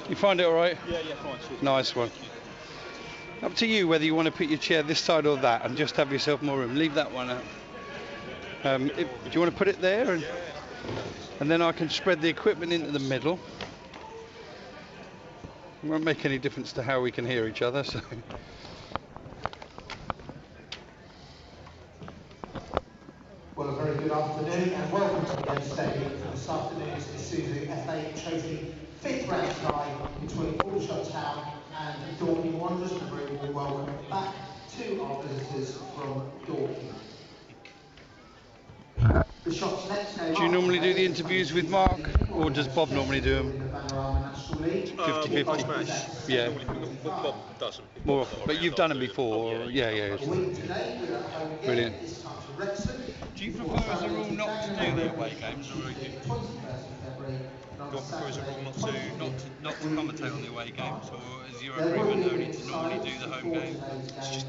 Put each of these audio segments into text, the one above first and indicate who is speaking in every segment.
Speaker 1: You find it all right?
Speaker 2: Yeah, fine. Cheers.
Speaker 1: Nice one. Up to you whether you want to put your chair this side or that and just have yourself more room. Leave that one out. Do you want to put it there? And then I can spread the equipment into the middle. It won't make any difference to how we can hear each other. So.
Speaker 3: Well, a very good afternoon and welcome to the game stadium for this afternoon's Isuzu FA Trophy 5th round tie between Aldershot Town and Dorking Wanderers. And a very warm welcome back to our visitors from Dorking. The shots next
Speaker 1: do you normally do the interviews with Mark, or does Bob normally do them? 50-50. Yeah.
Speaker 2: Bob does them.
Speaker 1: More, but you've done them before. Yeah. Brilliant. Do you prefer as a rule not to do the away games, or do you
Speaker 2: prefer as a rule
Speaker 1: not to commentate on the away games, or is your agreement only to normally do the home games?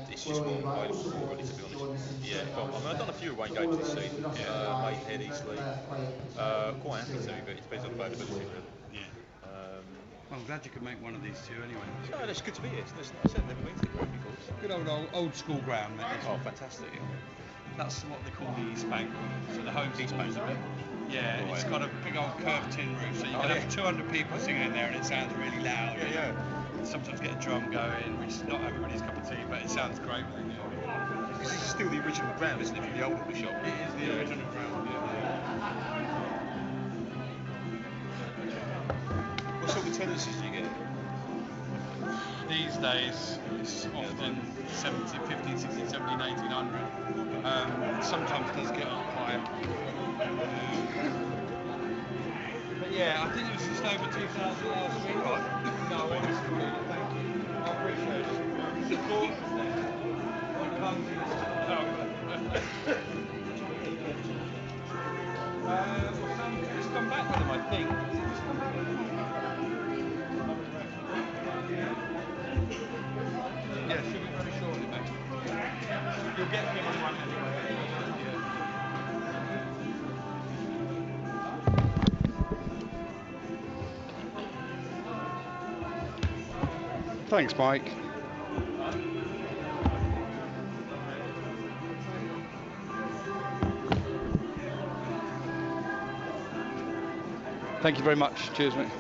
Speaker 2: It's just more available, really, to be honest. Yeah, well, I've done a few away games this season. Maidenhead, Eastleigh. Quite happy to, but it depends on availability, really.
Speaker 1: Yeah. Well, I'm glad you could make one of these two anyway.
Speaker 2: No, that's good to be here. I said never been to the ground before.
Speaker 1: Good old school ground. That is.
Speaker 2: Oh, fantastic. Yeah.
Speaker 1: That's what they call the East Bank. So the home
Speaker 2: East Bank, right?
Speaker 1: Yeah, it's got a big old curved tin roof, so you can have 200 people singing in there and it sounds really loud.
Speaker 2: Yeah.
Speaker 1: Sometimes get a drum going, which is not everybody's cup of tea, but it sounds great with it.
Speaker 2: This is still the original ground, isn't it, from the old Aldershot?
Speaker 1: It is the original ground,
Speaker 2: What sort of attendances do you get?
Speaker 1: These days, it's often 15, 16, 17, 1800. Sometimes does get up higher. But yeah, I think it was just over 2,000 last week. Right. No, honestly, thank you. I appreciate it. Support what comes in. Some just come back with them, I think. Yeah, should be very shortly, mate. You'll get him on one anyway. Thanks, Mike. Thank you very much. Cheers, mate.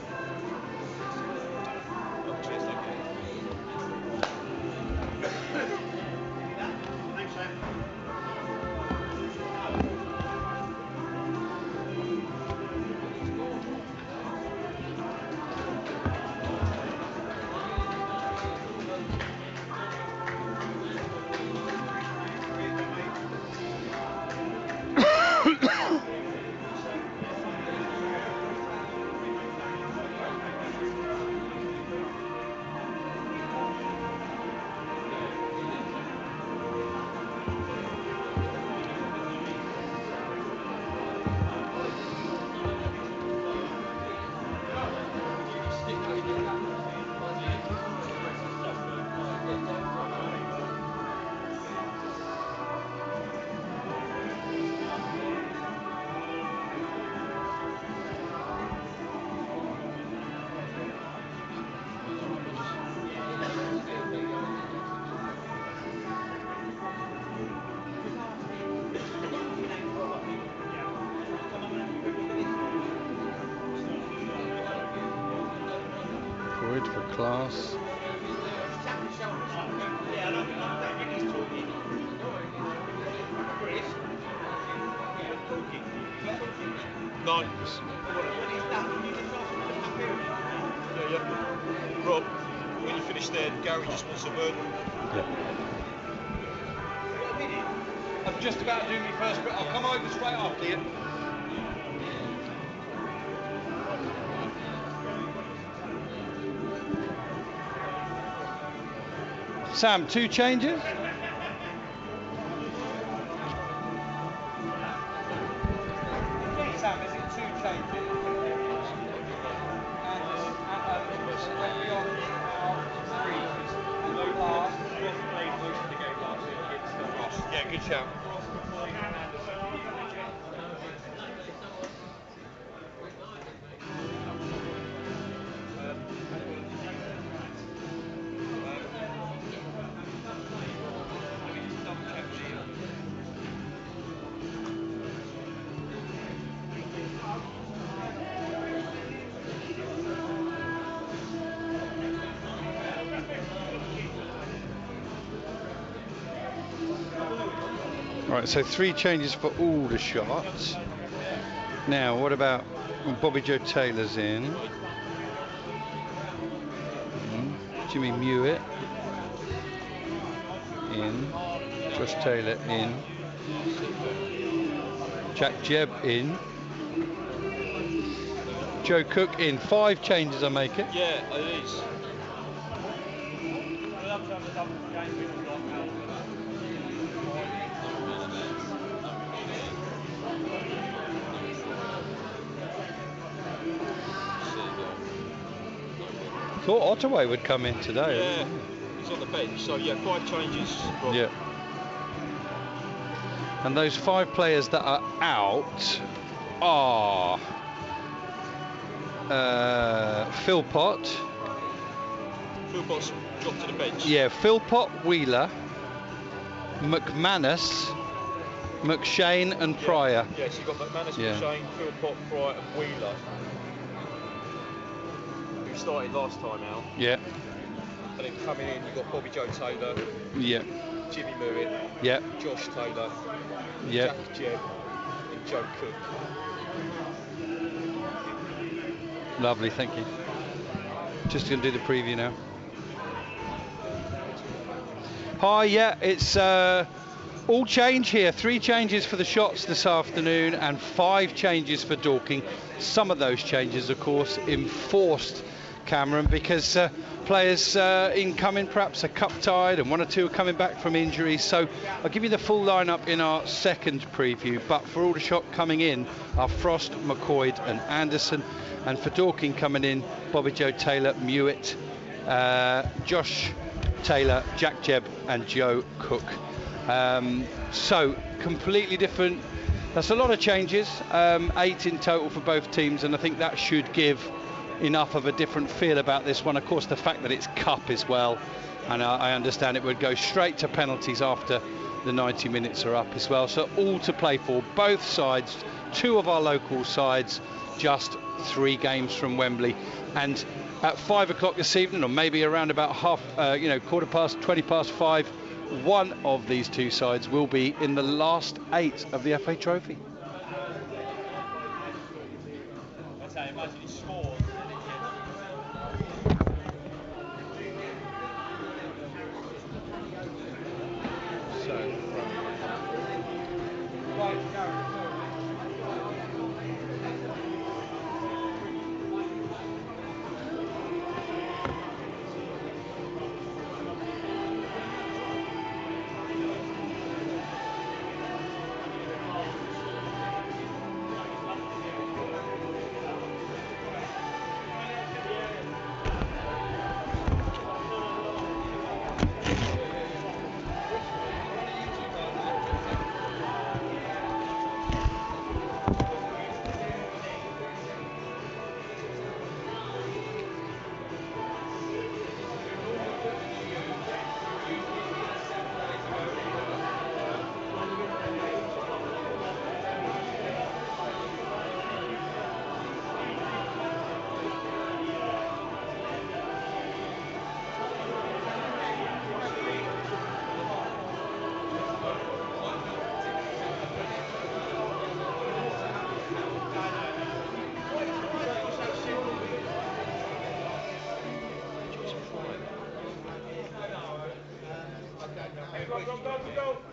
Speaker 1: For class.
Speaker 2: No. Yeah. Rob, when you finish there, Gary just wants a word.
Speaker 1: Yeah. I'm just about to do my first bit. I'll come over straight after you. Sam, 2 changes? Sam, is it 2 changes? And when we on 3, and the last, played most of the game last year against the Frost. Yeah, good shout. Right, so 3 changes for Aldershot. Now, what about when Bobby Joe Taylor's in? Jimmy Mewett in. Josh Taylor in. Jack Jebb in. Joe Cook in. 5 changes, I make it.
Speaker 2: Yeah, it is.
Speaker 1: Thought Ottaway would come in today.
Speaker 2: Yeah, he's on the bench, so yeah, 5 changes. Rob.
Speaker 1: Yeah. And those 5 players that are out are Philpott.
Speaker 2: Philpott's dropped to the bench.
Speaker 1: Yeah, Philpott, Wheeler, McManus, McShane and Pryor.
Speaker 2: Yeah, so you've got McManus,
Speaker 1: Yeah.
Speaker 2: McShane, Philpott, Pryor and Wheeler, who started last time out.
Speaker 1: Yeah,
Speaker 2: And then coming in, you've got Bobby Joe Taylor,
Speaker 1: yeah,
Speaker 2: Jimmy Mewett,
Speaker 1: yeah,
Speaker 2: Josh Taylor,
Speaker 1: yeah.
Speaker 2: Jack Jebb and Joe Cook.
Speaker 1: Lovely, thank you. Just going to do the preview now. Hi, yeah, it's all change here. 3 changes for the Shots this afternoon and 5 changes for Dorking. Some of those changes, of course, enforced, Cameron, because players incoming perhaps are cup tied and 1 or 2 are coming back from injuries. So I'll give you the full lineup in our second preview. But for Aldershot coming in are Frost, McCoy and Anderson. And for Dorking coming in, Bobby Joe Taylor, Mewett, Josh Taylor, Jack Jebb and Joe Cook. So completely different. That's a lot of changes, 8 in total for both teams, and I think that should give enough of a different feel about this one. Of course, the fact that it's cup as well, and I understand it would go straight to penalties after the 90 minutes are up as well. So all to play for, both sides, 2 of our local sides, just 3 games from Wembley. And at 5 o'clock this evening, or maybe around about 20 past 5, one of these 2 sides will be in the last 8 of the FA Trophy.
Speaker 2: That's how I imagine he scored.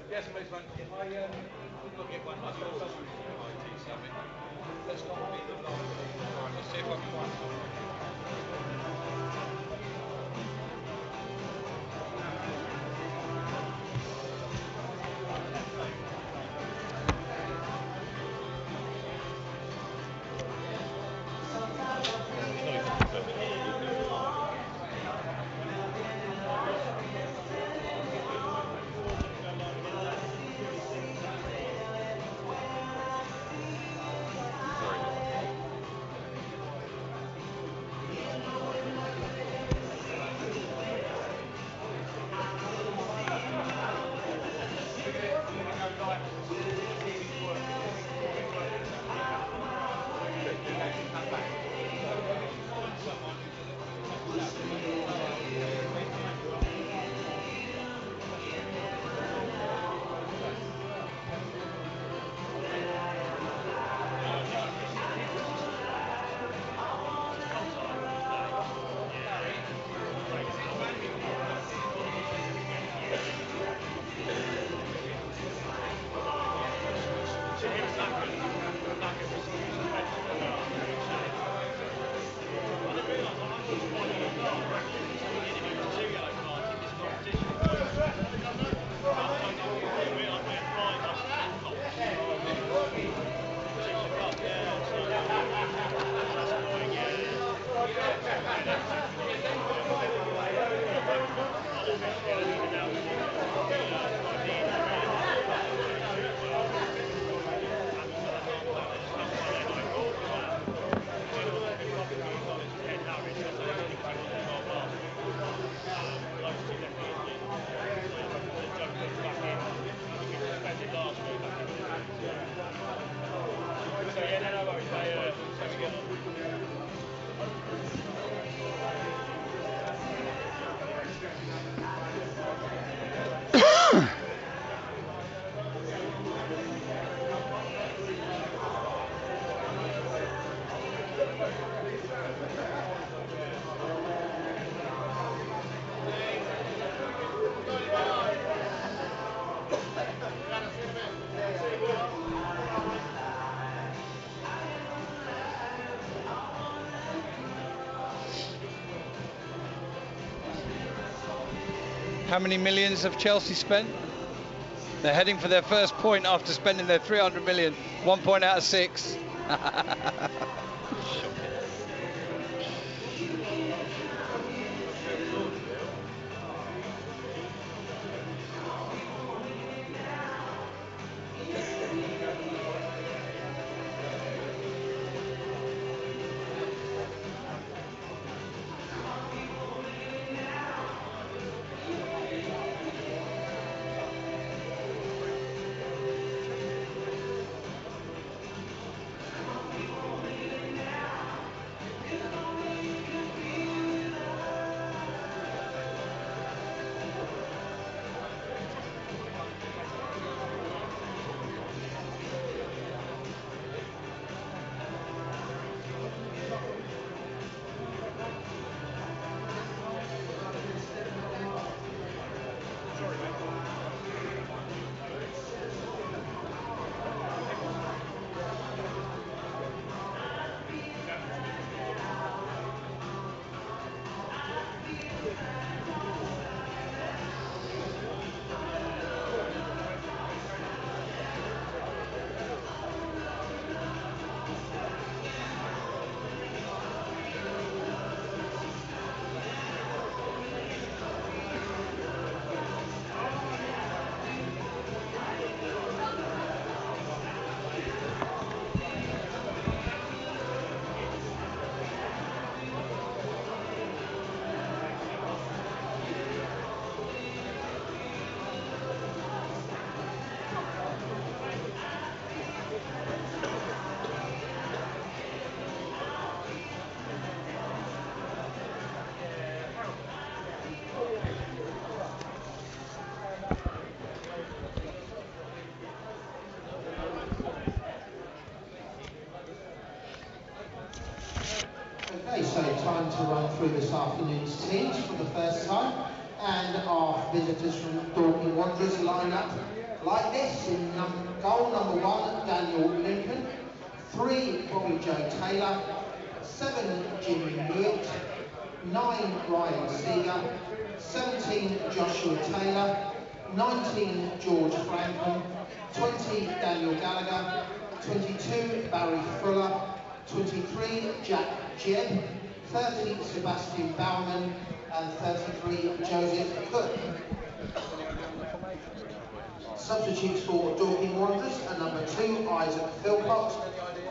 Speaker 2: Yes, please, mate. If I look at one myself, let's not be the last. Let's see if I can find
Speaker 1: How many millions have Chelsea spent? They're heading for their first point after spending their 300 million. 1 point out of 6.
Speaker 3: Okay, so time to run through this afternoon's teams for the first time. And our visitors from Dorking Wanderers line up like this. In goal number 1, Daniel Lincoln. 3, Bobby Joe Taylor. 7, Jimmy Hewitt. 9, Ryan Seeger. 17, Joshua Taylor. 19, George Franklin. 20, Daniel Gallagher. 22, Barry Fuller. 23, Jack Jebb. 30, Sebastian Baumann. And 33, Joseph Cook. Substitutes for Dorking Wanderers are number 2, Isaac Philpott.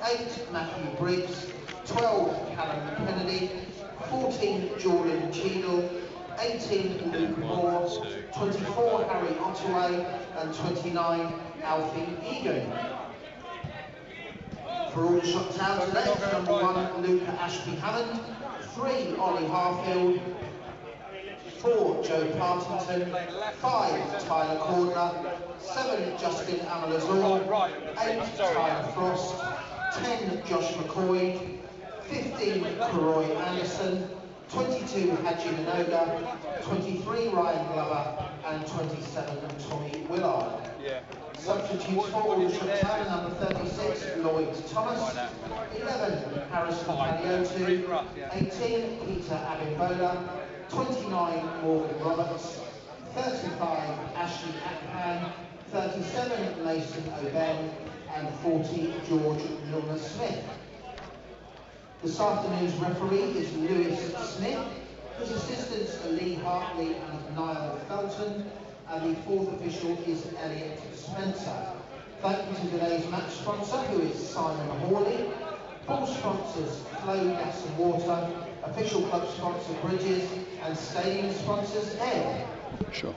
Speaker 3: 8, Matthew Briggs. 12, Callum Kennedy. 14, Jordan Cheadle. 18, Luke Moore. 24, Harry Ottaway. And 29, Alfie Egan. For Aldershot Town today, number 1, Luca Ashby-Hammond. 3, Ollie Harfield. 4, Joe Partington. 5, Tyler Cordner. 7, Justin Amalazor. 8, Tyler Frost. 10, Josh McCoy. 15, Karoy Anderson. 22, Haji Minoga. 23, Ryan Glover. And 27, Tommy Willard. Substitutes for Aldershot Town, number 36, Lloyd Thomas. 11, Harrison Paliotu. 18, Peter Abimbola. 29, Morgan Roberts. 35, Ashley Akpan. 37, Mason O'Ben. And 40, George Milner-Smith. This afternoon's referee is Lewis Smith. His assistants are Lee Hartley and Niall Felton. And the fourth official is Elliot Spencer. Thank you to today's match sponsor, who is Simon Hawley. Ball sponsors Flow Gas and Water. Official club sponsor Bridges. And stadium sponsors Ed.
Speaker 1: Sure.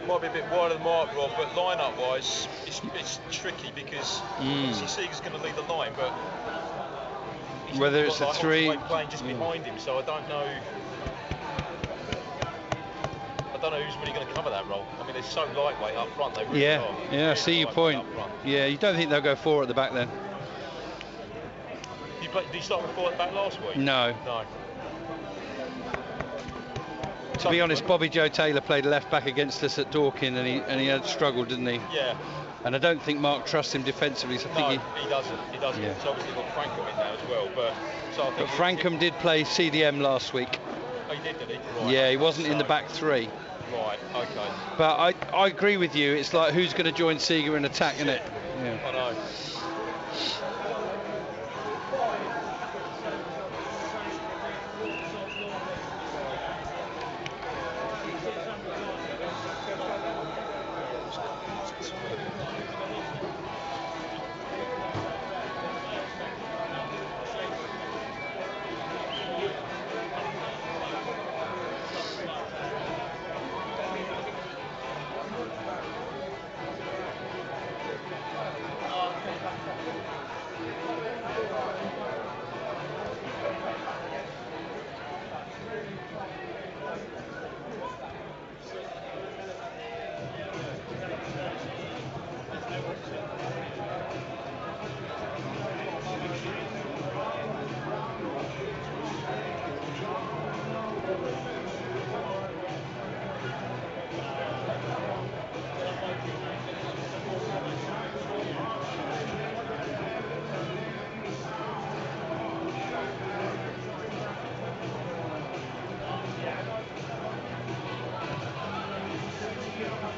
Speaker 2: Might be a bit wide of the mark, Rob, but line-up wise, it's tricky because obviously Seeger's going to lead the line, but he's
Speaker 1: whether it's a
Speaker 2: like,
Speaker 1: 3
Speaker 2: playing just behind him, so I don't know. I don't know who's really going to cover that role. I mean, they're so lightweight up front. They really are.
Speaker 1: Yeah, I see your point. Yeah, you don't think they'll go 4 at the back then?
Speaker 2: Did you start with 4 at the back last week?
Speaker 1: No. To be honest, Bobby Joe Taylor played left back against us at Dorking, and he had struggled, didn't he?
Speaker 2: Yeah.
Speaker 1: And I don't think Mark trusts him defensively. So I think
Speaker 2: he doesn't. He doesn't.
Speaker 1: Yeah.
Speaker 2: So obviously got Frankham in there as well. But
Speaker 1: Frankham did play CDM last week.
Speaker 2: Oh, he did he? Right.
Speaker 1: Yeah, he wasn't in the back 3.
Speaker 2: Right. Okay.
Speaker 1: But I agree with you. It's like, who's going to join Seeger in attack, isn't it? Yeah.
Speaker 2: I know.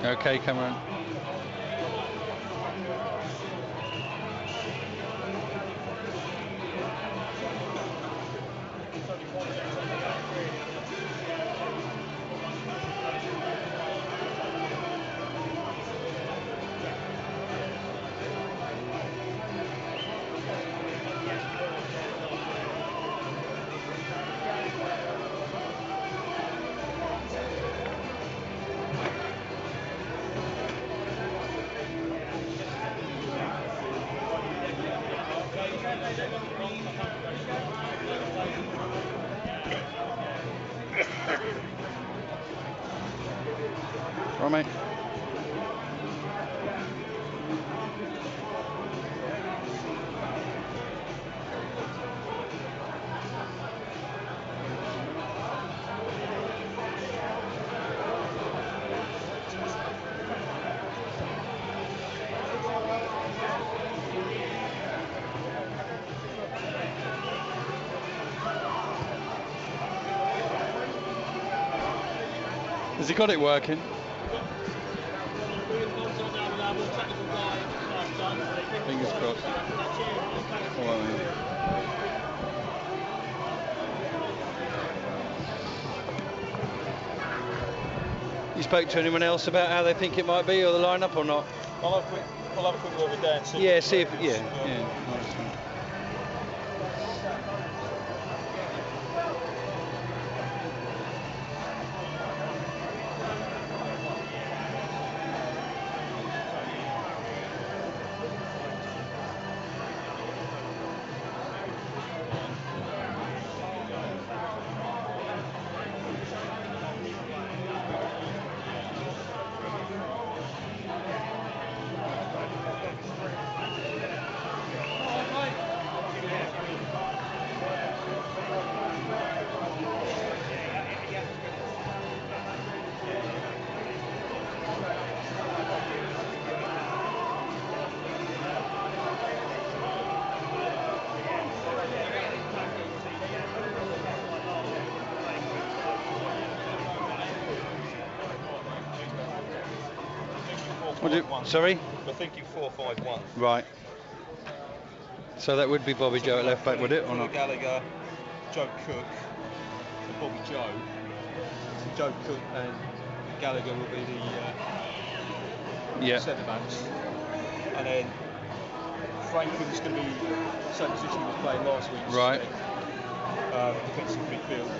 Speaker 1: Okay, Cameron. All right, mate. Has he got it working? Fingers crossed. Oh, well, yeah. You spoke to anyone else about how they think it might be, or the lineup, or not?
Speaker 2: I'll have a quick word with Dan.
Speaker 1: Yeah, see if yeah.
Speaker 2: 4-5-1.
Speaker 1: Sorry?
Speaker 2: We're thinking 4-5-1.
Speaker 1: Right. So that would be Bobby Joe at left back, would it, or not?
Speaker 2: Gallagher, Joe Cook, and Bobby Joe. So Joe Cook and Gallagher will be the centre backs, and then Franklin's going to be the same position he was playing last week.
Speaker 1: Right.
Speaker 2: Defensive midfield.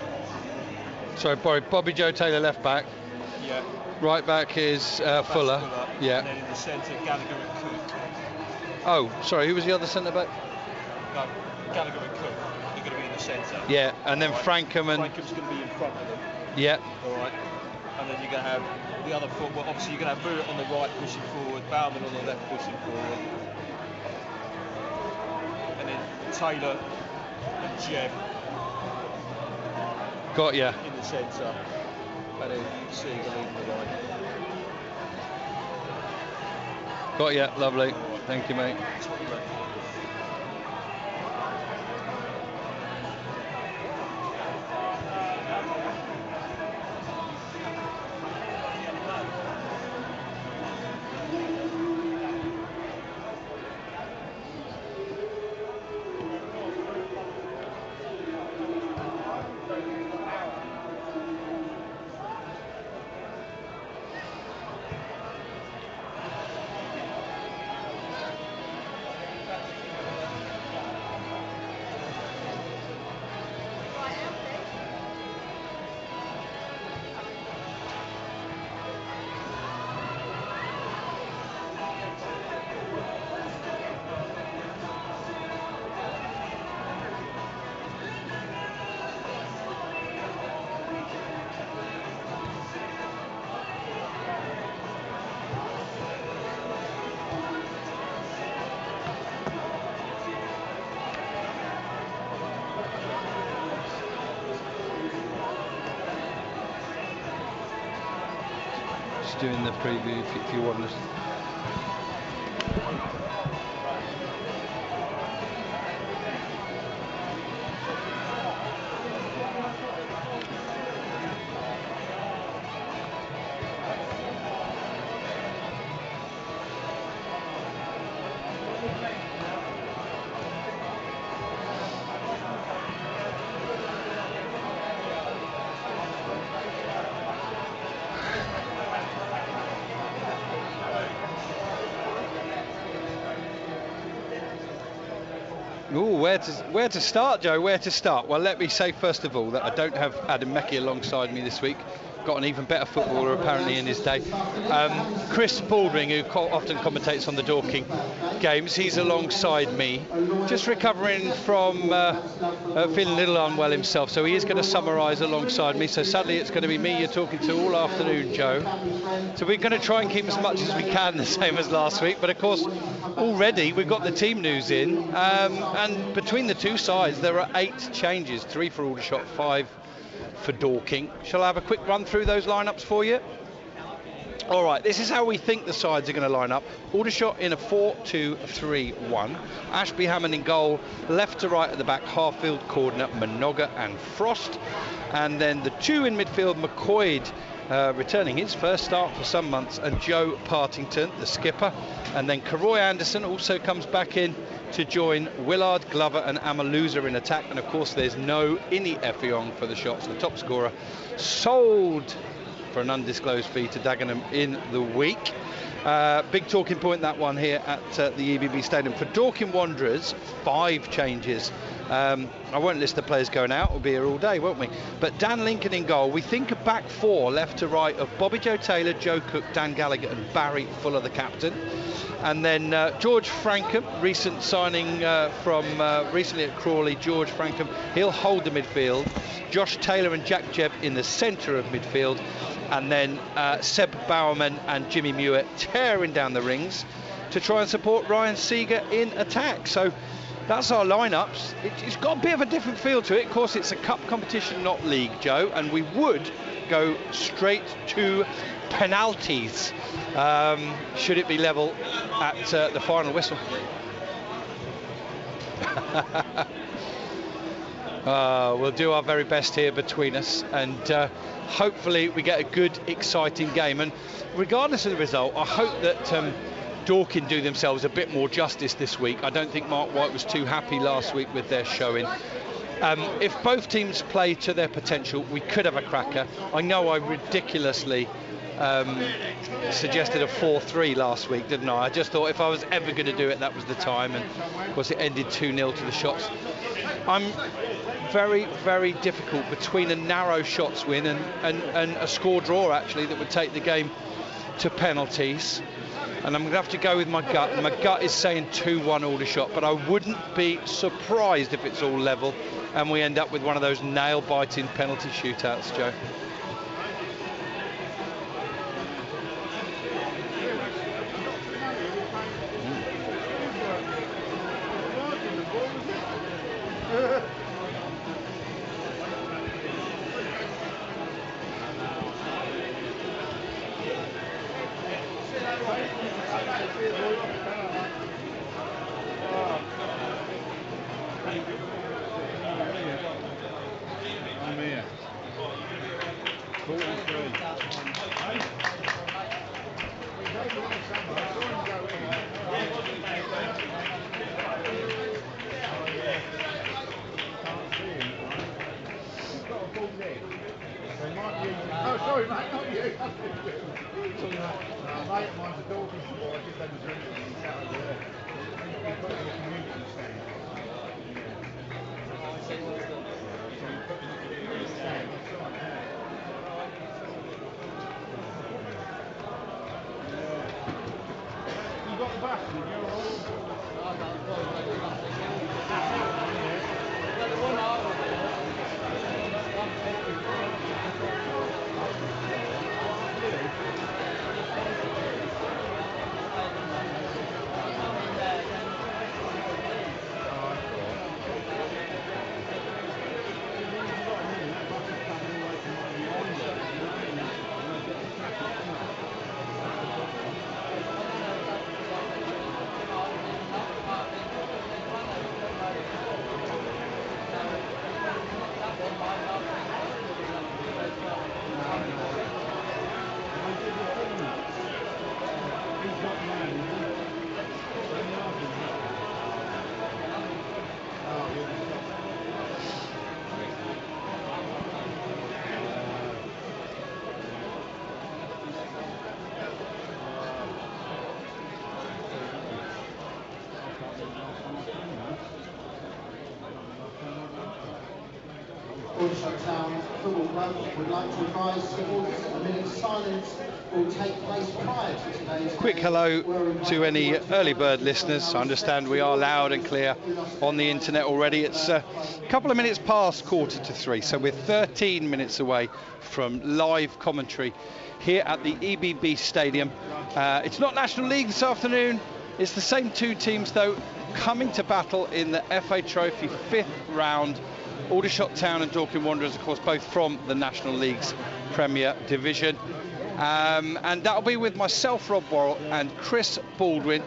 Speaker 1: So Bobby Joe Taylor left back.
Speaker 2: Yeah.
Speaker 1: Right back is Fuller. Yeah.
Speaker 2: And then in the centre, Gallagher and Cook.
Speaker 1: Oh, sorry, who was the other centre back?
Speaker 2: No, Gallagher and Cook are going to be in the centre.
Speaker 1: Yeah, and then Frankham and...
Speaker 2: Frankham's going to be in front of them.
Speaker 1: Yeah.
Speaker 2: All right. And then you're going to have the other foot. Well, obviously you're going to have Burrett on the right pushing forward, Bauman on the left pushing forward, and then Taylor and Jeb.
Speaker 1: Got ya.
Speaker 2: In the centre, and then Seager leading the line.
Speaker 1: Got ya. Lovely. Thank you, mate.
Speaker 2: That's what we reckon.
Speaker 1: Doing the preview if you want us. Ooh, where to start, Joe? Where to start? Well, let me say first of all that I don't have Adam Meckie alongside me this week. Got an even better footballer apparently in his day. Chris Baldwin, who often commentates on the Dorking games, he's alongside me, just recovering from feeling a little unwell himself, so he is going to summarise alongside me. So sadly it's going to be me you're talking to all afternoon, Joe. So we're going to try and keep as much as we can the same as last week, but of course already we've got the team news in, and between the two sides there are 8 changes, 3 for Aldershot, 5 for Dorking. Shall I have a quick run through those lineups for you? All right, this is how we think the sides are going to line up. Aldershot in a 4-2-3-1. Ashby Hammond in goal, left to right at the back, Harfield, Cordner, Minoga and Frost. And then the 2 in midfield, McCoyd returning his first start for some months, and Joe Partington, the skipper. And then Karoy Anderson also comes back in to join Willard, Glover and Amaluza in attack. And of course there's no Ini Effiong for the shots, the top scorer, sold for an undisclosed fee to Dagenham in the week. Big talking point, that one here at the EBB Stadium. For Dorking Wanderers, 5 changes. I won't list the players going out, we'll be here all day, won't we? But Dan Lincoln in goal. We think a back 4 left to right of Bobby Joe Taylor, Joe Cook, Dan Gallagher and Barry Fuller, the captain. And then George Frankham, recent signing from recently at Crawley, George Frankham, he'll hold the midfield. Josh Taylor and Jack Jebb in the centre of midfield. And then Seb Bowerman and Jimmy Mewett tearing down the rings to try and support Ryan Seager in attack. So that's our lineups. It's got a bit of a different feel to it. Of course, it's a cup competition, not league, Joe, and we would go straight to penalties should it be level at the final whistle. We'll do our very best here between us, and hopefully we get a good, exciting game. And regardless of the result, I hope that Dorking do themselves a bit more justice this week. I don't think Mark White was too happy last week with their showing. If both teams play to their potential, we could have a cracker. I know I ridiculously suggested a 4-3 last week, didn't I? I just thought if I was ever going to do it, that was the time, and of course it ended 2-0 to the Shots. I'm very, very difficult between a narrow Shots win and a score draw, actually, that would take the game to penalties. And I'm going to have to go with my gut. And my gut is saying 2-1 Aldershot, but I wouldn't be surprised if it's all level and we end up with one of those nail-biting penalty shootouts, Joe.
Speaker 4: Oh, sorry, mate, not you. Mate, mine's a Dorking support. I just had a drink and he sat over there. He put it in a community stand. So he put it in a community stand. That's right, yeah. You got the bus, did you?
Speaker 3: Aldershot Town Football Club would like to advise supporters that a minute's silence will take place prior to today's
Speaker 1: Quick hello to any early bird listeners. I understand we are loud and clear on the internet already. It's a couple of minutes past 2:45, so we're 13 minutes away from live commentary here at the EBB Stadium. It's not National League this afternoon. It's the same two teams, though, coming to battle in the FA Trophy 5th round. Aldershot Town and Dorking Wanderers, of course, both from the National League's Premier Division. And that'll be with myself, Rob Worrell, and Chris Baldwin,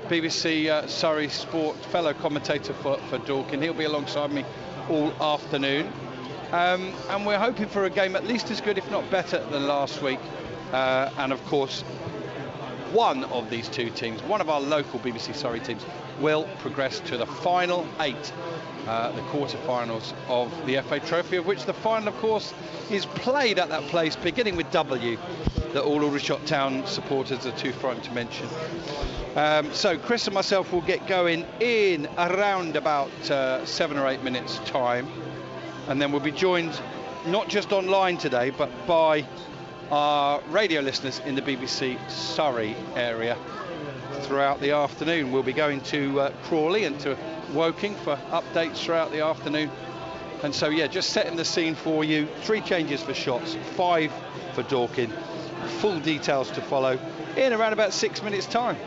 Speaker 1: BBC Surrey Sport fellow commentator for Dorking. He'll be alongside me all afternoon. And we're hoping for a game at least as good, if not better, than last week. And, of course, one of these two teams, one of our local BBC Surrey teams, will progress to the final 8. The quarter-finals of the FA Trophy, of which the final, of course, is played at that place, beginning with W, that all Aldershot Town supporters are too frightened to mention. So Chris and myself will get going in around about 7 or 8 minutes' time, and then we'll be joined not just online today, but by our radio listeners in the BBC Surrey area throughout the afternoon. We'll be going to Crawley and to Woking for updates throughout the afternoon. And so, yeah, just setting the scene for you. 3 changes for Shots, 5 for Dorking. Full details to follow in around about 6 minutes' time.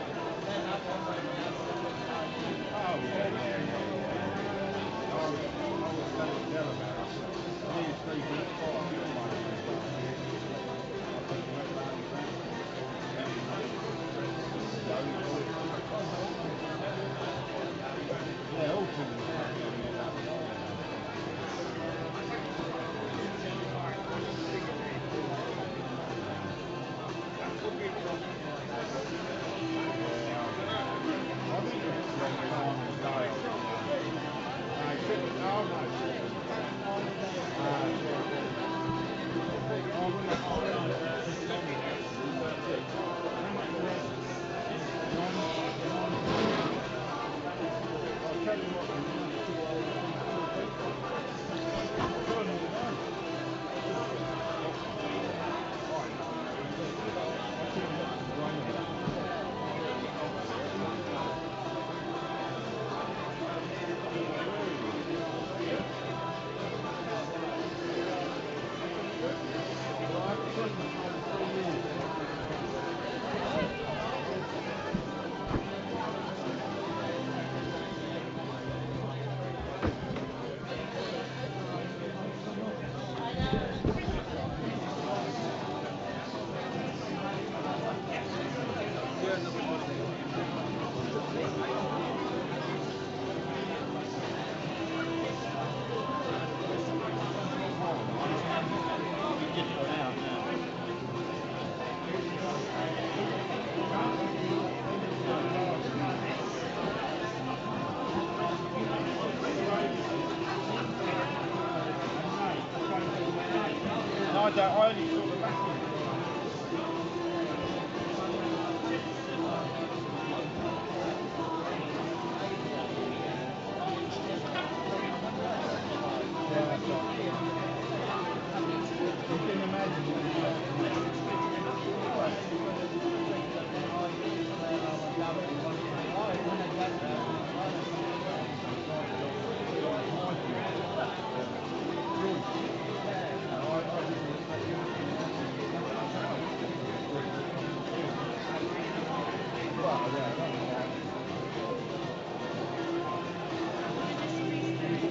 Speaker 4: I only saw the back of it. Yeah, that's right. You can imagine what it's like.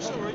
Speaker 2: Sorry.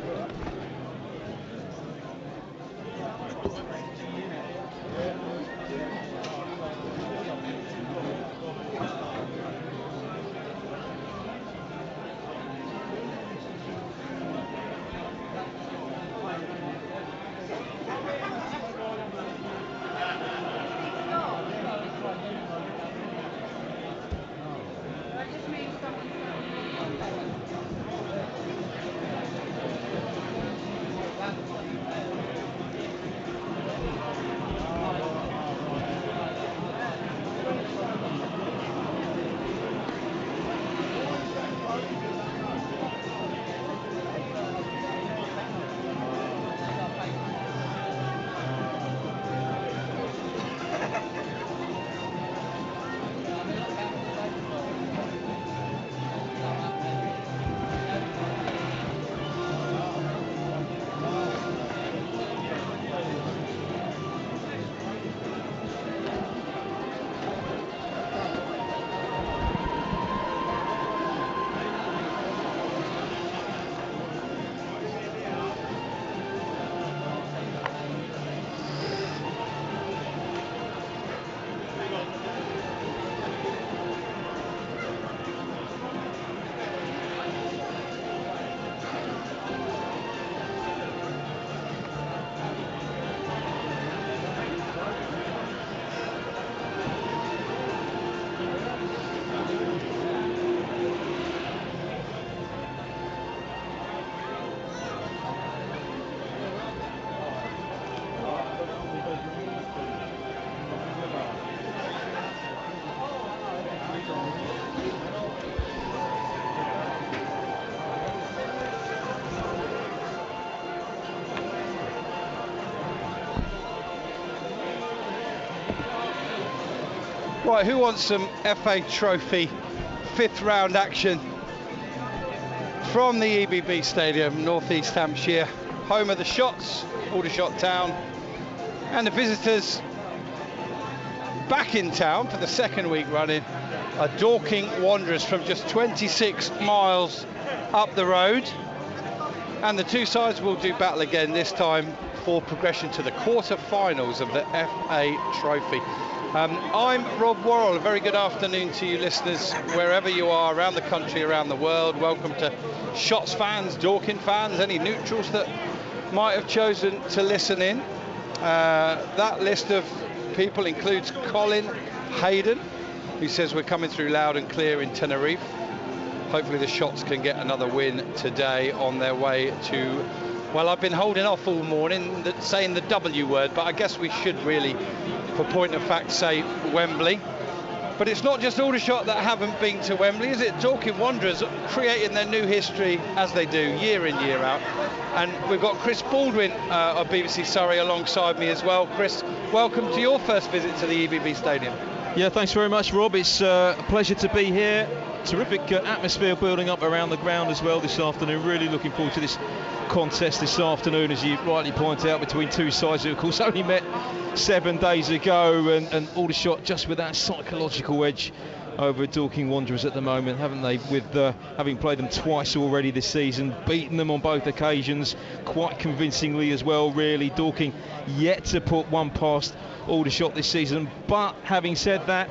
Speaker 1: Right, who wants some FA Trophy 5th round action from the EBB Stadium, North East Hampshire, home of the Shots, Aldershot Town, and the visitors back in town for the 2nd week running are Dorking Wanderers from just 26 miles up the road, and the two sides will do battle again, this time for progression to the quarter-finals of the FA Trophy. I'm Rob Worrell. A very good afternoon to you listeners wherever you are around the country, around the world. Welcome to Shots fans, Dorking fans, any neutrals that might have chosen to listen in. That list of people includes Colin Hayden, who says we're coming through loud and clear in Tenerife. Hopefully the Shots can get another win today on their way to, well, I've been holding off all morning saying the W word, but I guess we should really, for point of fact, say Wembley. But it's not just Aldershot that haven't been to Wembley, is it? Dorking Wanderers creating their new history as they do year in, year out. And we've got Chris Baldwin of BBC Surrey alongside me as well. Chris, welcome to your first visit to the EBB Stadium.
Speaker 5: Yeah, thanks very much, Rob. It's a pleasure to be here. Terrific atmosphere building up around the ground as well this afternoon. Really looking forward to this contest this afternoon, as you rightly point out, between two sides who of course only met 7 days ago, and Aldershot just with that psychological edge over Dorking Wanderers at the moment, haven't they, with having played them twice already this season, beaten them on both occasions quite convincingly as well, really. Dorking yet to put one past Aldershot this season, but having said that,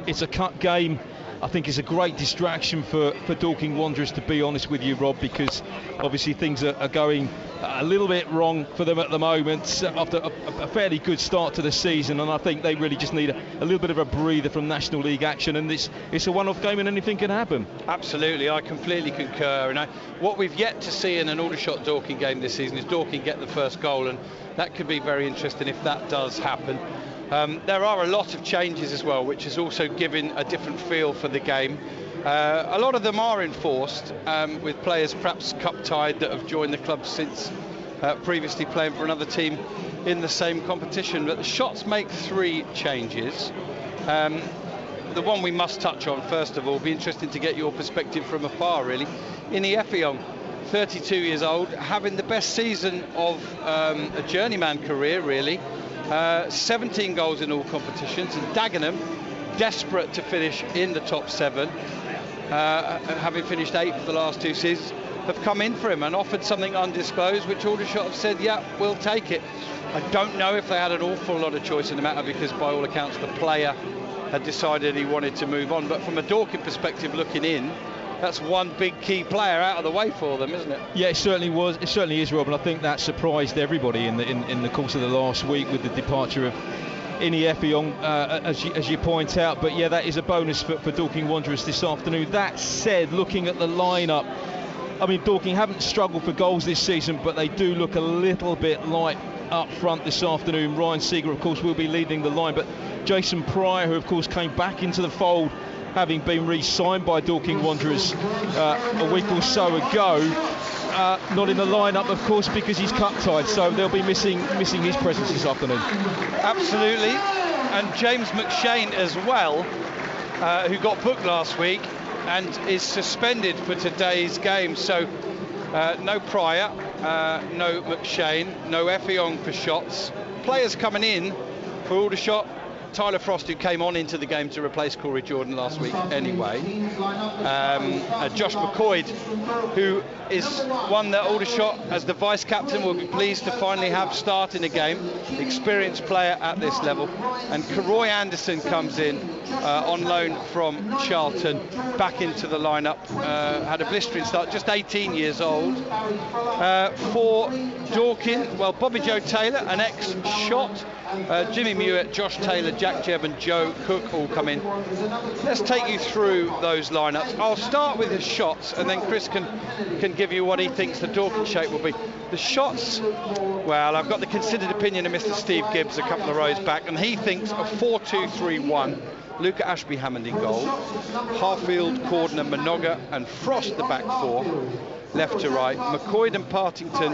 Speaker 5: it's a cut game I think it's a great distraction for Dorking Wanderers, to be honest with you, Rob, because obviously things are going a little bit wrong for them at the moment after a fairly good start to the season, and I think they really just need a little bit of a breather from National League action, and it's a one-off game and anything can happen. Absolutely, I completely concur. And what we've yet to see in an Aldershot Dorking game this season is Dorking get the first goal, and that could be very interesting if that does happen. There are a lot of changes as well, which is also giving a different feel for the game. A lot of them are enforced, with players perhaps cup-tied that have joined the club since previously playing for another team in the same competition. But the Shots make 3 changes. The one we must touch on, first of all, be interesting to get your perspective from afar, really. Ini Effiong, 32 years old, having the best season of a journeyman career, really. 17 goals in all competitions, and Dagenham, desperate to finish in the top 7, having finished 8th for the last 2 seasons, have come in for him and offered something undisclosed, which Aldershot have said, yeah, we'll take it. I don't know if they had an awful lot of choice in the matter, because by all accounts the player had decided he wanted to move on. But from a Dorking perspective looking in, that's one big key player out of the way for them, isn't it? Yeah, it certainly was. It certainly is, Rob, and I think that surprised everybody in the course of the last week with the departure of Ini Effiong, as you point out. But yeah, that is a bonus for Dorking Wanderers this afternoon. That said, looking at the lineup, I mean, Dorking haven't struggled for goals this season, but they do look a little bit light up front this afternoon. Ryan Seeger, of course, will be leading the line, but Jason Pryor, who of course came back into the fold having been re-signed by Dorking Wanderers a week or so ago, not in the lineup, of course, because he's cup-tied, so they'll be missing his presence this afternoon. Absolutely, and James McShane as well, who got booked last week and is suspended for today's game. So no Pryor, no McShane, no Effiong for Shots. Players coming in for Aldershot: Tyler Frost, who came on into the game to replace Corey Jordan last week anyway. Josh McCoyd, who is one that Aldershot, as the vice-captain, will be pleased to finally have start in a game. Experienced player at this level. And Karoy Anderson comes in on loan from Charlton, back into the lineup. Had a blistering start, just 18 years old. For Dorking, well, Bobby Joe Taylor, an ex-Shot, Jimmy Mewett, Josh Taylor, Jack Jebb and Joe Cook all come in. Let's take you through those lineups. I'll start with the Shots, and then Chris can give you what he thinks the Dorking shape will be. The Shots, well, I've got the considered opinion of Mr. Steve Gibbs a couple of rows back, and he thinks a 4-2-3-1. Luca Ashby-Hammond in goal, Harfield, Cordner, Minoga and Frost the back 4, left to right. McCoyd and Partington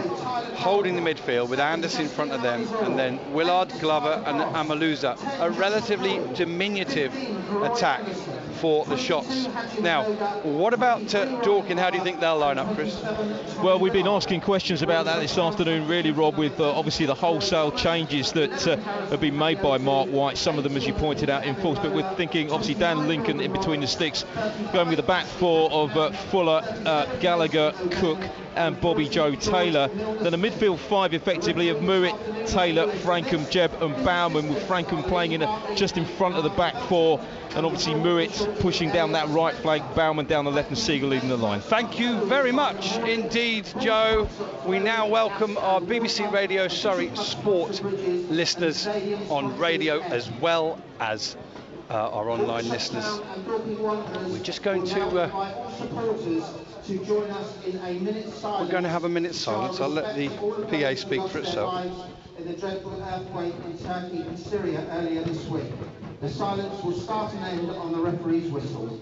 Speaker 5: holding the midfield with Anderson in front of them, and then Willard, Glover and Amaluza. A relatively diminutive attack for the Shots. Now, what about Dorking? How do you think they'll line up, Chris? Well, we've been asking questions about that this afternoon, really, Rob, with obviously the wholesale changes that have been made by Mark White. Some of them, as you pointed out, in force, but we're thinking obviously Dan Lincoln in between the sticks, going with the back 4 of Fuller, Gallagher, Cook and Bobby Joe Taylor. Then a midfield 5 effectively of Mewett, Taylor, Frankham, Jebb and Bauman, with Frankham playing just in front of the back 4, and obviously Mewett pushing down that right flank, Bauman down the left and Seagull leading the line. Thank you very much indeed, Joe. We now welcome our BBC Radio Surrey Sport listeners on radio, as well as our online listeners. We're just going to we're going to have a minute's silence. I'll let the PA speak for itself.
Speaker 3: In the dreadful earthquake in Turkey and Syria earlier this week. The silence will start and end on the referee's whistle.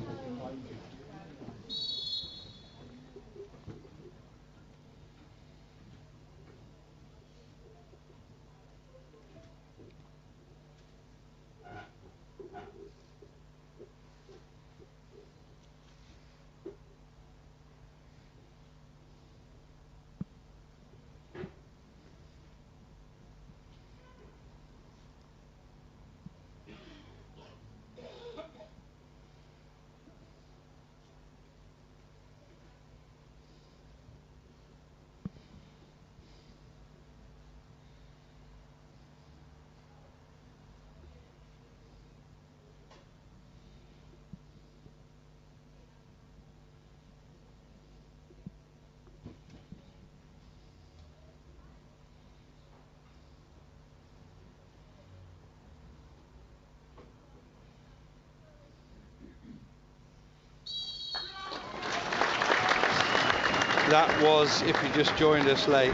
Speaker 1: That was, if you just joined us late,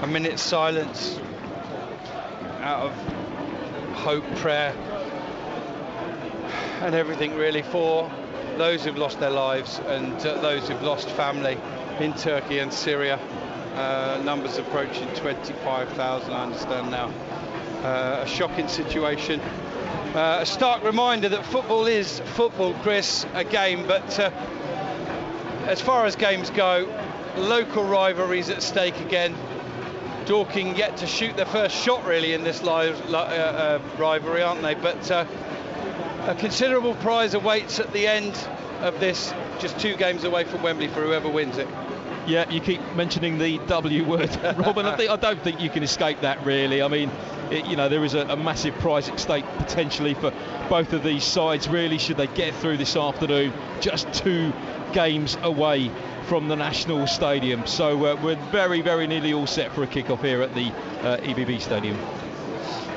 Speaker 1: a minute's silence out of hope, prayer and everything really for those who've lost their lives and those who've lost family in Turkey and Syria. Numbers approaching 25,000, I understand now. A shocking situation. A stark reminder that football is football, Chris, a game, but as far as games go, local rivalries at stake again. Dorking yet to shoot their first shot really in this rivalry, aren't they? But a considerable prize awaits at the end of this, just 2 games away from Wembley for whoever wins it.
Speaker 5: Yeah, you keep mentioning the W word, Robin. I don't think you can escape that really. I mean, there is a massive prize at stake potentially for both of these sides really, should they get through this afternoon. Just 2 games away from the National Stadium. So we're very, very nearly all set for a kick-off here at the EBB Stadium.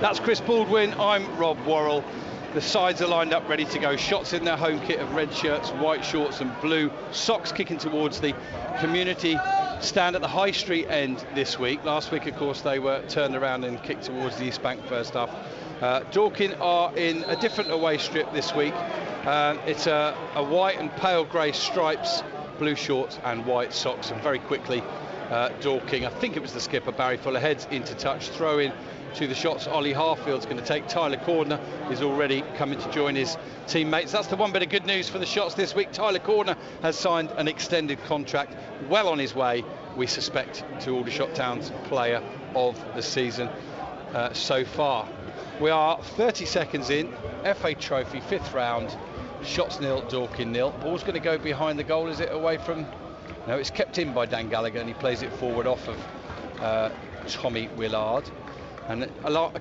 Speaker 1: That's Chris Baldwin, I'm Rob Worrell. The sides are lined up ready to go. Shots in their home kit of red shirts, white shorts and blue socks, kicking towards the community stand at the High Street end this week. Last week, of course, they were turned around and kicked towards the East Bank first half. Dorking are in a different away strip this week. It's a white and pale grey stripes, blue shorts and white socks. And very quickly, Dorking, I think it was the skipper, Barry Fuller, heads into touch, throw in to the shots. Ollie Harfield's going to take. Tyler Cordner is already coming to join his teammates. That's the one bit of good news for the shots this week. Tyler Cordner has signed an extended contract, well on his way, we suspect, to Aldershot Town's player of the season so far. We are 30 seconds in, FA Trophy, 5th round, shots nil, Dorking nil. Ball's going to go behind the goal. Is it away from... No, it's kept in by Dan Gallagher, and he plays it forward off of Tommy Willard. And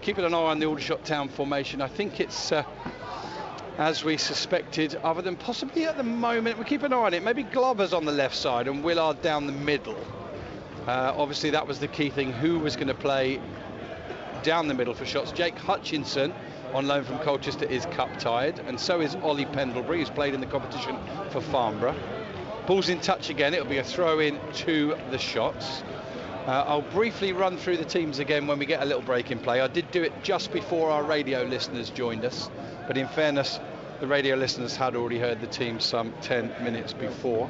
Speaker 1: keeping an eye on the Aldershot Town formation, I think it's as we suspected, other than possibly at the moment, we keep an eye on it, maybe Glover's on the left side and Willard down the middle. Obviously that was the key thing, who was going to play down the middle for shots. Jake Hutchinson, on loan from Colchester, is cup-tied, and so is Ollie Pendlebury, who's played in the competition for Farnborough. Ball's in touch again, it'll be a throw-in to the shots. I'll briefly run through the teams again when we get a little break in play. I did do it just before our radio listeners joined us, but in fairness, the radio listeners had already heard the team some 10 minutes before.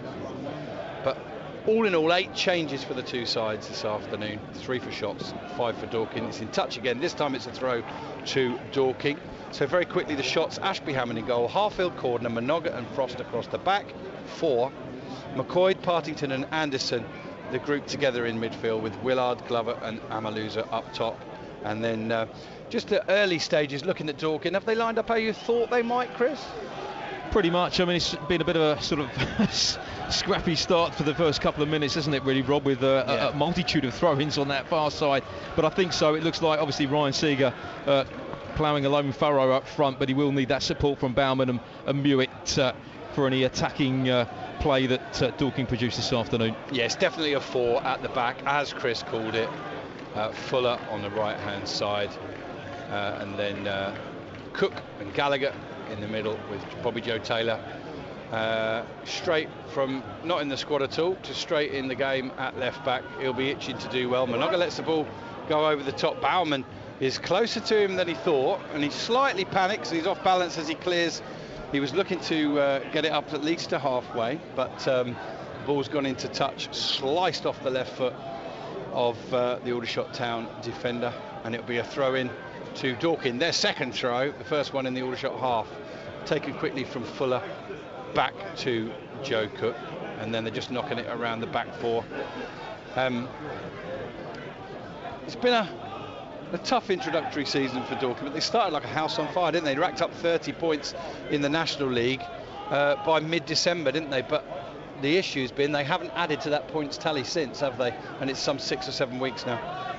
Speaker 1: But all in all, 8 changes for the 2 sides this afternoon. 3 for shots, 5 for Dorking. It's in touch again. This time it's a throw to Dorking. So very quickly, the shots: Ashby Hammond in goal, Harfield, Cordner, Minoga and Frost across the back. 4. McCoy, Partington and Anderson, the group together in midfield, with Willard, Glover and Amaluza up top. And then just the early stages, looking at Dorking, have they lined up how you thought they might, Chris?
Speaker 5: Pretty much. I mean, it's been a bit of a sort of scrappy start for the first couple of minutes, hasn't it, really, Rob, with a multitude of throw-ins on that far side. But I think so. It looks like, obviously, Ryan Seeger ploughing a lone furrow up front, but he will need that support from Bauman and Mewett for any attacking play that Dorking produced this afternoon. Yes,
Speaker 1: definitely a 4 at the back, as Chris called it. Fuller on the right-hand side, and then Cook and Gallagher in the middle with Bobby Joe Taylor. Straight from not in the squad at all to straight in the game at left back. He'll be itching to do well. Minoga lets the ball go over the top. Bauman is closer to him than he thought, and he slightly panics. He's off balance as he clears. He was looking to get it up at least to halfway, but the ball's gone into touch, sliced off the left foot of the Aldershot Town defender, and it'll be a throw-in to Dorking. Their second throw, the first one in the Aldershot half, taken quickly from Fuller back to Joe Cook, and then they're just knocking it around the back 4. It's been a tough introductory season for Dorking, but they started like a house on fire, didn't they? They racked up 30 points in the National League by mid-December, didn't they? But the issue's been they haven't added to that points tally since, have they? And it's some 6 or 7 weeks now.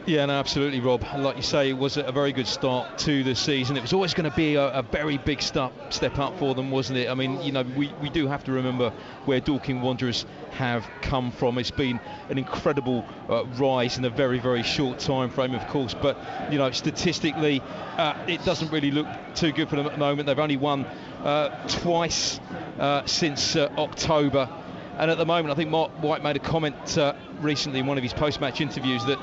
Speaker 5: Yeah, no, absolutely, Rob. Like you say, it was a very good start to the season. It was always going to be a very big step up for them, wasn't it? I mean, you know, we do have to remember where Dorking Wanderers have come from. It's been an incredible rise in a very, very short time frame, of course. But, you know, statistically, it doesn't really look too good for them at the moment. They've only won twice since October. And at the moment, I think Mark White made a comment recently in one of his post-match interviews that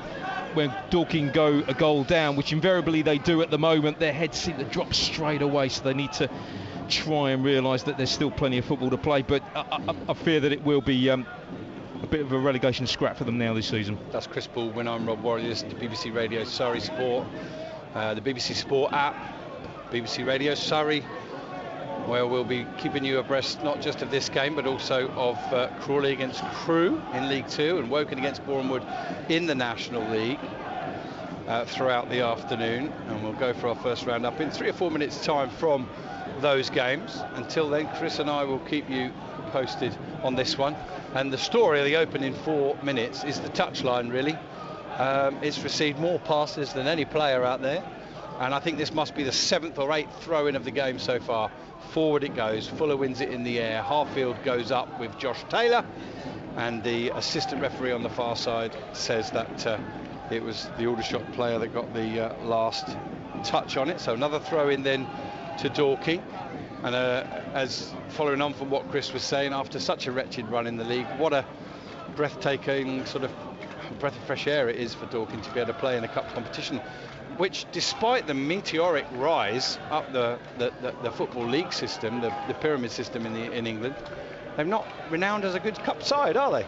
Speaker 5: when Dorking go a goal down, which invariably they do at the moment, their heads seem to drop straight away, so they need to try and realise that there's still plenty of football to play. But I fear that it will be a bit of a relegation scrap for them now this season.
Speaker 1: That's Chris Baldwin. I'm Rob Warren. Listen to BBC Radio Surrey Sport, the BBC Sport app, BBC Radio Surrey, where we'll be keeping you abreast not just of this game but also of Crawley against Crewe in League 2 and Woking against Bournemouth in the National League throughout the afternoon. And we'll go for our first round up in 3 or 4 minutes time from those games. Until then, Chris and I will keep you posted on this one. And the story of the opening 4 minutes is the touchline, really. It's received more passes than any player out there, and I think this must be the 7th or 8th throw-in of the game so far. Forward it goes, Fuller wins it in the air, Harfield goes up with Josh Taylor, and the assistant referee on the far side says that it was the Aldershot player that got the last touch on it. So another throw-in then to Dorking. And as following on from what Chris was saying, after such a wretched run in the league, what a breathtaking sort of breath of fresh air it is for Dorking to be able to play in a cup competition, which, despite the meteoric rise up the football league system, the pyramid system in England, they're not renowned as a good cup side, are they?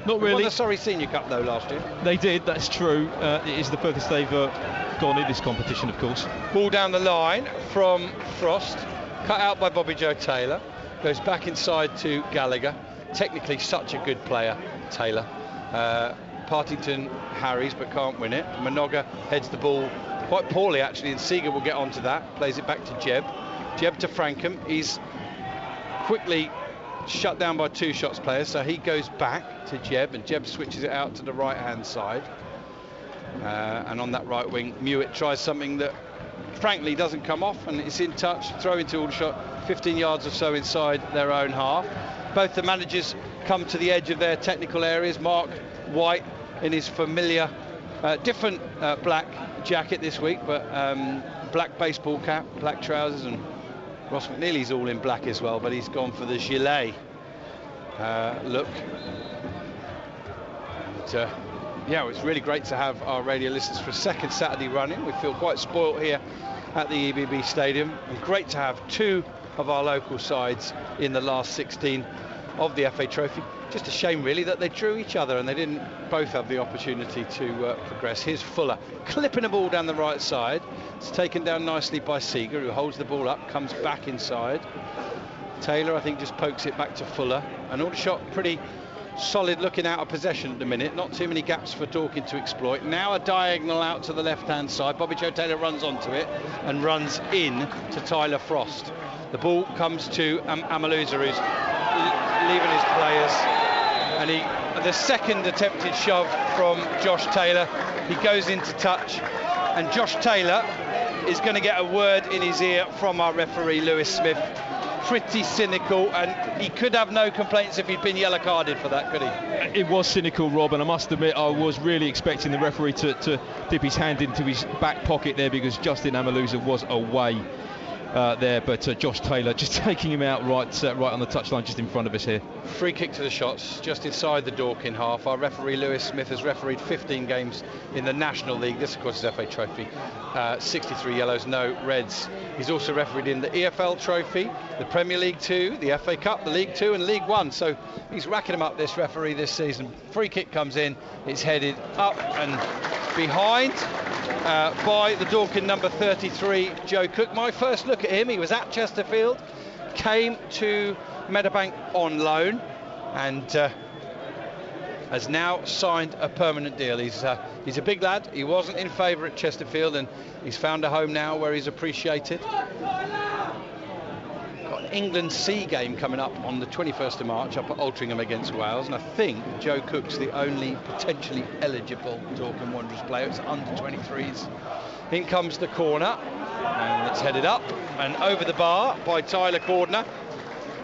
Speaker 5: Not really.
Speaker 1: They won the Surrey Senior Cup though last year.
Speaker 5: They did, that's true. It is the furthest they've gone in this competition, of course.
Speaker 1: Ball down the line from Frost, cut out by Bobby Joe Taylor, goes back inside to Gallagher. Technically such a good player, Taylor. Partington harries but can't win it. Minoga heads the ball quite poorly actually, and Seeger will get onto that. Plays it back to Jebb. Jebb to Frankham. He's quickly shut down by two shots players, so he goes back to Jebb, and Jebb switches it out to the right hand side. And on that right wing, Mewett tries something that frankly doesn't come off, and it's in touch. Throw into Aldershot, 15 yards or so inside their own half. Both the managers come to the edge of their technical areas. Mark White in his familiar different black jacket this week, but black baseball cap, black trousers, and Ross McNeely's all in black as well, but he's gone for the gilet look. And, yeah, it's really great to have our radio listeners for a second Saturday running. We feel quite spoilt here at the EBB Stadium, and great to have two of our local sides in the last 16 of the FA Trophy. Just a shame really that they drew each other and they didn't both have the opportunity to progress. Here's Fuller clipping a ball down the right side. It's taken down nicely by Seeger, who holds the ball up, comes back inside. Taylor, I think, just pokes it back to Fuller, and Aldershot pretty solid looking out of possession at the minute. Not too many gaps for Dorking to exploit. Now a diagonal out to the left hand side. Bobby Joe Taylor runs onto it and runs in to Tyler Frost. The ball comes to Amaluza, who's leaving his players, and the second attempted shove from Josh Taylor, he goes into touch, and Josh Taylor is going to get a word in his ear from our referee Lewis Smith. Pretty cynical, and he could have no complaints if he'd been yellow carded for that, could he?
Speaker 5: It was cynical, Rob, and I must admit I was really expecting the referee to dip his hand into his back pocket there, because Justin Amaluza was away there, but Josh Taylor just taking him out right on the touchline just in front of us here.
Speaker 1: Free kick to the shots just inside the Dorking half. Our referee Lewis Smith has refereed 15 games in the National League. This of course is FA Trophy. 63 yellows, no reds. He's also refereed in the EFL Trophy, the Premier League 2, the FA Cup, the League 2 and League 1, so he's racking them up, this referee, this season. Free kick comes in, it's headed up and behind by the Dorking number 33, Joe Cook. My first look at him, he was at Chesterfield, came to Meadowbank on loan, and has now signed a permanent deal. He's a big lad. He wasn't in favour at Chesterfield, and he's found a home now where he's appreciated. Got an England C game coming up on the 21st of March up at Altrincham against Wales, and I think Joe Cook's the only potentially eligible Dorking Wanderers player. It's under 23s. In comes the corner, and it's headed up and over the bar by Tyler Cordner,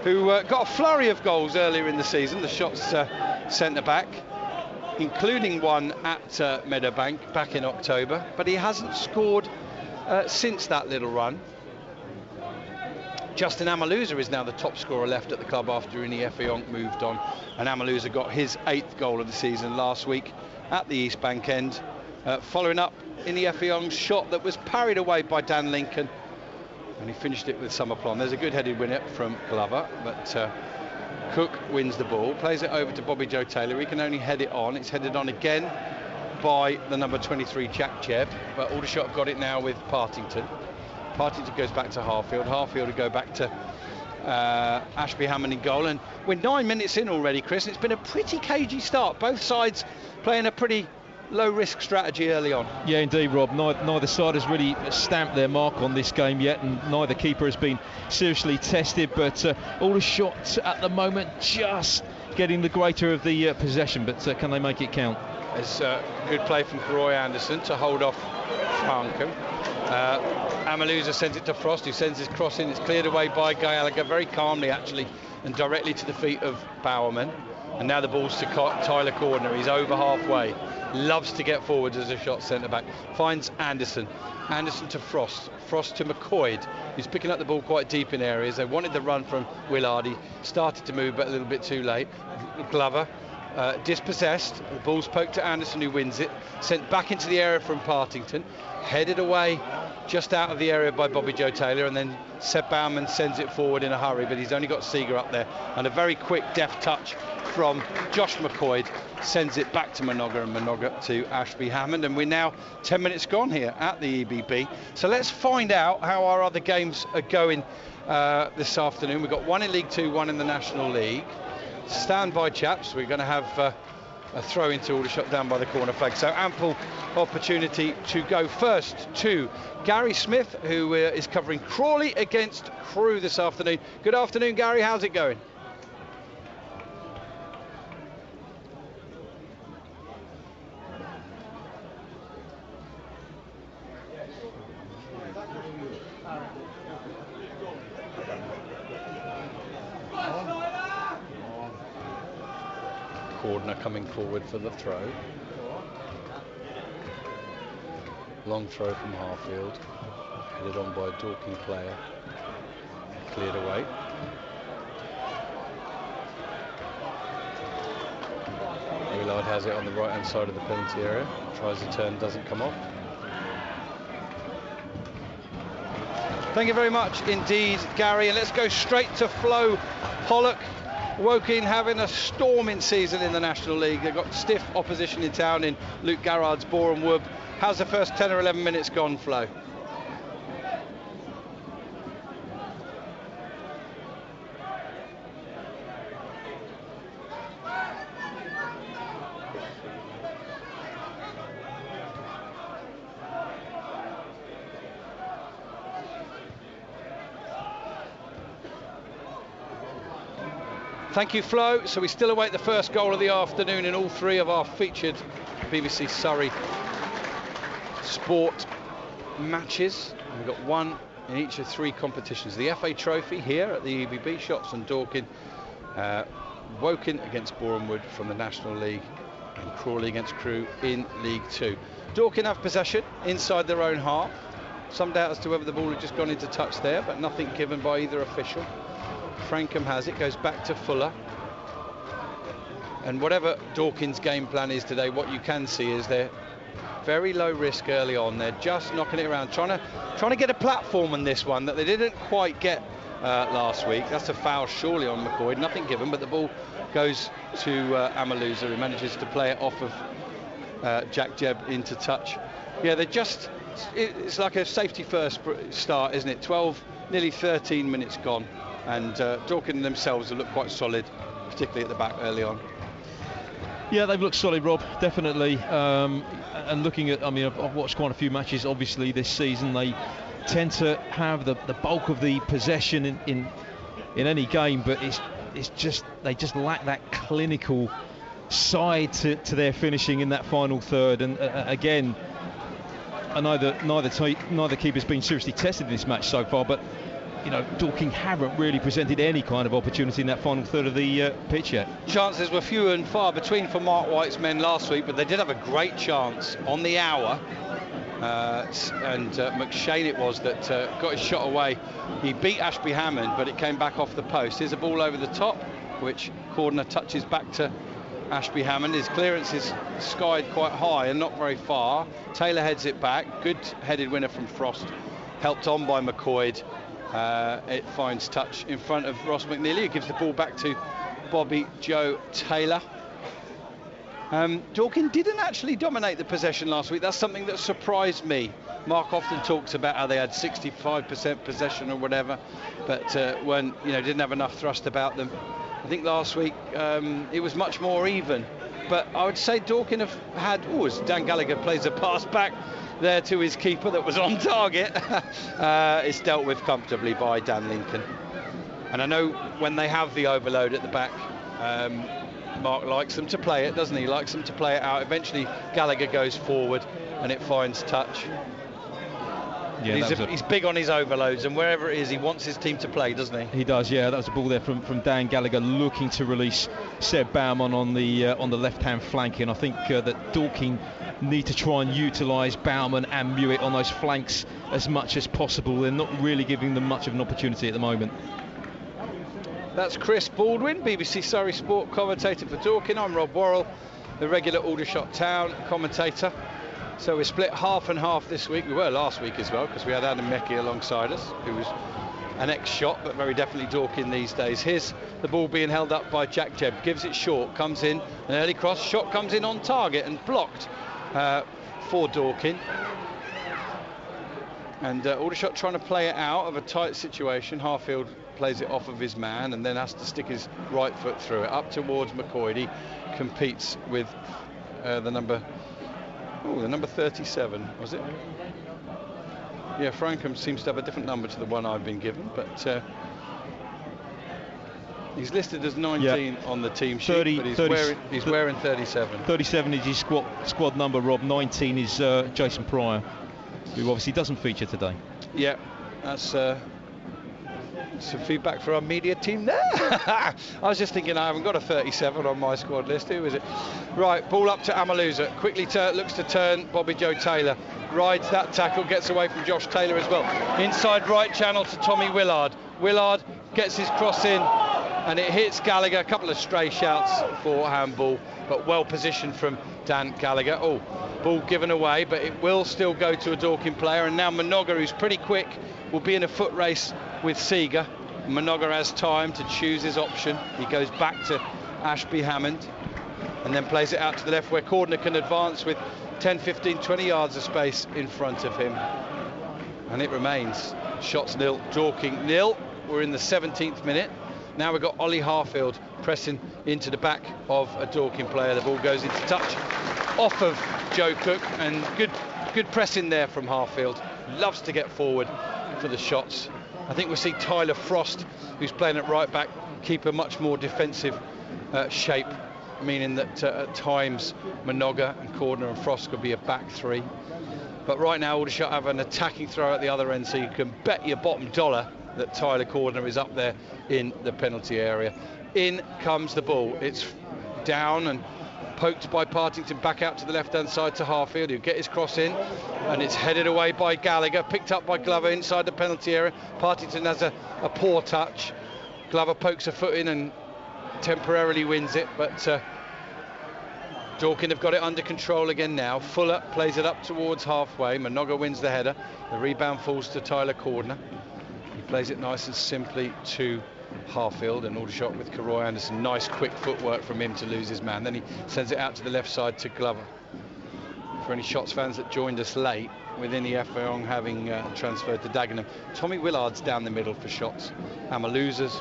Speaker 1: who got a flurry of goals earlier in the season. The shots centre back, including one at Meadowbank back in October, but he hasn't scored since that little run. Justin Amaluza is now the top scorer left at the club after Rini Effiong moved on, and Amaluza got his 8th goal of the season last week at the East Bank end, following up Rini Effiong's shot that was parried away by Dan Lincoln, and he finished it with some aplomb. There's a good headed winner from Glover, but Cook wins the ball, plays it over to Bobby Joe Taylor. He can only head it on. It's headed on again by the number 23 Jack Jebb, but Aldershot have got it now with Partington. Partington goes back to Harfield. Harfield will go back to Ashby Hammond in goal, and we're 9 minutes in already, Chris. It's been a pretty cagey start. Both sides playing a pretty low-risk strategy early on.
Speaker 5: Yeah, indeed, Rob. Neither side has really stamped their mark on this game yet, and neither keeper has been seriously tested. But Aldershot at the moment just getting the greater of the possession, but can they make it count?
Speaker 1: It's good play from Roy Anderson to hold off Frankham. Amaluza sends it to Frost, who sends his cross in. It's cleared away by Gallagher very calmly, actually, and directly to the feet of Bowerman. And now the ball's to Tyler Cordner. He's over halfway. Loves to get forwards as a shot centre-back. Finds Anderson. Anderson to Frost. Frost to McCoyd. He's picking up the ball quite deep in areas. They wanted the run from Willard. He started to move, but a little bit too late. Glover. Dispossessed. The ball's poked to Anderson, who wins it. Sent back into the area from Partington. Headed away just out of the area by Bobby Joe Taylor, and then Seb Bauman sends it forward in a hurry, but he's only got Seeger up there, and a very quick deft touch from Josh McCoyd sends it back to Minoga, and Minoga to Ashby Hammond. And we're now 10 minutes gone here at the EBB, so let's find out how our other games are going this afternoon. We've got one in League 2, one in the National League. Stand by, chaps. We're going to have a throw into Aldershot down by the corner flag, so ample opportunity to go first to Gary Smith, who is covering Crawley against Crewe this afternoon. Good afternoon, Gary. How's it going? Cordner coming forward for the throw. Long throw from Harfield, headed on by a Dorking player, cleared away. Willard has it on the right hand side of the penalty area, tries a turn, doesn't come off. Thank you very much indeed, Gary, and let's go straight to Flo Pollock. Woking having a storming season in the National League. They've got stiff opposition in town in Luke Garrard's Boreham Wood. How's the first 10 or 11 minutes gone, Flo? Thank you, Flo. So we still await the first goal of the afternoon in all three of our featured BBC Surrey sport matches. We've got one in each of three competitions. The FA Trophy here at the EBB, Shots and Dorking. Woking against Boreham Wood from the National League, and Crawley against Crewe in League 2. Dorking have possession inside their own half. Some doubt as to whether the ball had just gone into touch there, but nothing given by either official. Frankham has it, goes back to Fuller. And whatever Dorking's game plan is today, what you can see is they're very low risk early on. They're just knocking it around, trying to get a platform on this one that they didn't quite get last week. That's a foul surely on McCoy, nothing given, but the ball goes to Amaluza, who manages to play it off of Jack Jebb into touch. Yeah, they're just, it's like a safety first start, isn't it? 12, nearly 13 minutes gone. And Dorking themselves have looked quite solid, particularly at the back early on.
Speaker 5: Yeah, they've looked solid, Rob, definitely. And looking at, I mean, I've watched quite a few matches, obviously, this season. They tend to have the bulk of the possession in any game, but it's just, they just lack that clinical side to their finishing in that final third. And again, I know that neither keeper's been seriously tested in this match so far, but you know, Dorking haven't really presented any kind of opportunity in that final third of the pitch yet.
Speaker 1: Chances were few and far between for Mark White's men last week, but they did have a great chance on the hour and McShane it was that got his shot away. He beat Ashby Hammond, but it came back off the post. Here's a ball over the top, which Cordner touches back to Ashby Hammond. His clearance is skied quite high and not very far. Taylor heads it back. Good headed winner from Frost, helped on by McCoyd. It finds touch in front of Ross McNeely, who gives the ball back to Bobby Joe Taylor. Dorking didn't actually dominate the possession last week. That's something that surprised me. Mark often talks about how they had 65% possession or whatever, but didn't have enough thrust about them. I think last week it was much more even. But I would say Dorking have had, as Dan Gallagher plays a pass back there to his keeper that was on target. It's dealt with comfortably by Dan Lincoln. And I know when they have the overload at the back, Mark likes them to play it, doesn't he? Likes them to play it out. Eventually Gallagher goes forward and it finds touch. Yeah, he's big on his overloads, and wherever it is, he wants his team to play, doesn't he?
Speaker 5: He does, yeah. That was a ball there from Dan Gallagher, looking to release Seb Baumann on the left-hand flank, and I think that Dorking need to try and utilise Baumann and Mewett on those flanks as much as possible. They're not really giving them much of an opportunity at the moment.
Speaker 1: That's Chris Baldwin, BBC Surrey Sport commentator for Dorking. I'm Rob Worrell, the regular Aldershot Town commentator. So we're split half and half this week. We were last week as well, because we had Adam Meckie alongside us, who was an ex-shot, but very definitely Dorking these days. Here's the ball being held up by Jack Jebb. Gives it short, comes in, an early cross. Shot comes in on target and blocked for Dorking. And Aldershot trying to play it out of a tight situation. Harfield plays it off of his man and then has to stick his right foot through it. Up towards McCoyd. He competes with the number 37, was it? Yeah, Frankham seems to have a different number to the one I've been given, but he's listed as 19 on the team sheet, but he's wearing 37.
Speaker 5: 37 is his squad number, Rob. 19 is Jason Pryor, who obviously doesn't feature today.
Speaker 1: Yeah, that's some feedback for our media team there. I was just thinking I haven't got a 37 on my squad list. Who is it? Right, ball up to Amaluza. Quickly looks to turn Bobby Joe Taylor. Rides that tackle, gets away from Josh Taylor as well. Inside right channel to Tommy Willard. Willard gets his cross in and it hits Gallagher. A couple of stray shouts for handball, but well positioned from Dan Gallagher. Oh, ball given away, but it will still go to a Dorking player. And now Minoga, who's pretty quick, will be in a foot race with Seeger. Minoga has time to choose his option. He goes back to Ashby Hammond and then plays it out to the left where Cordner can advance with 10, 15, 20 yards of space in front of him. And it remains shots nil, Dorking nil. We're in the 17th minute. Now we've got Ollie Harfield pressing into the back of a Dorking player. The ball goes into touch off of Joe Cook, and good pressing there from Harfield. Loves to get forward for the shots. I think we'll see Tyler Frost, who's playing at right back, keep a much more defensive shape, meaning that at times Minoga and Cordner and Frost could be a back three. But right now Aldershot have an attacking throw at the other end, so you can bet your bottom dollar that Tyler Cordner is up there in the penalty area. In comes the ball. It's down and poked by Partington back out to the left hand side to Harfield, who get his cross in, and it's headed away by Gallagher, picked up by Glover inside the penalty area. Partington has a poor touch. Glover pokes a foot in and temporarily wins it, but Dorking have got it under control again now. Fuller plays it up towards halfway. Minoga wins the header. The rebound falls to Tyler Cordner. He plays it nice and simply to Harfield, and Aldershot with Karoy Anderson. Nice quick footwork from him to lose his man. Then he sends it out to the left side to Glover. For any Shots fans that joined us late, with Ini Efeong having transferred to Dagenham, Tommy Willard's down the middle for Shots. Amaluza's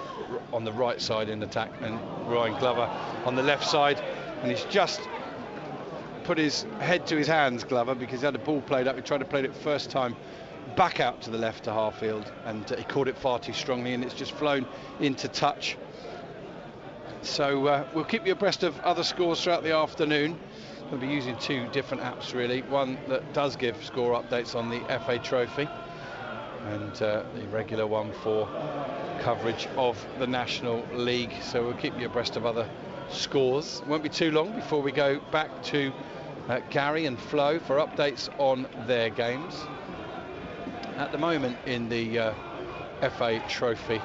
Speaker 1: on the right side in attack, and Ryan Glover on the left side. And he's just put his head to his hands, Glover, because he had a ball played up. He tried to play it first time back out to the left to Harfield, and he caught it far too strongly, and it's just flown into touch. So we'll keep you abreast of other scores throughout the afternoon. We'll be using two different apps really, one that does give score updates on the FA Trophy, and the regular one for coverage of the National League. So we'll keep you abreast of other scores. It won't be too long before we go back to Gary and Flo for updates on their games. At the moment in the FA Trophy,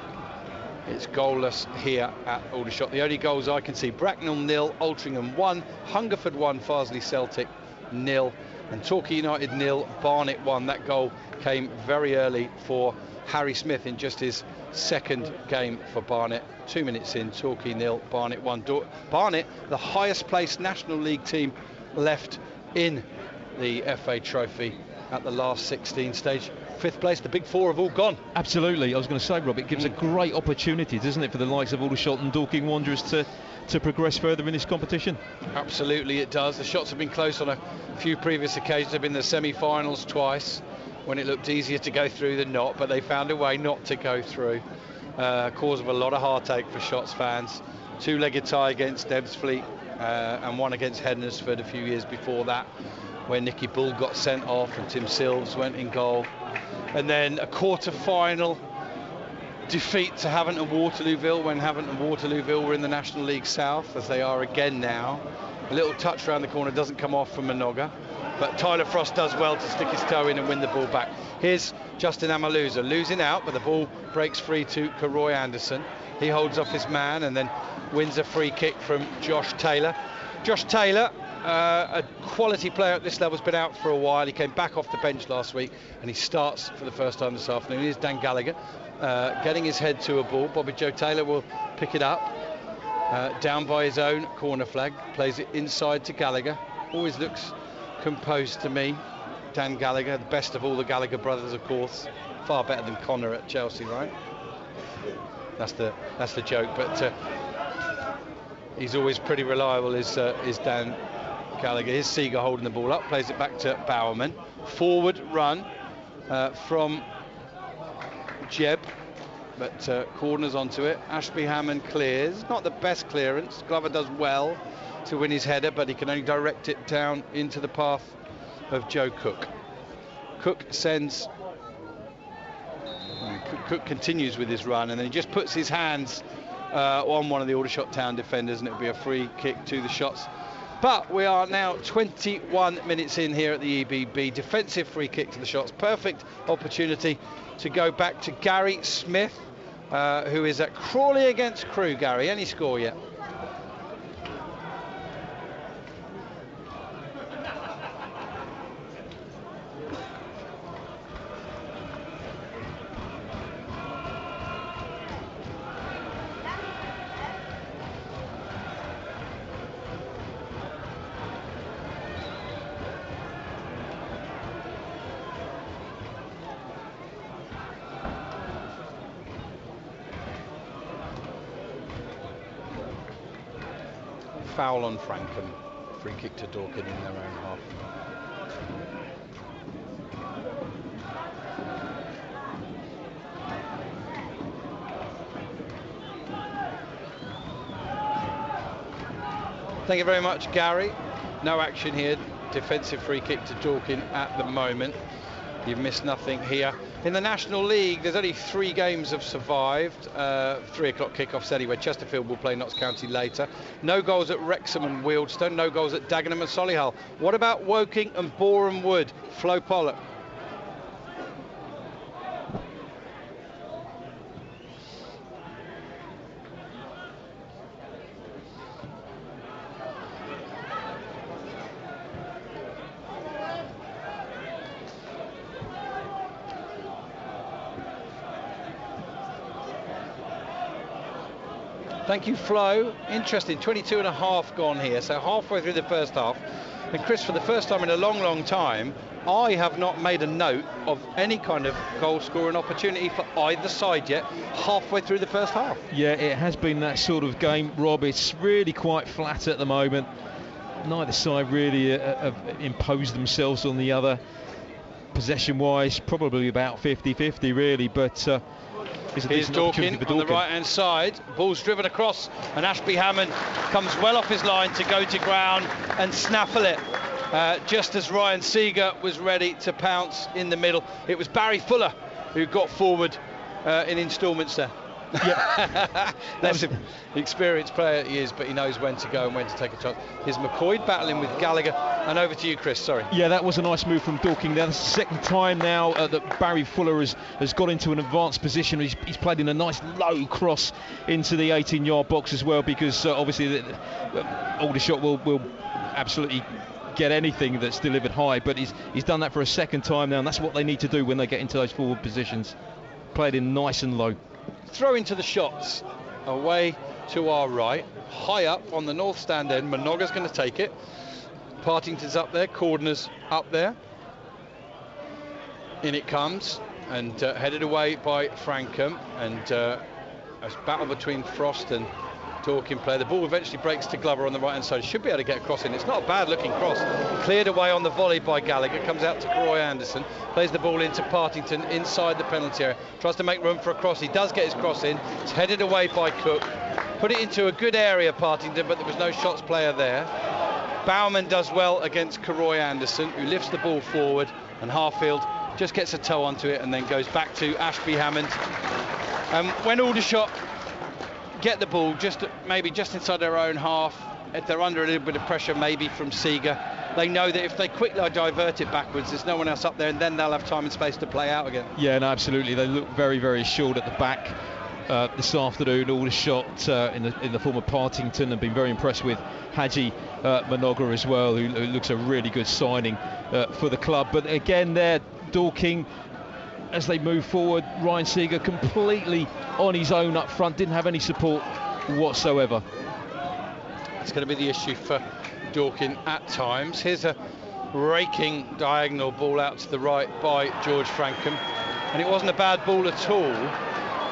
Speaker 1: it's goalless here at Aldershot. The only goals I can see: Bracknell 0, Altrincham 1, Hungerford 1, Farsley Celtic 0, and Torquay United 0, Barnet 1. That goal came very early for Harry Smith in just his second game for Barnet. 2 minutes in, Torquay 0, Barnet 1. Barnet, the highest placed National League team left in the FA Trophy at the last 16 stage. 5th place, the big four have all gone.
Speaker 5: Absolutely. I was going to say, Rob, it gives a great opportunity, doesn't it, for the likes of Aldershot and Dorking Wanderers to progress further in this competition?
Speaker 1: Absolutely it does. The shots have been close on a few previous occasions. They've been in the semi-finals twice when it looked easier to go through than not, but they found a way not to go through. Cause of a lot of heartache for Shots fans. 2-legged tie against Ebbsfleet and one against Hednesford a few years before that, where Nicky Bull got sent off and Tim Silves went in goal. And then a quarter-final defeat to Havant and Waterlooville when Havant and Waterlooville were in the National League South, as they are again now. A little touch round the corner doesn't come off from Minoga, but Tyler Frost does well to stick his toe in and win the ball back. Here's Justin Amaluza losing out, but the ball breaks free to Karoy Anderson. He holds off his man and then wins a free kick from Josh Taylor. Josh Taylor, a quality player at this level, has been out for a while. He came back off the bench last week and he starts for the first time this afternoon. Here's Dan Gallagher getting his head to a ball. Bobby Joe Taylor will pick it up down by his own corner flag, plays it inside to Gallagher. Always looks composed to me, Dan Gallagher, the best of all the Gallagher brothers, of course. Far better than Connor at Chelsea, right? That's the joke, but he's always pretty reliable, is Dan Gallagher. Here's Seeger holding the ball up, plays it back to Bowerman. Forward run from Jeb, but corners onto it. Ashby Hammond clears, not the best clearance. Glover does well to win his header, but he can only direct it down into the path of Joe Cook. Cook sends... Cook continues with his run, and then he just puts his hands on one of the Aldershot Town defenders, and it'll be a free kick to the Shots. But we are now 21 minutes in here at the EBB. Defensive free kick to the Shots. Perfect opportunity to go back to Gary Smith, who is at Crawley against Crewe. Gary, any score yet? Foul on Frankham. Free kick to Dorking in their own half. Thank you very much, Gary. No action here. Defensive free kick to Dorking at the moment. You've missed nothing here. In the National League, there's only 3 games have survived. 3 o'clock kickoffs anyway. Chesterfield will play Notts County later. No goals at Wrexham and Wealdstone. No goals at Dagenham and Solihull. What about Woking and Boreham Wood? Flo Pollock. Thank you, Flo. Interesting, 22 and a half gone here, so halfway through the first half. And Chris, for the first time in a long, long time, I have not made a note of any kind of goal scoring opportunity for either side yet, halfway through the first half.
Speaker 5: Yeah, it has been that sort of game, Rob. It's really quite flat at the moment. Neither side really have imposed themselves on the other. Possession-wise, probably about 50-50 really, but...
Speaker 1: Here's Dorking on the right-hand side. Ball's driven across, and Ashby Hammond comes well off his line to go to ground and snaffle it. Just as Ryan Seeger was ready to pounce in the middle. It was Barry Fuller who got forward in instalments there.
Speaker 5: Yeah.
Speaker 1: That's him. The experienced player he is, but he knows when to go and when to take a chance. Here's McCoy battling with Gallagher. And over to you, Chris, sorry.
Speaker 5: Yeah, that was a nice move from Dorking there. That's the second time now that Barry Fuller has got into an advanced position. He's played in a nice low cross into the 18-yard box as well, because obviously Aldershot will absolutely get anything that's delivered high, but he's done that for a second time now, and that's what they need to do when they get into those forward positions. Played in nice and low.
Speaker 1: Throw into the shots away to our right, high up on the north stand end. Monogha's going to take it. Partington's up there, Cordner's up there. In it comes, and headed away by Frankham, and a battle between Frost and Dorking player. The ball eventually breaks to Glover on the right hand side. Should be able to get a cross in. It's not a bad looking cross. Cleared away on the volley by Gallagher. Comes out to Roy Anderson. Plays the ball into Partington inside the penalty area. Tries to make room for a cross. He does get his cross in. It's headed away by Cook. Put it into a good area, Partington, but there was no shots player there. Bowman does well against Roy Anderson, who lifts the ball forward, and Harfield just gets a toe onto it and then goes back to Ashby Hammond. When Aldershot get the ball maybe just inside their own half, if they're under a little bit of pressure maybe from Seeger, they know that if they quickly divert it backwards, there's no one else up there, and then they'll have time and space to play out again.
Speaker 5: Yeah, no, absolutely. They look very, very assured at the back this afternoon. Aldershot in the form of Partington, and been very impressed with Haji Monogha as well, who looks a really good signing for the club. But again there, Dorking, as they move forward, Ryan Seeger completely on his own up front, didn't have any support whatsoever.
Speaker 1: It's going to be the issue for Dorking at times. Here's a raking diagonal ball out to the right by George Frankham, and it wasn't a bad ball at all.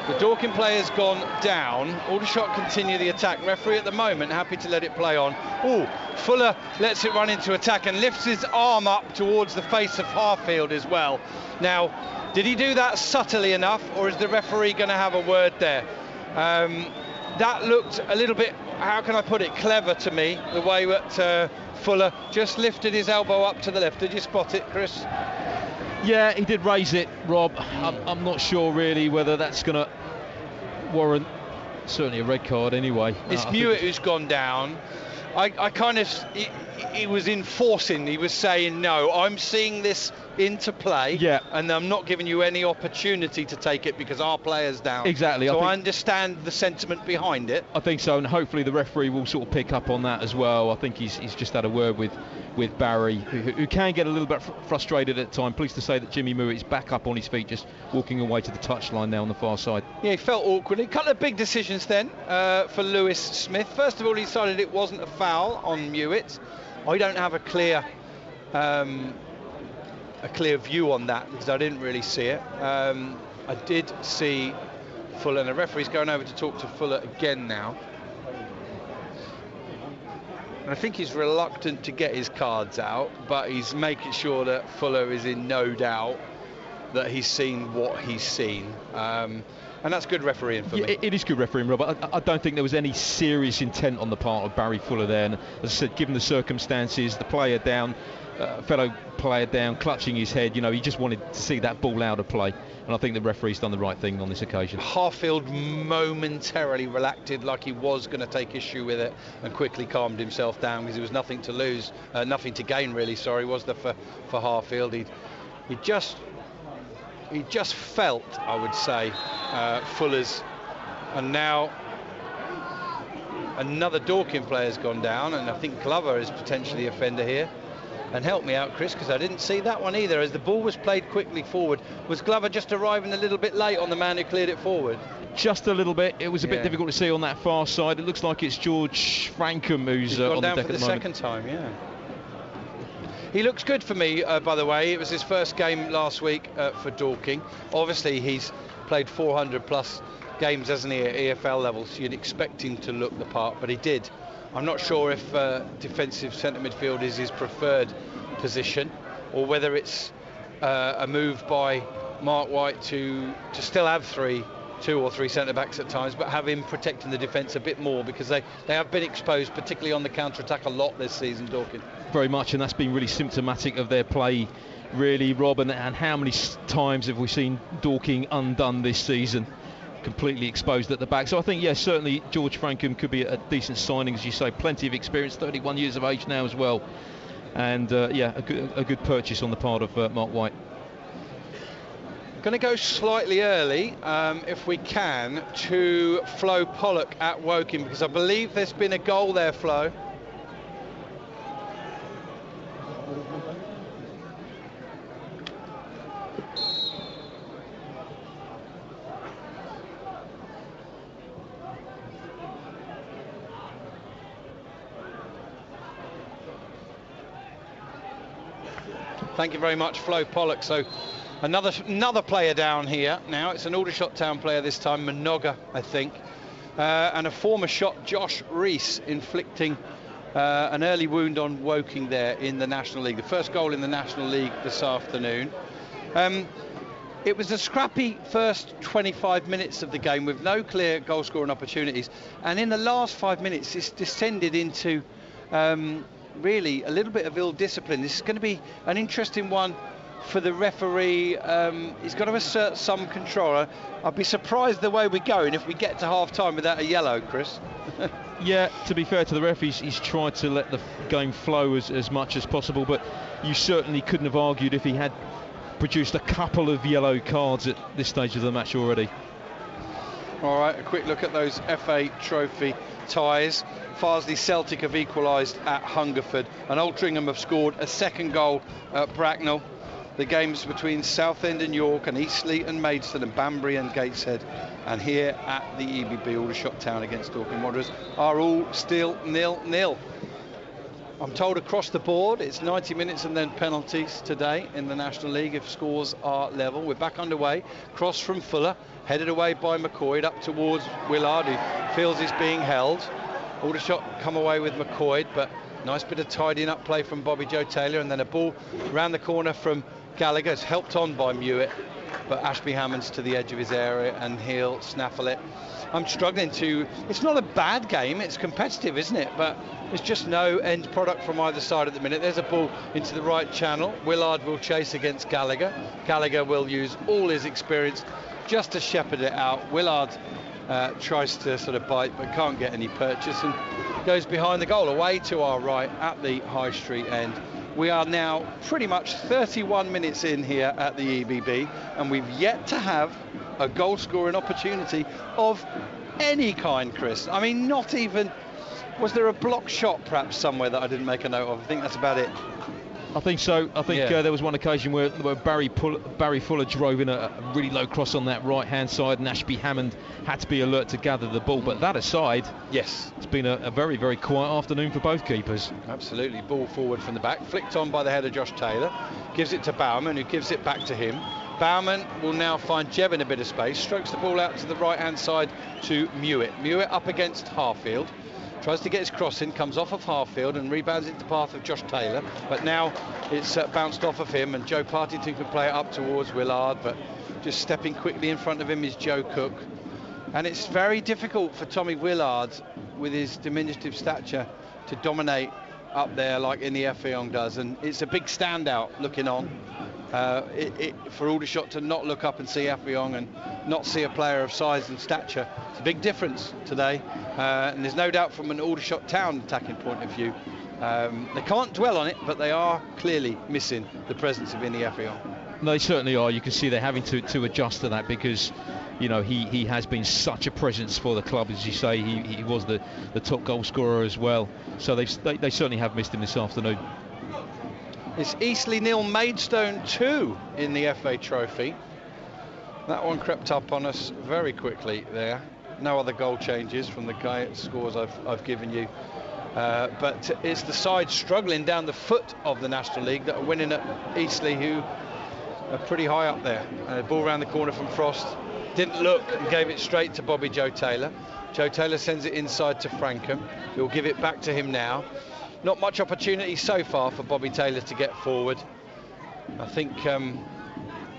Speaker 1: The Dorking player's gone down. Aldershot continue the attack. Referee at the moment happy to let it play on. Oh, Fuller lets it run into attack and lifts his arm up towards the face of Harfield as well. Now, did he do that subtly enough, or is the referee going to have a word there? That looked a little bit, how can I put it, clever to me, the way that Fuller just lifted his elbow up to the left. Did you spot it, Chris?
Speaker 5: Yeah, he did raise it, Rob. I'm not sure really whether that's going to warrant certainly a red card anyway.
Speaker 1: It's Mewett who's gone down. I kind of, he was enforcing, he was saying, no, I'm seeing this into play,
Speaker 5: yeah,
Speaker 1: and I'm not giving you any opportunity to take it because our player's down.
Speaker 5: Exactly.
Speaker 1: So I understand the sentiment behind it.
Speaker 5: I think so, and hopefully the referee will sort of pick up on that as well. I think he's just had a word with Barry, who can get a little bit frustrated at times. Pleased to say that Jimmy Mewett is back up on his feet, just walking away to the touchline now on the far side. Yeah,
Speaker 1: he felt awkward. A couple of big decisions then for Lewis Smith. First of all, he decided it wasn't a foul on Mewett. I don't have a clear view on that because I didn't really see it. I did see Fuller, and the referee's going over to talk to Fuller again now. And I think he's reluctant to get his cards out, but he's making sure that Fuller is in no doubt that he's seen what he's seen. And that's good refereeing for me.
Speaker 5: It is good refereeing, Rob. I don't think there was any serious intent on the part of Barry Fuller there. And as I said, given the circumstances, the player down, fellow player down, clutching his head, he just wanted to see that ball out of play. And I think the referee's done the right thing on this occasion.
Speaker 1: Harfield momentarily reacted like he was going to take issue with it, and quickly calmed himself down because there was nothing to lose, nothing to gain really, was there for Harfield. He just felt, I would say, Fuller's, and now another Dorking player's gone down, and I think Glover is potentially the offender here. And help me out, Chris, because I didn't see that one either. As the ball was played quickly forward, was Glover just arriving a little bit late on the man who cleared it forward?
Speaker 5: Just a little bit. It was a bit difficult to see on that far side. It looks like it's George Frankham who's on the deck at the moment.
Speaker 1: For the second time, yeah. He looks good for me, by the way. It was his first game last week for Dorking. Obviously, he's played 400 plus games, hasn't he, at EFL level, so you'd expect him to look the part, but he did. I'm not sure if defensive centre midfield is his preferred position, or whether it's a move by Mark White to still have two or three centre backs at times, but have him protecting the defence a bit more, because they have been exposed, particularly on the counter-attack, a lot this season, Dorking.
Speaker 5: Very much, and that's been really symptomatic of their play, really, Rob. And how many times have we seen Dorking undone this season? completely exposed at the back. So I think, yeah, certainly George Frankham could be a decent signing, as you say. Plenty of experience, 31 years of age now as well. And yeah, a good purchase on the part of Mark White.
Speaker 1: Going to go slightly early, if we can, to Flo Pollock at Woking, because I believe there's been a goal there, Flo. Thank you very much, Flo Pollock. So another player down here now. It's an Aldershot Town player this time, Minoga, I think. And a former shot, Josh Rees, inflicting an early wound on Woking there in the National League. The first goal in the National League this afternoon. It was a scrappy first 25 minutes of the game with no clear goal scoring opportunities. And in the last 5 minutes, it's descended into really a little bit of ill discipline. This is going to be an interesting one for the referee. He's got to assert some control. I'd be surprised the way we're going if we get to half time without a yellow, Chris.
Speaker 5: Yeah, to be fair to the ref, he's tried to let the game flow as much as possible, but you certainly couldn't have argued if he had produced a couple of yellow cards at this stage of the match already.
Speaker 1: All right, a quick look at those FA Trophy ties. Farsley Celtic have equalised at Hungerford, and Altrincham have scored a second goal at Bracknell. The games between Southend and York, and Eastleigh and Maidstone, and Banbury and Gateshead, and here at the EBB, Aldershot Town against Dorking Wanderers, are all still 0-0. I'm told across the board it's 90 minutes and then penalties today in the National League if scores are level. We're back underway. Cross from Fuller, headed away by McCoy up towards Willard, who feels he's being held. Aldershot come away with McCoy, but nice bit of tidying up play from Bobby Joe Taylor, and then a ball round the corner from Gallagher. It's helped on by Mewett, but Ashby Hammond's to the edge of his area and he'll snaffle it. I'm struggling to... It's not a bad game, it's competitive, isn't it? But there's just no end product from either side at the minute. There's a ball into the right channel. Willard will chase against Gallagher. Gallagher will use all his experience just to shepherd it out. Willard tries to sort of bite but can't get any purchase and goes behind the goal, away to our right at the High Street end. We are now pretty much 31 minutes in here at the EBB, and we've yet to have a goal scoring opportunity of any kind, Chris. I mean, not even... Was there a block shot perhaps somewhere that I didn't make a note of? I think that's about it.
Speaker 5: I think so. I think there was one occasion where Barry Fuller drove in a really low cross on that right-hand side, and Ashby Hammond had to be alert to gather the ball. But that aside, yes, it's been a very, very quiet afternoon for both keepers. Absolutely.
Speaker 1: Ball forward from the back, flicked on by the head of Josh Taylor, gives it to Bauman, who gives it back to him. Bauman will now find Jeb in a bit of space, strokes the ball out to the right-hand side to Mewett. Mewett up against Harfield. Tries to get his cross in, comes off of Harfield and rebounds into the path of Josh Taylor, but now it's bounced off of him, and Joe Partington can play it up towards Willard, but just stepping quickly in front of him is Joe Cook. And it's very difficult for Tommy Willard, with his diminutive stature, to dominate up there like Ini Effiong does, and it's a big standout looking on. For Aldershot to not look up and see Effiong and not see a player of size and stature, it's a big difference today, and there's no doubt from an Aldershot Town attacking point of view, they can't dwell on it, but they are clearly missing the presence of Ini Effiong.
Speaker 5: They certainly are. You can see they're having to adjust to that, because you know he has been such a presence for the club, as you say. He was the top goal scorer as well, so they certainly have missed him this afternoon.
Speaker 1: It's Eastleigh 0, Maidstone 2 in the FA Trophy. That one crept up on us very quickly there. No other goal changes from the scores I've given you. But it's the side struggling down the foot of the National League that are winning at Eastleigh, who are pretty high up there. Ball round the corner from Frost. Didn't look and gave it straight to Bobby Joe Taylor. Joe Taylor sends it inside to Frankham. He'll give it back to him now. Not much opportunity so far for Bobby Taylor to get forward. I think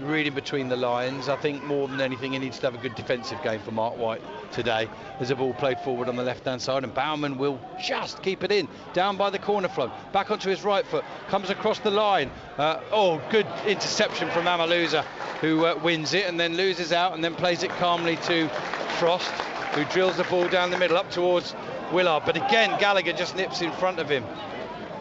Speaker 1: reading between the lines. I think more than anything he needs to have a good defensive game for Mark White today. There's a ball played forward on the left hand side and Baumann will just keep it in, down by the corner flag, back onto his right foot, comes across the line. Good interception from Amaluza, who wins it and then loses out and then plays it calmly to Frost, who drills the ball down the middle up towards Willard, but again Gallagher just nips in front of him,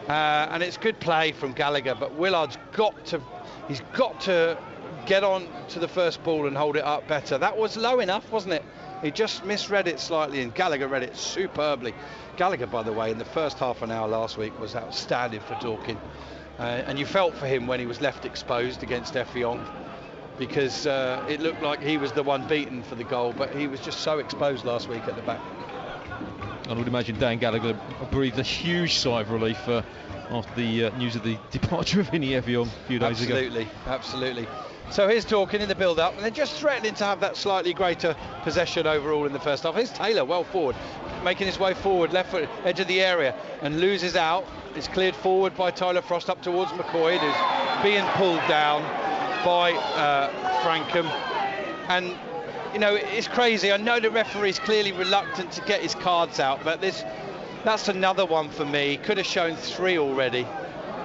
Speaker 1: and it's good play from Gallagher, but Willard's got to get on to the first ball and hold it up better. That was low enough, wasn't it? He just misread it slightly and Gallagher read it superbly. Gallagher, by the way, in the first half an hour last week was outstanding for Dorking, and you felt for him when he was left exposed against Effiong, because it looked like he was the one beaten for the goal, but he was just so exposed last week at the back.
Speaker 5: I would imagine Dan Gallagher breathed a huge sigh of relief after the news of the departure of Vinny Effiong a few days ago.
Speaker 1: Absolutely. So here's Dorking in the build-up, and they're just threatening to have that slightly greater possession overall in the first half. Here's Taylor, well forward, making his way forward, left foot, edge of the area, and loses out. It's cleared forward by Tyler Frost up towards McCoy, who's being pulled down by Frankham. And, you know, it's crazy. I know the referee's clearly reluctant to get his cards out, but that's another one for me. Could have shown 3 already.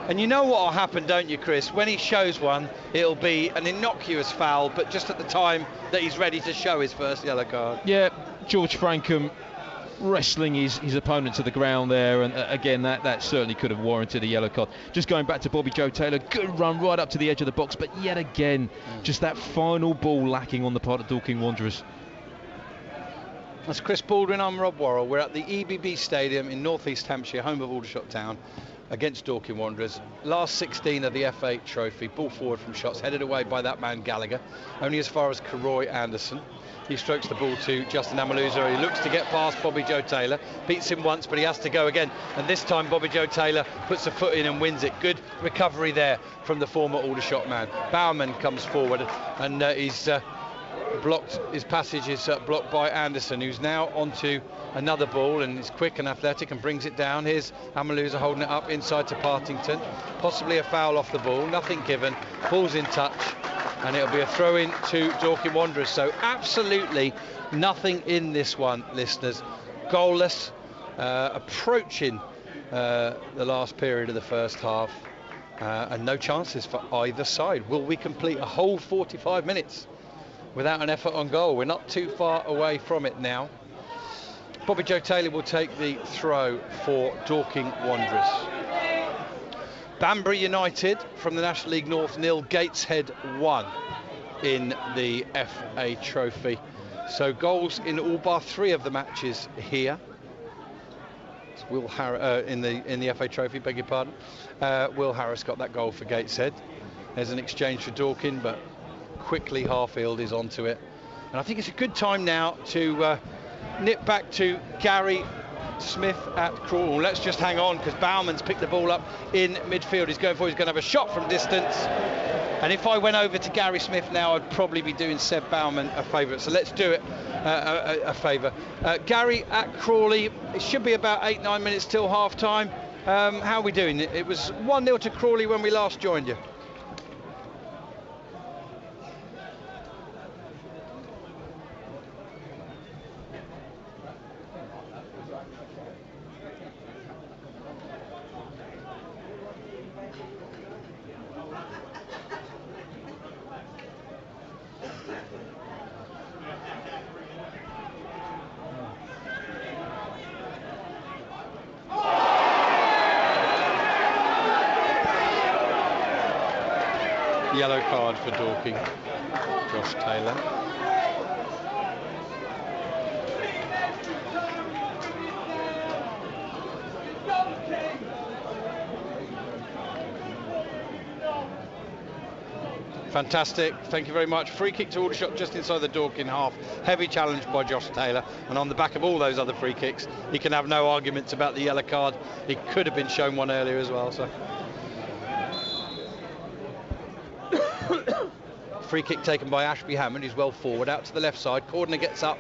Speaker 1: And you know what will happen, don't you, Chris? When he shows one, it'll be an innocuous foul, but just at the time that he's ready to show his first yellow card.
Speaker 5: Yeah, George Frankham wrestling his opponent to the ground there, and again that certainly could have warranted a yellow card. Just going back to Bobby Joe Taylor, good run right up to the edge of the box, but yet again just that final ball lacking on the part of Dorking Wanderers.
Speaker 1: That's Chris Baldwin, I'm Rob Worrell. We're at the EBB Stadium in North East Hampshire, home of Aldershot Town, against Dorking Wanderers. Last 16 of the F8 trophy, ball forward from shots, headed away by that man Gallagher, only as far as Karoy Anderson. He strokes the ball to Justin Amaluza. He looks to get past Bobby Joe Taylor, beats him once, but he has to go again, and this time Bobby Joe Taylor puts a foot in and wins it. Good recovery there from the former Aldershot man. Baumann comes forward and he's blocked. His passage is blocked by Anderson, who's now onto another ball and is quick and athletic and brings it down. Here's Amaluza holding it up inside to Partington, possibly a foul off the ball, nothing given, ball's in touch, and it'll be a throw in to Dorking Wanderers. So absolutely nothing in this one, listeners. Goalless, approaching the last period of the first half, and no chances for either side. Will we complete a whole 45 minutes without an effort on goal? We're not too far away from it now. Bobby Joe Taylor will take the throw for Dorking Wanderers. Banbury United from the National League North 0, Gateshead 1 in the FA Trophy. So goals in all bar 3 of the matches here. It's Will Harris in the FA Trophy, beg your pardon. Will Harris got that goal for Gateshead. There's an exchange for Dorking, but quickly Harfield is onto it. And I think it's a good time now to nip back to Gary Smith at Crawley. Let's just hang on, because Baumann's picked the ball up in midfield. He's going forward, he's going to have a shot from distance. And if I went over to Gary Smith now, I'd probably be doing Seb Baumann a favour. So let's do it a favour. Gary at Crawley, it should be about 8-9 minutes till half time. How are we doing? It was 1-0 to Crawley when we last joined you. Yellow card for Dorking, Josh Taylor. Fantastic, thank you very much. Free kick to Aldershot just inside the Dorking half. Heavy challenge by Josh Taylor, and on the back of all those other free kicks, he can have no arguments about the yellow card. He could have been shown one earlier as well. So free kick taken by Ashby Hammond, who's well forward, out to the left side. Cordner gets up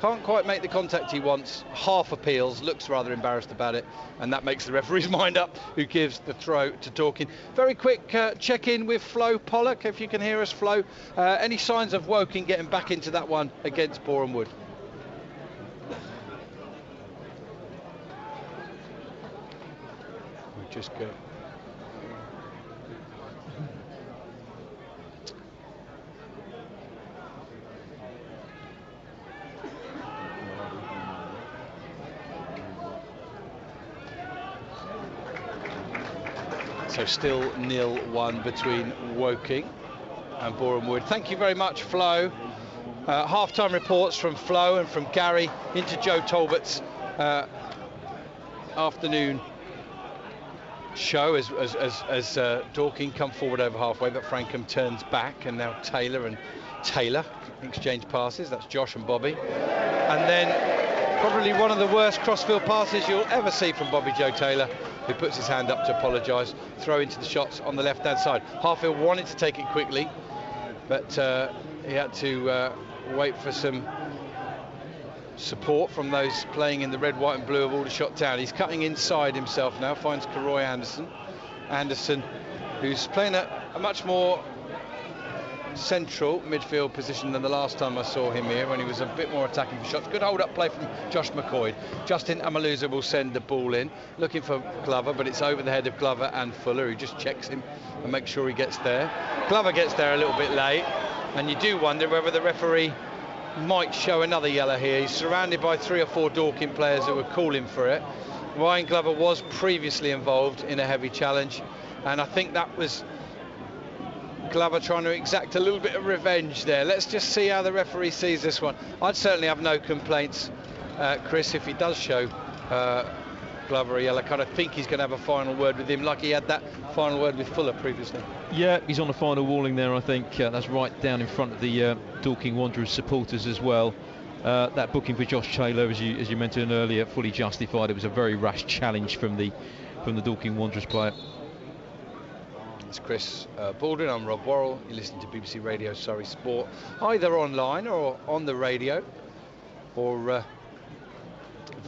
Speaker 1: can't quite make the contact he wants, half appeals, looks rather embarrassed about it, and that makes the referee's mind up, who gives the throw to Dorking. Very quick check-in with Flo Pollock, if you can hear us, Flo. Any signs of Woking getting back into that one against Boreham Wood? We just go. So still 0-1 between Woking and Boreham Wood. Thank you very much, Flo. Half-time reports from Flo and from Gary into Joe Talbot's afternoon show as Dorking come forward over halfway, but Frankham turns back, and now Taylor exchange passes. That's Josh and Bobby. And then probably one of the worst crossfield passes you'll ever see from Bobby Joe Taylor, who puts his hand up to apologise. Throw into the shots on the left-hand side. Harfield wanted to take it quickly, but he had to wait for some support from those playing in the red, white and blue of Aldershot Town. He's cutting inside himself now, finds Karoy Anderson, who's playing a much more central midfield position than the last time I saw him here, when he was a bit more attacking for shots. Good hold-up play from Josh McCoy. Justin Amaluza will send the ball in, looking for Glover, but it's over the head of Glover and Fuller, who just checks him and makes sure he gets there. Glover gets there a little bit late, and you do wonder whether the referee might show another yellow here. He's surrounded by 3 or 4 Dorking players who were calling for it. Ryan Glover was previously involved in a heavy challenge, and I think that was Glover trying to exact a little bit of revenge there. Let's just see how the referee sees this one. I'd certainly have no complaints, Chris, if he does show Glover a yellow card. I think he's going to have a final word with him, like he had that final word with Fuller previously. Yeah, he's on the final warning there, I think. That's right down in front of the Dorking Wanderers supporters as well. That booking for Josh Taylor, as you mentioned earlier, fully justified. It was a very rash challenge from the Dorking Wanderers player. It's Chris Baldwin, I'm Rob Worrell. You're listening to BBC Radio Surrey Sport, either online or on the radio, or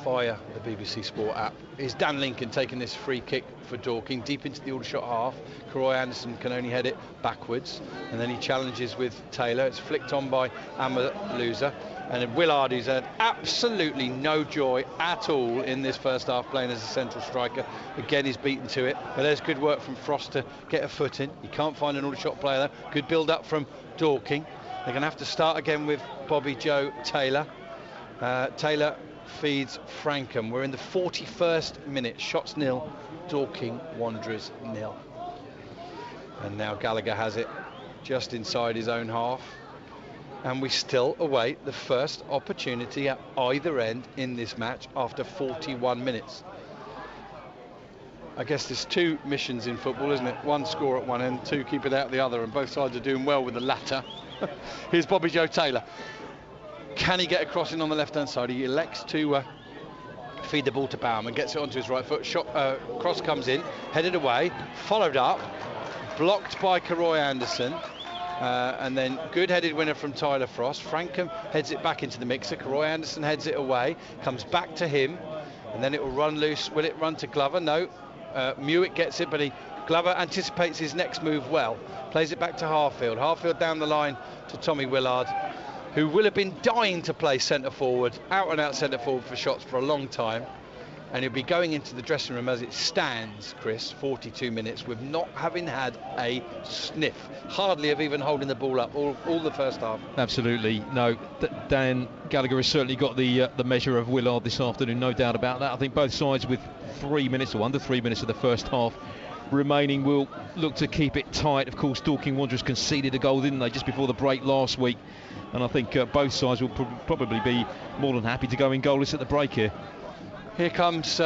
Speaker 1: via the BBC Sport app. Is Dan Lincoln taking this free kick for Dorking deep into the Aldershot half. Karoy Anderson can only head it backwards, and then he challenges with Taylor. It's flicked on by Amaluza, and then Willard, who's had absolutely no joy at all in this first half playing as a central striker, again is beaten to it. But there's good work from Frost to get a foot in. He can't find an Aldershot player though. Good build up from Dorking. They're going to have to start again with Bobby Joe Taylor. Taylor feeds Frankham. We're in the 41st minute. Shots 0, Dorking Wanderers 0. And now Gallagher has it just inside his own half, and we still await the first opportunity at either end in this match after 41 minutes. I guess there's 2 missions in football, isn't it? 1, score at one end, 2, keep it out the other, and both sides are doing well with the latter. Here's Bobby Joe Taylor. Can he get a crossing on the left-hand side? He elects to feed the ball to Bauman, gets it onto his right foot. Cross comes in, headed away, followed up, blocked by Karoy Anderson, and then good headed winner from Tyler Frost. Frankham heads it back into the mixer. Karoy Anderson heads it away, comes back to him, and then it will run loose. Will it run to Glover? No. Mewitt gets it, but Glover anticipates his next move well. Plays it back to Harfield. Harfield down the line to Tommy Willard, who will have been dying to play centre forward, out and out centre forward for shots for a long time. And he'll be going into the dressing room as it stands, Chris, 42 minutes, with not having had a sniff. Hardly of even holding the ball up all the first half. Absolutely. No, Dan Gallagher has certainly got the measure of Willard this afternoon, no doubt about that. I think both sides, with 3 minutes or under 3 minutes of the first half remaining, will look to keep it tight. Of course, Dorking Wanderers conceded a goal, didn't they, just before the break last week. And I think both sides will probably be more than happy to go in goalless at the break here. Here comes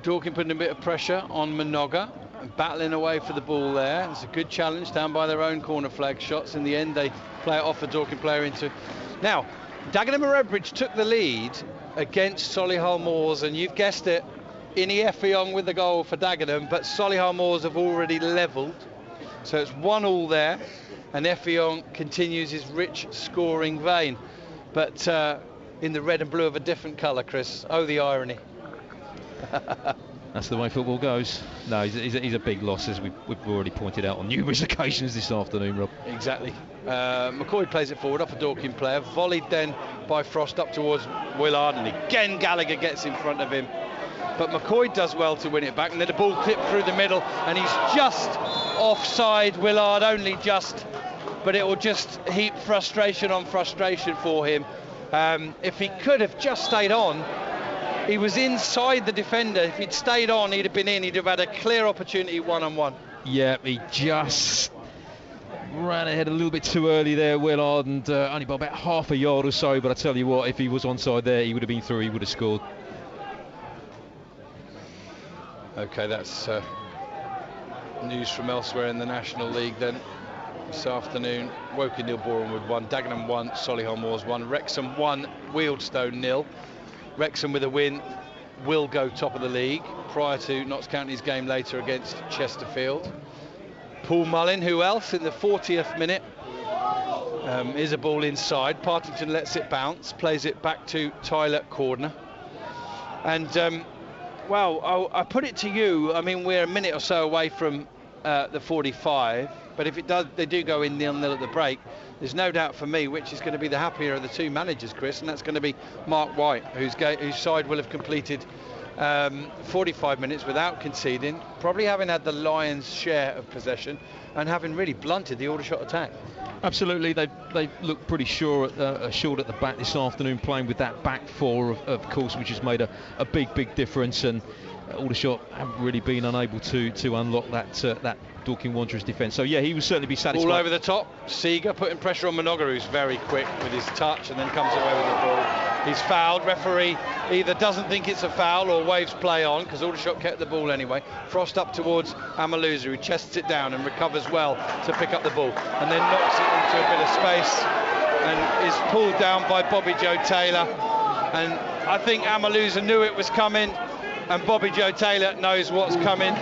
Speaker 1: Dorking putting a bit of pressure on Minoga, battling away for the ball there. It's a good challenge down by their own corner flag shots. In the end, they play it off a Dorking player into... Now, Dagenham and Redbridge took the lead against Solihull Moors, and you've guessed it, Ini Effiong with the goal for Dagenham, but Solihull Moors have already levelled. So it's 1-1 there, and Effiong continues his rich scoring vein. but in the red and blue of a different colour, Chris. Oh, the irony.
Speaker 5: That's the way football goes. No, he's a big loss, as we've already pointed out on numerous occasions this afternoon, Rob.
Speaker 1: Exactly. McCoy plays it forward, off a Dorking player, volleyed then by Frost up towards Willard, and again Gallagher gets in front of him. But McCoy does well to win it back, and then the ball clipped through the middle, and he's just offside, Willard, only just. But it will just heap frustration on frustration for him. If he could have just stayed on, he was inside the defender. If he'd stayed on, he'd have been in. He'd have had a clear opportunity one-on-one.
Speaker 5: Yeah, he just ran ahead a little bit too early there, Willard, and only by about half a yard or so. But I tell you what, if he was onside there, he would have been through. He would have scored.
Speaker 1: Okay, that's news from elsewhere in the National League then. This afternoon, Woking 0, Bournemouth 1, Dagenham 1, Solihull Moors 1, Wrexham 1, Wealdstone 0. Wrexham with a win will go top of the league prior to Notts County's game later against Chesterfield. Paul Mullin, who else, in the 40th minute, is a ball inside. Partington lets it bounce, plays it back to Tyler Cordner. And, well, I put it to you, I mean, we're a minute or so away from the 45, but if they do go in 0-0 at the break, there's no doubt for me which is going to be the happier of the two managers, Chris, and that's going to be Mark White, whose side will have completed 45 minutes without conceding, probably having had the Lions' share of possession and having really blunted the Aldershot attack.
Speaker 5: Absolutely, they look pretty assured at the back this afternoon, playing with that back four, of course, which has made a big difference, and Aldershot haven't really been unable to unlock that Dorking Wanderers defence. So yeah, he will certainly be satisfied.
Speaker 1: All over the top, Seeger putting pressure on Minogue, who's very quick with his touch and then comes away with the ball. He's fouled. Referee either doesn't think it's a foul or waves play on, because Aldershot kept the ball anyway. Frost up towards Amaluza, who chests it down and recovers well to pick up the ball, and then knocks it into a bit of space and is pulled down by Bobby Joe Taylor. And I think Amaluza knew it was coming, and Bobby Joe Taylor knows what's coming.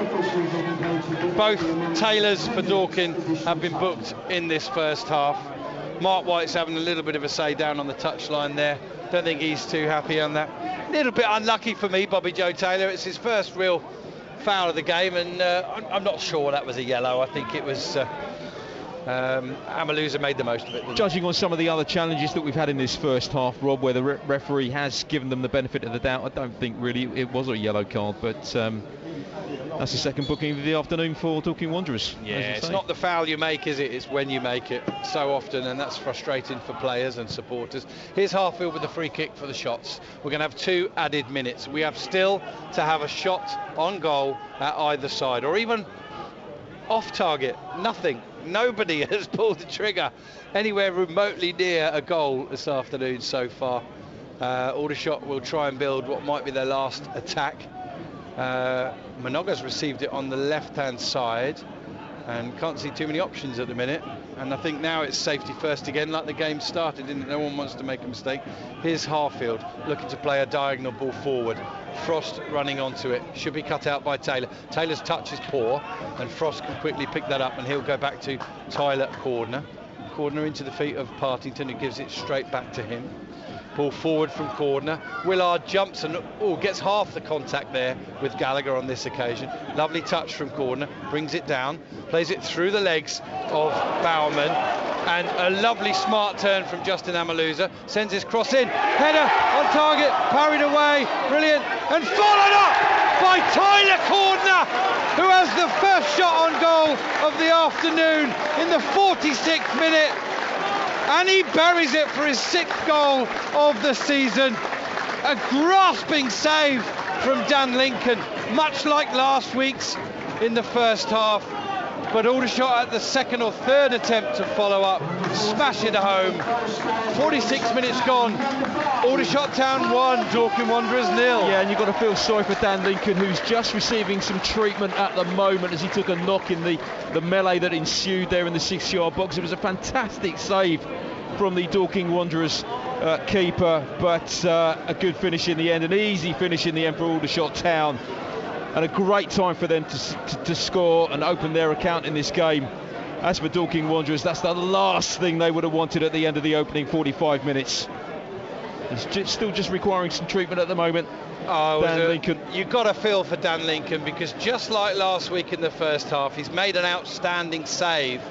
Speaker 1: Both Taylors for Dorking have been booked in this first half. Mark White's having a little bit of a say down on the touchline there. Don't think he's too happy on that. A little bit unlucky for me, Bobby Joe Taylor. It's his first real foul of the game, and I'm not sure that was a yellow. I think it was Amaluza made the most of it.
Speaker 5: Judging on some of the other challenges that we've had in this first half, Rob, where the referee has given them the benefit of the doubt, I don't think really it was a yellow card, but that's the second booking of the afternoon for Dorking Wanderers.
Speaker 1: Yeah, it's not the foul you make, is it? It's when you make it so often, and that's frustrating for players and supporters. Here's Harfield with the free kick for the shots. We're going to have 2 added minutes. We have still to have a shot on goal at either side, or even off target. Nothing. Nobody has pulled the trigger anywhere remotely near a goal this afternoon so far. Aldershot will try and build what might be their last attack. Minogue's received it on the left-hand side and can't see too many options at the minute. And I think now it's safety first again, like the game started, and no one wants to make a mistake. Here's Harfield looking to play a diagonal ball forward. Frost running onto it, should be cut out by Taylor. Taylor's touch is poor, and Frost can quickly pick that up, and he'll go back to Tyler Cordner. Cordner into the feet of Partington, who gives it straight back to him. Ball forward from Cordner. Willard jumps and gets half the contact there with Gallagher on this occasion. Lovely touch from Cordner, brings it down, plays it through the legs of Bowerman, and a lovely smart turn from Justin Amaluza, sends his cross in, header on target, parried away, brilliant, and followed up by Tyler Cordner, who has the first shot on goal of the afternoon in the 46th minute. And he buries it for his 6th goal of the season. A grasping save from Dan Lincoln, much like last week's in the first half. But Aldershot at the 2nd or 3rd attempt to follow up, smash it home. 46 minutes gone. Aldershot Town 1, Dorking Wanderers 0.
Speaker 5: Yeah, and you've got to feel sorry for Dan Lincoln, who's just receiving some treatment at the moment as he took a knock in the melee that ensued there in the 6-yard box. It was a fantastic save from the Dorking Wanderers keeper, but a good finish in the end, an easy finish in the end for Aldershot Town, and a great time for them to score and open their account in this game. As for Dorking Wanderers, that's the last thing they would have wanted at the end of the opening 45 minutes. He's still just requiring some treatment at the moment.
Speaker 1: Oh,
Speaker 5: Dan Lincoln.
Speaker 1: You've got to feel for Dan Lincoln, because just like last week in the first half, he's made an outstanding save,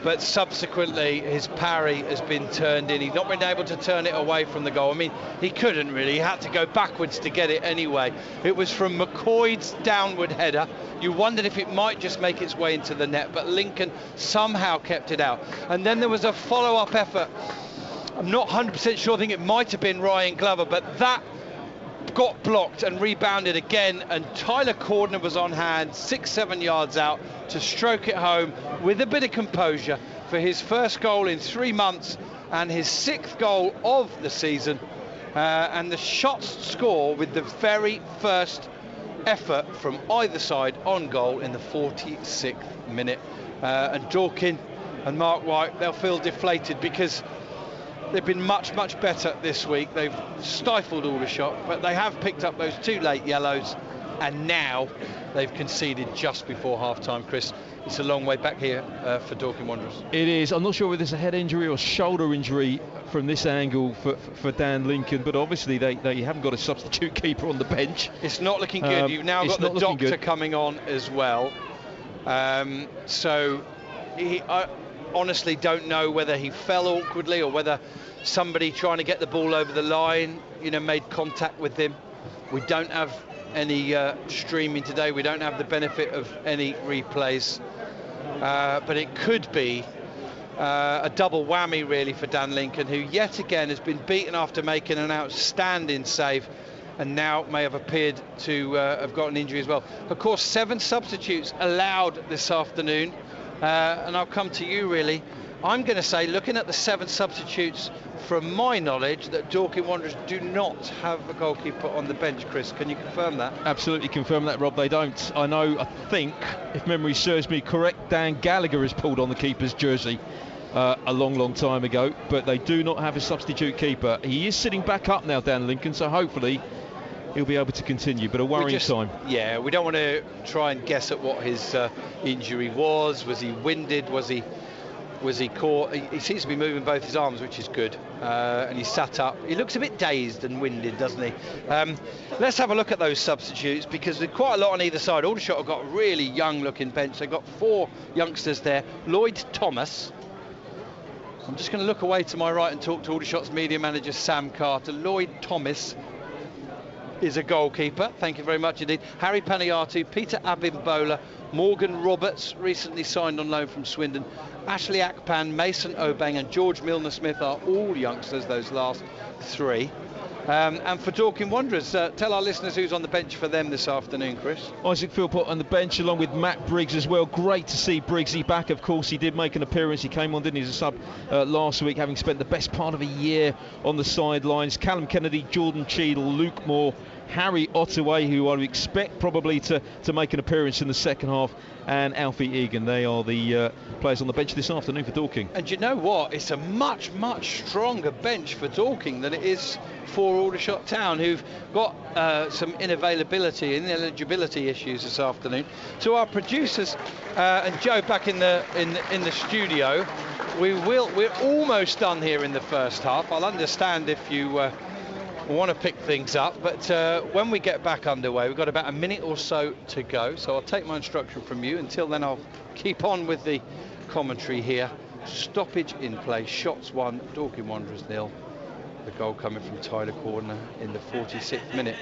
Speaker 1: but subsequently his parry has been turned in. He's not been able to turn it away from the goal. I mean, he couldn't really. He had to go backwards to get it anyway. It was from McCoy's downward header. You wondered if it might just make its way into the net, but Lincoln somehow kept it out. And then there was a follow-up effort. I'm not 100% sure. I think it might have been Ryan Glover, but that got blocked and rebounded again, and Tyler Cordner was on hand 6-7 yards out to stroke it home with a bit of composure for his first goal in 3 months and his 6th goal of the season, and the shots score with the very first effort from either side on goal in the 46th minute. And Dorking and Mark White, they'll feel deflated, because they've been much, much better this week. They've stifled Aldershot, but they have picked up those 2 late yellows, and now they've conceded just before half-time, Chris. It's a long way back here for Dorking Wanderers.
Speaker 5: It is. I'm not sure whether it's a head injury or shoulder injury from this angle for Dan Lincoln, but obviously they haven't got a substitute keeper on the bench.
Speaker 1: It's not looking good. You've now got the doctor coming on as well. So I honestly don't know whether he fell awkwardly or whether somebody trying to get the ball over the line, made contact with him. We don't have any streaming today. We don't have the benefit of any replays, but it could be a double whammy really for Dan Lincoln, who yet again has been beaten after making an outstanding save, and now may have appeared to have got an injury as well. Of course, 7 substitutes allowed this afternoon, and I'll come to you really. I'm going to say, looking at the 7 substitutes, from my knowledge, that Dorking Wanderers do not have a goalkeeper on the bench. Chris, can you confirm that?
Speaker 5: Absolutely confirm that, Rob. They don't. I think, if memory serves me correct, Dan Gallagher has pulled on the keeper's jersey a long time ago, but they do not have a substitute keeper. He is sitting back up now, Dan Lincoln, so hopefully he'll be able to continue, but a worrying time.
Speaker 1: Yeah, we don't want to try and guess at what his injury was. Was he winded? Was he caught? He seems to be moving both his arms, which is good, and he sat up. He looks a bit dazed and winded, doesn't he? Let's have a look at those substitutes, because there's quite a lot on either side. Aldershot have got a really young looking bench. They've got 4 youngsters there. Lloyd Thomas. I'm just going to look away to my right and talk to Aldershot's media manager Sam Carter. Lloyd Thomas is a goalkeeper, thank you very much indeed. Harry Paniatu, Peter Abimbola, Morgan Roberts, recently signed on loan from Swindon, Ashley Akpan, Mason Obeng and George Milner-Smith are all youngsters, those last 3. And for Dorking Wanderers, tell our listeners who's on the bench for them this afternoon, Chris.
Speaker 5: Isaac Philpott on the bench, along with Matt Briggs as well. Great to see Briggsy back. Of course, he did make an appearance. He came on, didn't he, as a sub last week, having spent the best part of a year on the sidelines. Callum Kennedy, Jordan Cheadle, Luke Moore, Harry Ottaway, who I would expect probably to make an appearance in the second half, and Alfie Egan. They are the players on the bench this afternoon for Dorking.
Speaker 1: And you know what? It's a much stronger bench for Dorking than it is for Aldershot Town, who've got some inavailability and ineligibility issues this afternoon. To our producers and Joe back in the studio, we're almost done here in the first half. I'll understand if you want to pick things up, but when we get back underway, we've got about a minute or so to go, so I'll take my instruction from you. Until then, I'll keep on with the commentary here. Stoppage in play, shots 1, Dorking Wanderers 0. The goal coming from Tyler Cordner in the 46th minute.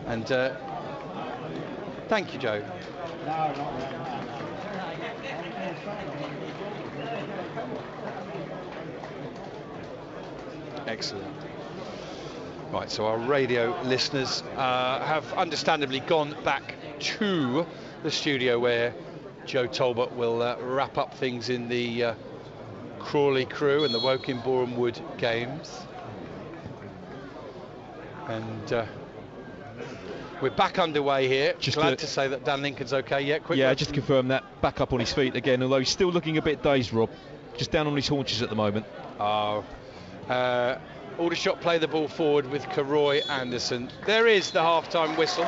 Speaker 1: And thank you, Joe. Excellent. Right, so our radio listeners have understandably gone back to the studio where Joe Talbot will wrap up things in the Crawley Crew and the Woking Boreham Wood games. And we're back underway here. Glad to say that Dan Lincoln's okay. Yeah, quick.
Speaker 5: Yeah, just to confirm that, back up on his feet again, although he's still looking a bit dazed, Rob. Just down on his haunches at the moment.
Speaker 1: Aldershot play the ball forward with Karoy Anderson. There is the half-time whistle,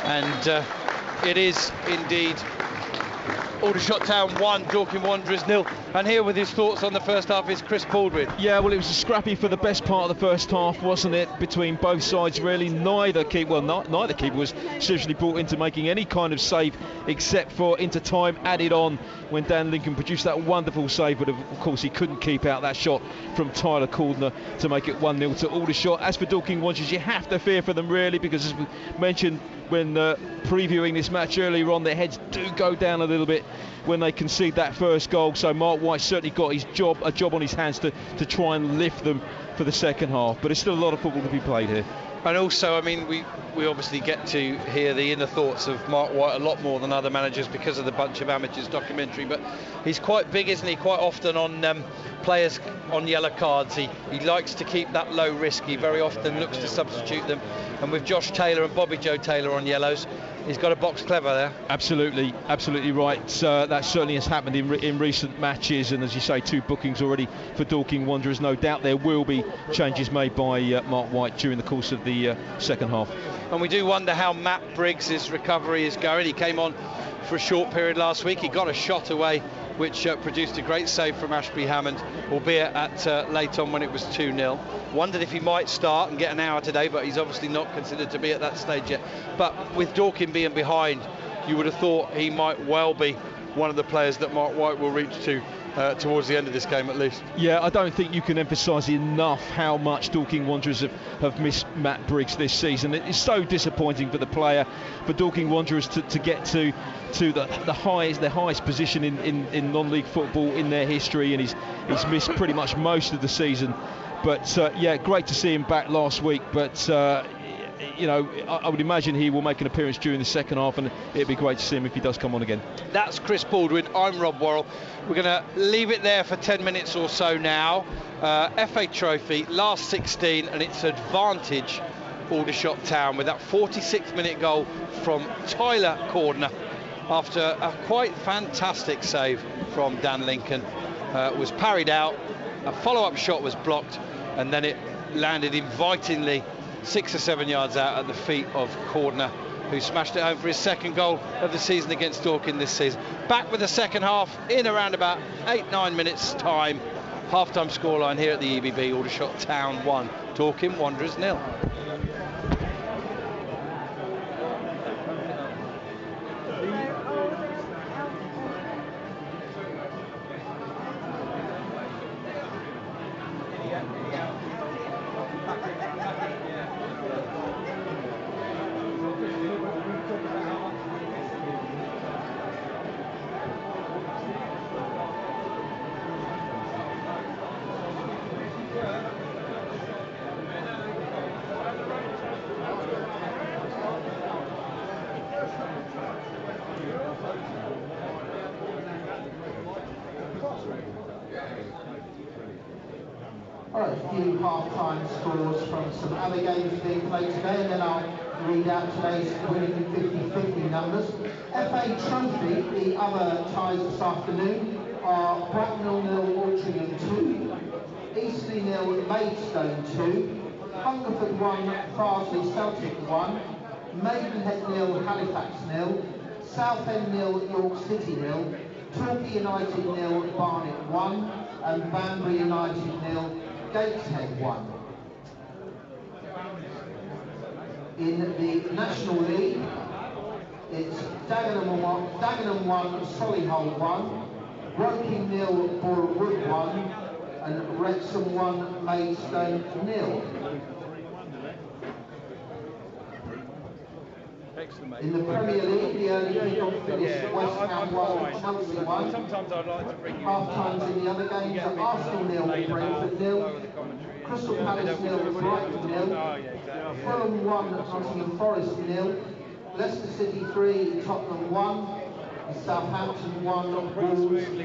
Speaker 1: and it is indeed Aldershot Town 1, Dorking Wanderers 0. And here with his thoughts on the first half is Chris Baldwin.
Speaker 5: Yeah, well, it was a scrappy for the best part of the first half, wasn't it? Between both sides, really. Neither keeper was seriously brought into making any kind of save, except for into time added on when Dan Lincoln produced that wonderful save. But of course, he couldn't keep out that shot from Tyler Cordner to make it 1-0 to Aldershot. As for Dorking Wanderers, you have to fear for them, really, because as we mentioned when previewing this match earlier on, their heads do go down a little bit when they concede that first goal. So Mark White certainly got a job on his hands to try and lift them for the second half. But there's still a lot of football to be played here.
Speaker 1: And also, I mean, we obviously get to hear the inner thoughts of Mark White a lot more than other managers because of the Bunch of Amateurs documentary, but he's quite big, isn't he, quite often on players on yellow cards. He likes to keep that low risk. He very often looks to substitute them, and with Josh Taylor and Bobby Joe Taylor on yellows, he's got a box clever there. Absolutely right. That certainly has happened in recent matches, and as you say, 2 bookings already for Dorking Wanderers. No doubt there will be changes made by Mark White during the course of the second half. And we do wonder how Matt Briggs' recovery is going. He came on for a short period last week. He got a shot away, which produced a great save from Ashby Hammond, albeit at late on when it was 2-0. Wondered if he might start and get an hour today, but he's obviously not considered to be at that stage yet. But with Dorking being behind, you would have thought he might well be one of the players that Mark White will reach to towards the end of this game at least. Yeah, I don't think you can emphasise enough how much Dorking Wanderers have missed Matt Briggs this season. It is so disappointing for the player, for Dorking Wanderers to get to their highest position in non-league football in their history, and he's missed pretty much most of the season. But yeah, great to see him back last week, but you know, I would imagine he will make an appearance during the second half, and it'd be great to see him if he does come on again. That's Chris Baldwin. I'm Rob Worrell. We're going to leave it there for 10 minutes or so now. FA Trophy, last 16, and it's advantage Aldershot Town with that 46th minute goal from Tyler Cordner after a quite fantastic save from Dan Lincoln. Was parried out, a follow-up shot was blocked, and then it landed invitingly 6 or 7 yards out at the feet of Cordner, who smashed it home for his second goal of the season against Dorking this season. Back with the second half in around about 8-9 minutes time. Half-time scoreline here at the EBB. Aldershot Town 1, Dorking Wanderers 0.
Speaker 3: Alright, a few half-time scores from some other games being played today, and then I'll read out today's winning 50-50 numbers. FA Trophy, the other ties this afternoon are Bracknell 0, Altrincham 2, Eastleigh 0, Maidstone 2, Hungerford 1, Farsley Celtic 1, Maidenhead 0, Halifax 0, Southend 0, York City 0, Torquay United 0, Barnet 1, and Banbury United 0, Gateshead 1. In the National League, it's Dagenham 1, Solihull 1, Woking 0, Borough Wood 1, and Wrexham 1, Maidstone 0. In the Premier League, the early kick-off finished West Ham 1, Chelsea 1. Half-times in the other games are Arsenal 0, Brentford 0, Crystal Palace 0, Brighton 0, Fulham 1, Nottingham Forest 0, Leicester City 3, Tottenham 1, Southampton 1, Wolves 0.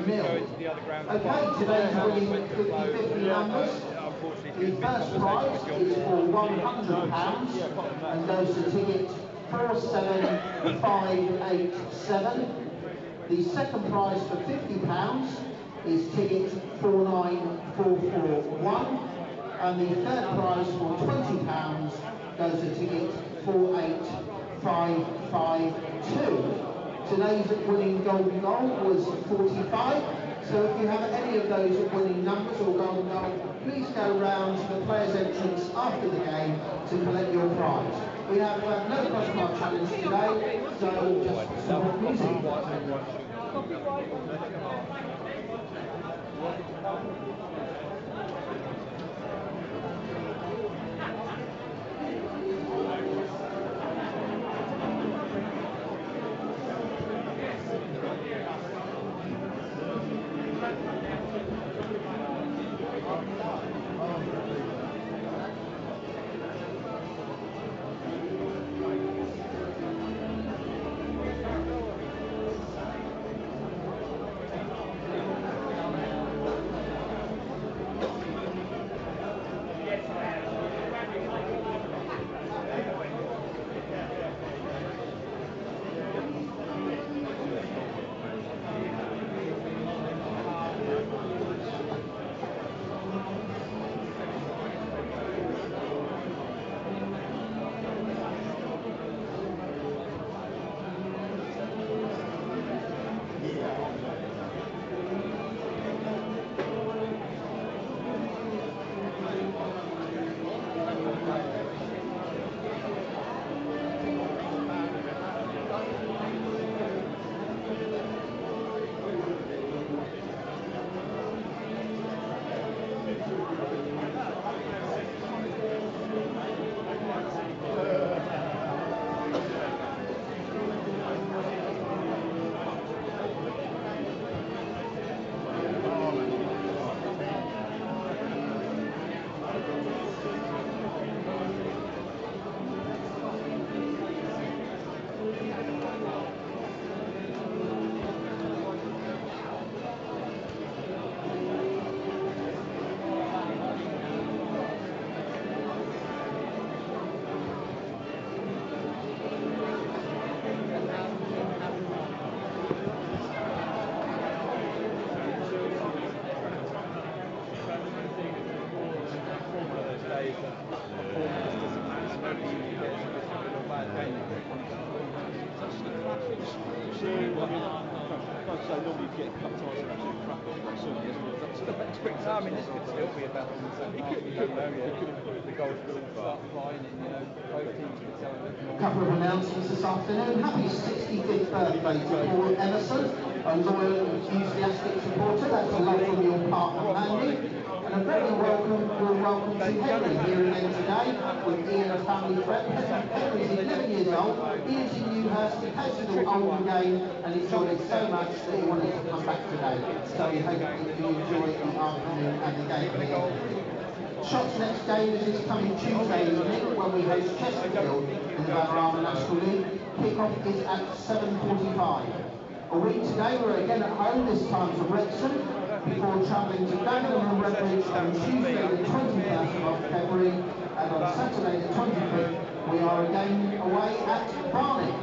Speaker 3: Okay, today's winning 50-50 numbers. The first prize is for £100 and goes to ticket 47587. The second prize for £50 is ticket 49441, and the third prize for £20 goes to ticket 48552. Today's winning golden goal was 45. So if you have any of those winning numbers or golden goal, please go round to the players' entrance after the game to collect your prize. We have no crossbar challenge today, so just support music.
Speaker 4: I mean, this could still be a battle in the second half. You could improve the goals and start flying it, you know, both teams could tell a bit more.
Speaker 3: Couple of announcements this afternoon. Happy 65th birthday to Paul Emerson, a loyal and enthusiastic supporter. That's a love from your partner Mandy. And a very welcome to Henry here again today with Ian and family friends. Henry's 11 years old. Ian's in Newhurst. He has to do Oldham game and enjoyed it so much that he wanted to come back today. So we hope that you enjoy the afternoon and the game here. Shot's next game is this coming Tuesday evening when we host Chesterfield in the Vanarama National League. Kick-off is at 7:45. A week today we're again at home, this time to Wrexham, before travelling to Dagenham and Redbridge on Tuesday the 21st of February, and on Saturday the 25th we are again away at Barnet.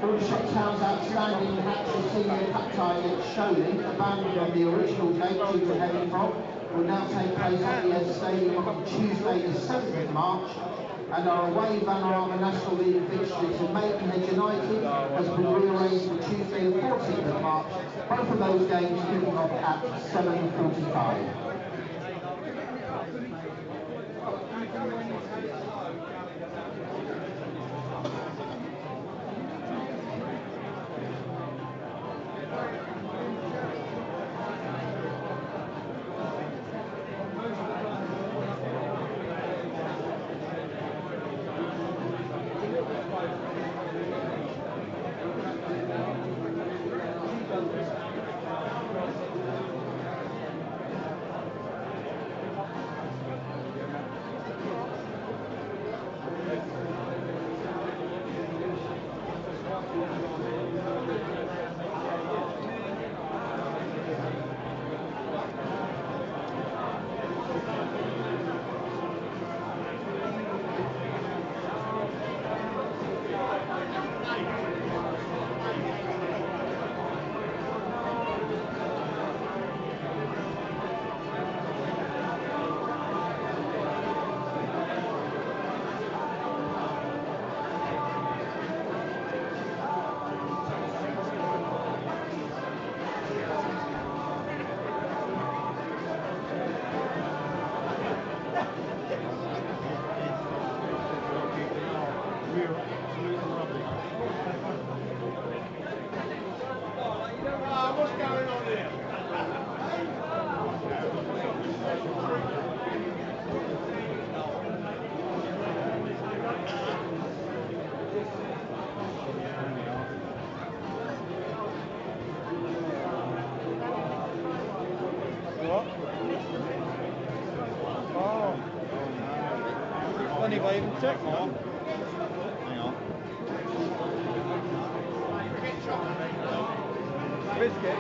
Speaker 3: Aldershot Town's outstanding Hampshire senior cup tie against Sholing, abandoned on the original date due to heavy fog, will now take place at the Ed Stadium on Tuesday the 7th of March, and our away Vanarama National League fixture to Maidenhead United has been rearranged for Tuesday the 14th of March, both of those games kicking off at 7:45.
Speaker 2: even check more. Hang on.
Speaker 4: Biscuit.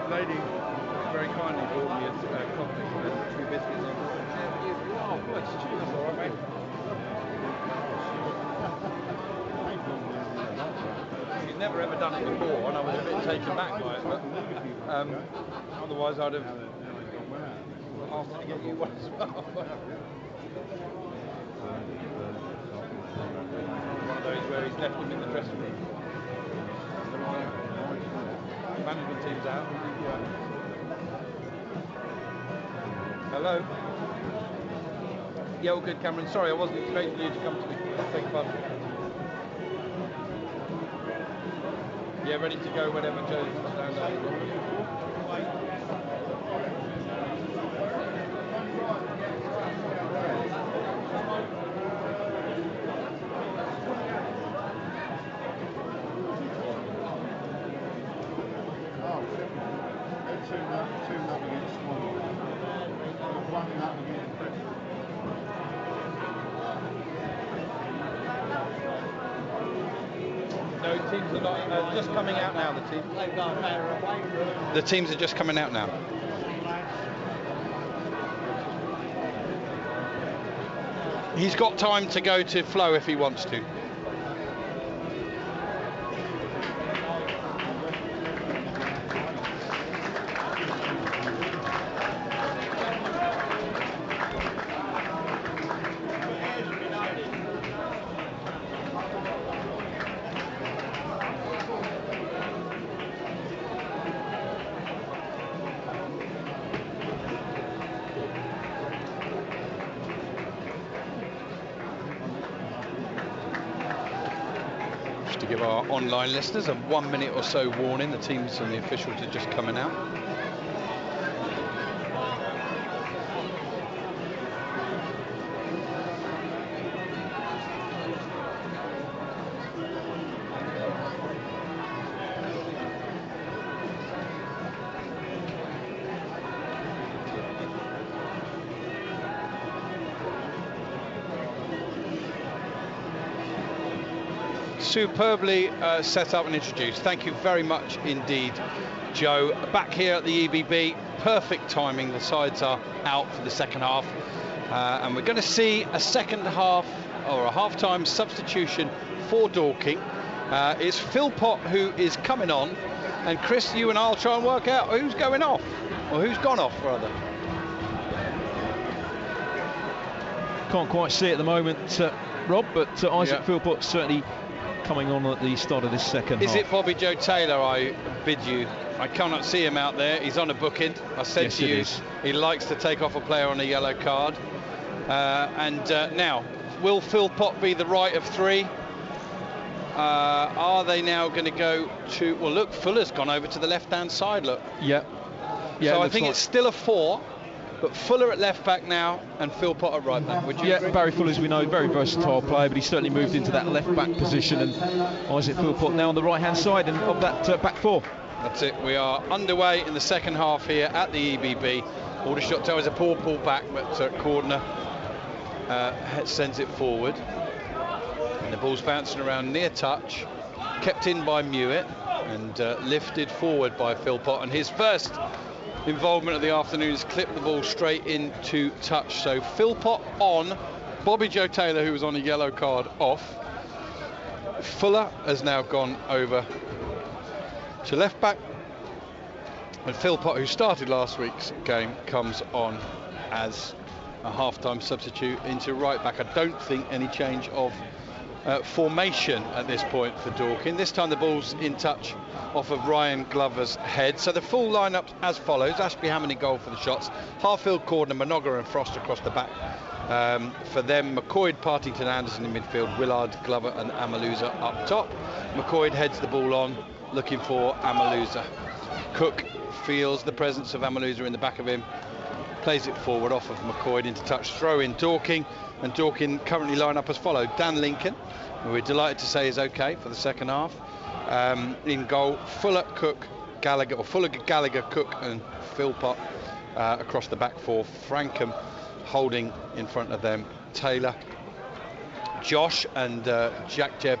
Speaker 1: Lady very kindly brought me a coffee and 2 biscuits. Oh, that's cheers, all right, mate. She's never ever done it before, and I was a bit taken back by it. But otherwise, I'd have asked her to get you one as well. One of those where he's left him in the dressing room. Management team's out. Hello. Yeah, all good, Cameron. Sorry, I wasn't expecting you to come to me. Beg your pardon. Yeah, ready to go whenever Joe stands up. No, teams are not, just coming out now, the team. The teams are just coming out now. He's got time to go to Flow if he wants to. To give our online listeners a 1 minute or so warning, the teams and the officials are just coming out. Superbly set up and introduced. Thank you very much indeed, Joe. Back here at the EBB, perfect timing. The sides are out for the second half, and we're going to see a second half or a half-time substitution for Dorking. It's Philpott who is coming on, and Chris, you and I'll try and work out who's going off, or who's gone off rather.
Speaker 5: Can't quite see at the moment, Rob, but Isaac Philpott certainly coming on at the start of this second half.
Speaker 1: Is it Bobby Joe Taylor, I bid you? I cannot see him out there. He's on a booking. I said to you, he likes to take off a player on a yellow card. Now, will Philpott be the right of 3? Are they now going to go to... Well, look, Fuller's gone over to the left-hand side, look.
Speaker 5: Yeah.
Speaker 1: So I think it's still a 4. But Fuller at left back now and Philpott at right back. Would you agree?
Speaker 5: Barry Fuller, as we know, very versatile player, but he's certainly moved into that left back position, and Isaac Philpott now on the right hand side and of that back 4.
Speaker 1: That's it. We are underway in the second half here at the EBB. Aldershot Tower is a poor pull back, but Cordner sends it forward. And the ball's bouncing around near touch, kept in by Mewett, and lifted forward by Philpott. And his first involvement of the afternoon is clipped the ball straight into touch. So Philpott on, Bobby Joe Taylor, who was on a yellow card, off. Fuller has now gone over to left back, and Philpott, who started last week's game, comes on as a half-time substitute into right back. I don't think any change of formation at this point for Dorking. This time the ball's in touch off of Ryan Glover's head. So the full lineup as follows: Ashby Hammond in goal for the shots, Harfield, Cordner, Minoga and Frost across the back. For them, McCoyd, Partington, Anderson in midfield, Willard, Glover and Amaluza up top. McCoyd heads the ball on, looking for Amaluza. Cook feels the presence of Amaluza in the back of him, plays it forward off of McCoyd into touch, throw in Dorking, and Dorking currently line up as followed: Dan Lincoln, who we're delighted to say is okay for the second half. In goal, Fuller, Cook, Gallagher, or Fuller, Gallagher, Cook and Philpott across the back four. Frankham holding in front of them, Taylor, Josh and Jack Jebb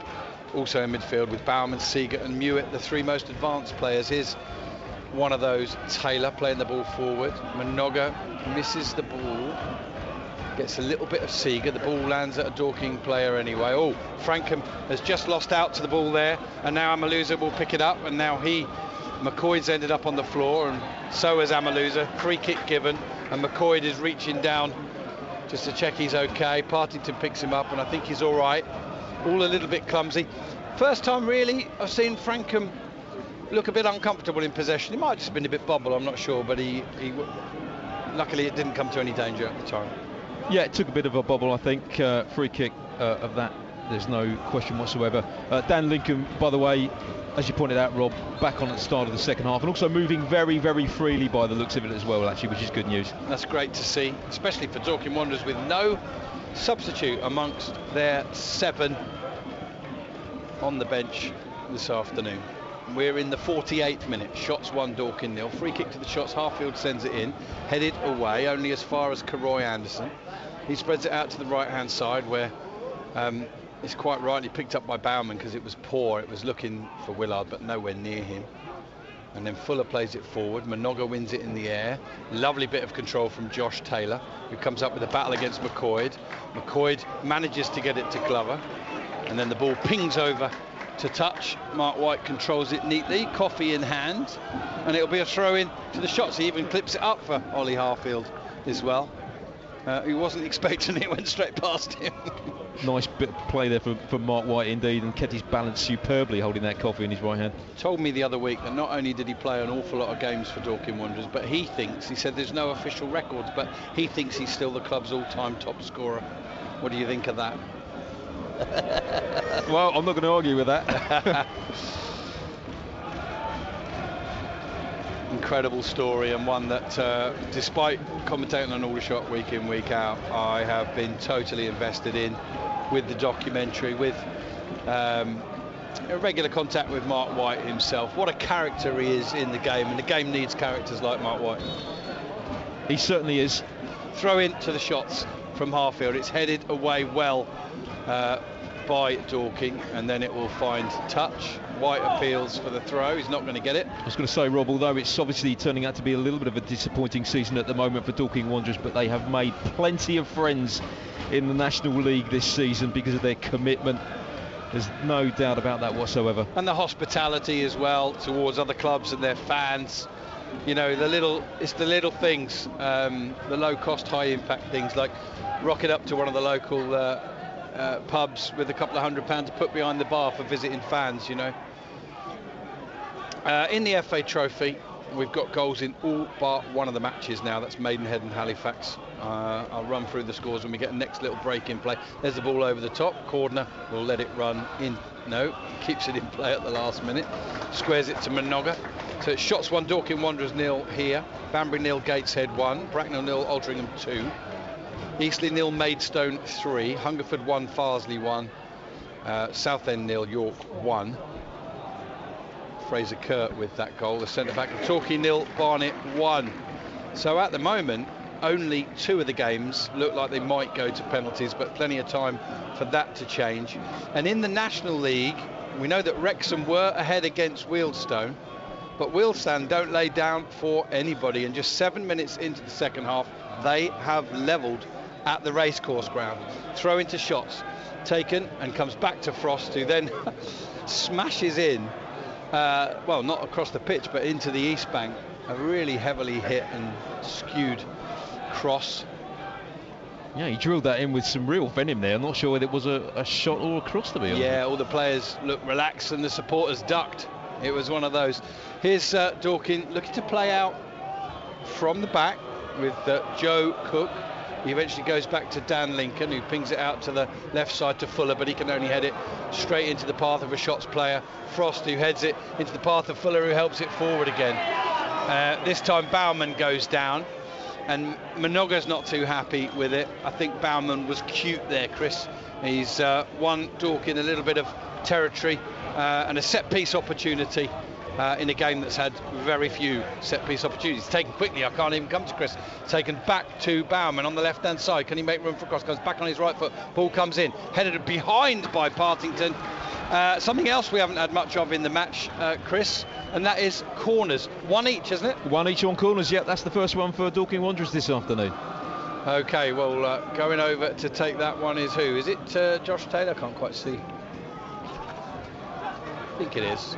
Speaker 1: also in midfield, with Bowerman, Seeger and Mewett the three most advanced players. Here's one of those, Taylor playing the ball forward. Minoga misses the ball, gets a little bit of Seeger, the ball lands at a Dorking player anyway. Oh, Frankham has just lost out to the ball there, and now Amaluza will pick it up, and now McCoyd's ended up on the floor, and so has Amaluza. Free kick given, and McCoyd is reaching down just to check he's okay. Partington picks him up, and I think he's all right. All a little bit clumsy. First time really I've seen Frankham look a bit uncomfortable in possession. He might have just been a bit bubble, I'm not sure, but he luckily it didn't come to any danger at the time.
Speaker 5: Yeah, it took a bit of a bobble, I think. Free kick of that, there's no question whatsoever. Dan Lincoln, by the way, as you pointed out, Rob, back on at the start of the second half, and also moving very, very freely by the looks of it as well, actually, which is good news.
Speaker 1: That's great to see, especially for Dorking Wanderers, with no substitute amongst their 7 on the bench this afternoon. We're in the 48th minute. Shots 1, Dorking 0. Free kick to the Shots. Harfield sends it in, headed away only as far as Caroy Anderson. He spreads it out to the right hand side, where it's quite rightly picked up by Bowman because it was poor. It was looking for Willard but nowhere near him. And then Fuller plays it forward. Minoga wins it in the air. Lovely bit of control from Josh Taylor, who comes up with a battle against McCoyd. McCoyd manages to get it to Glover, and then the ball pings over to touch. Mark White controls it neatly, coffee in hand, and it'll be a throw in to the Shots. He even clips it up for Ollie Harfield as well. He wasn't expecting it, went straight past him.
Speaker 5: Nice bit of play there for Mark White indeed, and kept his balance superbly holding that coffee in his right hand.
Speaker 1: Told me the other week that not only did he play an awful lot of games for Dorking Wanderers, but he said there's no official records, but he thinks he's still the club's all-time top scorer. What do you think of that?
Speaker 5: Well, I'm not going to argue with that.
Speaker 1: Incredible story, and one that despite commentating on Aldershot week in, week out, I have been totally invested in, with the documentary, with a regular contact with Mark White himself. What a character he is in the game, and the game needs characters like Mark White.
Speaker 5: He certainly is.
Speaker 1: Throw in to the Shots from Harfield. It's headed away well by Dorking, and then it will find touch. White appeals for the throw. He's not going to get it.
Speaker 5: I was going to say, Rob, although it's obviously turning out to be a little bit of a disappointing season at the moment for Dorking Wanderers, but they have made plenty of friends in the National League this season because of their commitment. There's no doubt about that whatsoever.
Speaker 1: And the hospitality as well towards other clubs and their fans. You know, it's the little things, the low-cost, high-impact things, like rocking up to one of the local pubs with a couple of £100 to put behind the bar for visiting fans, you know. In the FA Trophy, we've got goals in all but one of the matches now. That's Maidenhead and Halifax. I'll run through the scores when we get the next little break in play. There's the ball over the top. Cordner will let it run in. No, keeps it in play at the last minute. Squares it to Minoga. So it's Shots 1, Dorking Wanderers 0 here. Banbury 0, Gateshead 1. Bracknell 0, Altrincham 2. Eastleigh 0, Maidstone 3. Hungerford 1, Farsley 1. Southend 0, York 1. Fraser Kurt with that goal, the centre back. Torquay 0, Barnet 1. So at the moment, only 2 of the games look like they might go to penalties, but plenty of time for that to change. And in the National League, we know that Wrexham were ahead against Wealdstone, but Wealdstone don't lay down for anybody, and just 7 minutes into the second half, they have levelled at the racecourse ground. Throw into shots taken and comes back to Frost, who then smashes in, well, not across the pitch, but into the East Bank. A really heavily hit and skewed cross.
Speaker 5: Yeah, he drilled that in with some real venom there. I'm not sure whether it was a shot or a cross, to be honest.
Speaker 1: Yeah, all the players looked relaxed and the supporters ducked. It was one of those. Here's Dorking looking to play out from the back with Joe Cook. He eventually goes back to Dan Lincoln, who pings it out to the left side to Fuller, but he can only head it straight into the path of a shots player. Frost, who heads it into the path of Fuller, who helps it forward again. This time Baumann goes down, and Mnoga's not too happy with it. I think Baumann was cute there, Chris. He's won Dorking a little bit of territory and a set-piece opportunity in a game that's had very few set-piece opportunities. Taken quickly, I can't even come to Chris. Taken back to Baumann on the left-hand side. Can he make room for a cross? Goes back on his right foot. Ball comes in. Headed behind by Partington. Something else we haven't had much of in the match, Chris, and that is corners. 1 each, isn't it?
Speaker 5: 1 each on corners, yeah. That's the first one for Dorking Wanderers this afternoon.
Speaker 1: OK, well, going over to take that one is who? Is it Josh Taylor? I can't quite see. I think it is.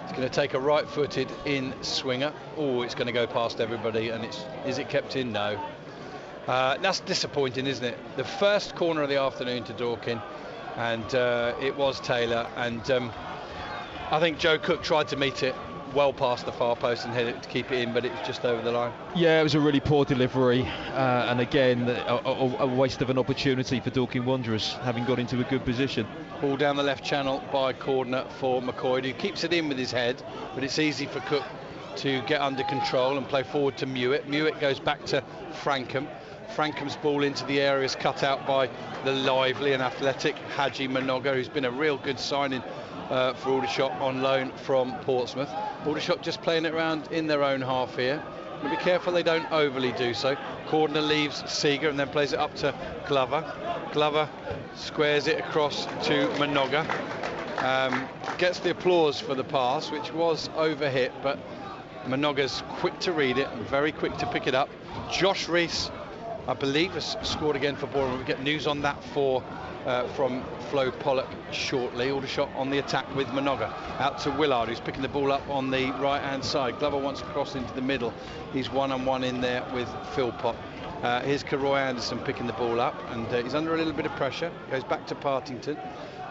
Speaker 1: It's going to take a right-footed in swinger. Oh, it's going to go past everybody, and is it kept in? No. That's disappointing, isn't it? The first corner of the afternoon to Dorking, and it was Taylor, and I think Joe Cook tried to meet it well past the far post and hit it to keep it in, but it was just over the line. Yeah,
Speaker 5: it was a really poor delivery, and again a waste of an opportunity for Dorking Wanderers, having got into a good position.
Speaker 1: Ball down the left channel by Cordner for McCoy, who keeps it in with his head, but it's easy for Cook to get under control and play forward to Mewett. Mewett goes back to Frankham. Frankham's ball into the area is cut out by the lively and athletic Haji Mnoga, who's been a real good signing for Aldershot on loan from Portsmouth. Aldershot just playing it around in their own half here. But be careful they don't overly do so. Cordner leaves Seeger and then plays it up to Glover. Glover squares it across to Mnoga. Gets the applause for the pass, which was overhit, but Mnoga's quick to read it and very quick to pick it up. Josh Rees, I believe, has scored again for Boreham. We'll get news on that from Flo Pollock shortly. Aldershot on the attack with Mnoga. Out to Willard, who's picking the ball up on the right-hand side. Glover wants to cross into the middle. He's one-on-one in there with Philpott. Here's Karoy Anderson picking the ball up, and he's under a little bit of pressure. Goes back to Partington.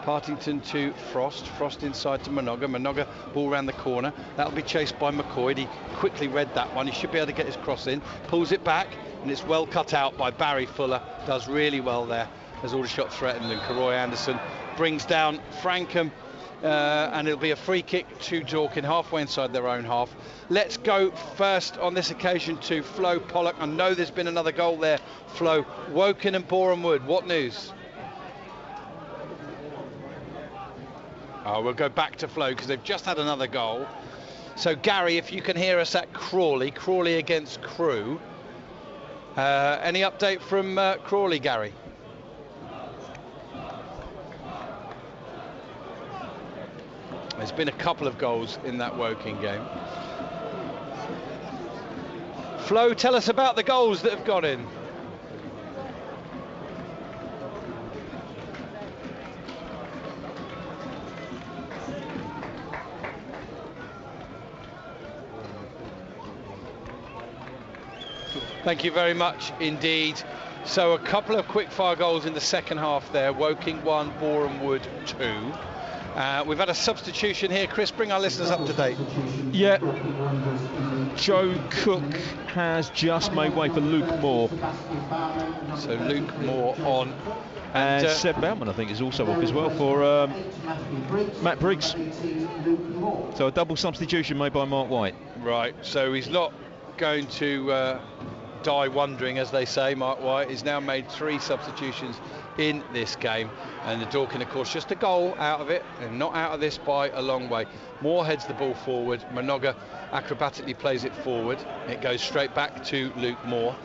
Speaker 1: Partington to Frost. Frost inside to Mnoga. Mnoga ball round the corner. That'll be chased by McCoy. He quickly read that one. He should be able to get his cross in. Pulls it back, and it's well cut out by Barry Fuller. Does really well there as Aldershot threatened, and Karoy Anderson brings down Frankham, and it'll be a free kick to Dorking halfway inside their own half. Let's go first on this occasion to Flo Pollock. I know there's been another goal there, Flo. Woking and Boreham Wood, what news? Oh, we'll go back to Flo because they've just had another goal. So Gary, if you can hear us at Crawley against Crewe. Any update from Crawley, Gary? There's been a couple of goals in that Woking game. Flo, tell us about the goals that have gone in. Thank you very much indeed. So a couple of quick-fire goals in the second half there. Woking 1, Boreham Wood 2. We've had a substitution here. Chris, bring our listeners up to date.
Speaker 5: Yeah, Joe Cook has just made way for Luke Moore.
Speaker 1: So Luke Moore on.
Speaker 5: And Seb Baumann, I think, is also off as well for Matt Briggs. So a double substitution made by Mark White.
Speaker 1: Right, so he's not going to die wondering, as they say. Mark White has now made 3 substitutions in this game, and the Dorking, of course, just a goal out of it, and not out of this by a long way. Moore heads the ball forward. Minogue acrobatically plays it forward. It goes straight back to Luke Moore,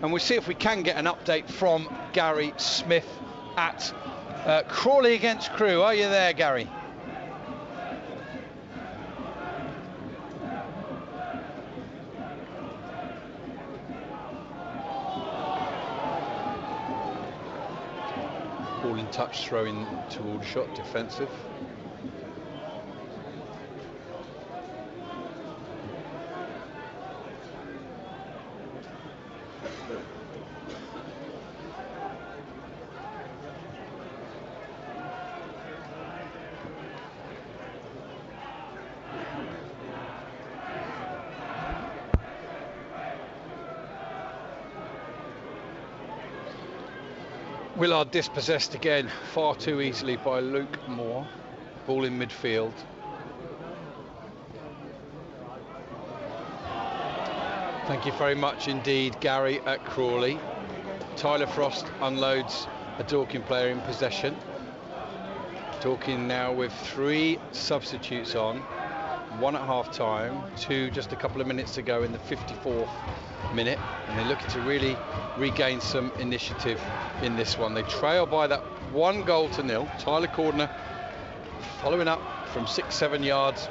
Speaker 1: and we'll see if we can get an update from Gary Smith at Crawley against Crewe. Are you there, Gary? Ball in touch, throwing to Aldershot, defensive. Willard dispossessed again, far too easily by Luke Moore. Ball in midfield. Thank you very much indeed, Gary at Crawley. Tyler Frost unloads a Dorking player in possession. Dorking now with 3 substitutes on, 1 at half time, 2 just a couple of minutes to go in the 54th minute, and they're looking to really regain some initiative in this one. They trail by that 1-0. Tyler Cordner following up from 6-7 yards.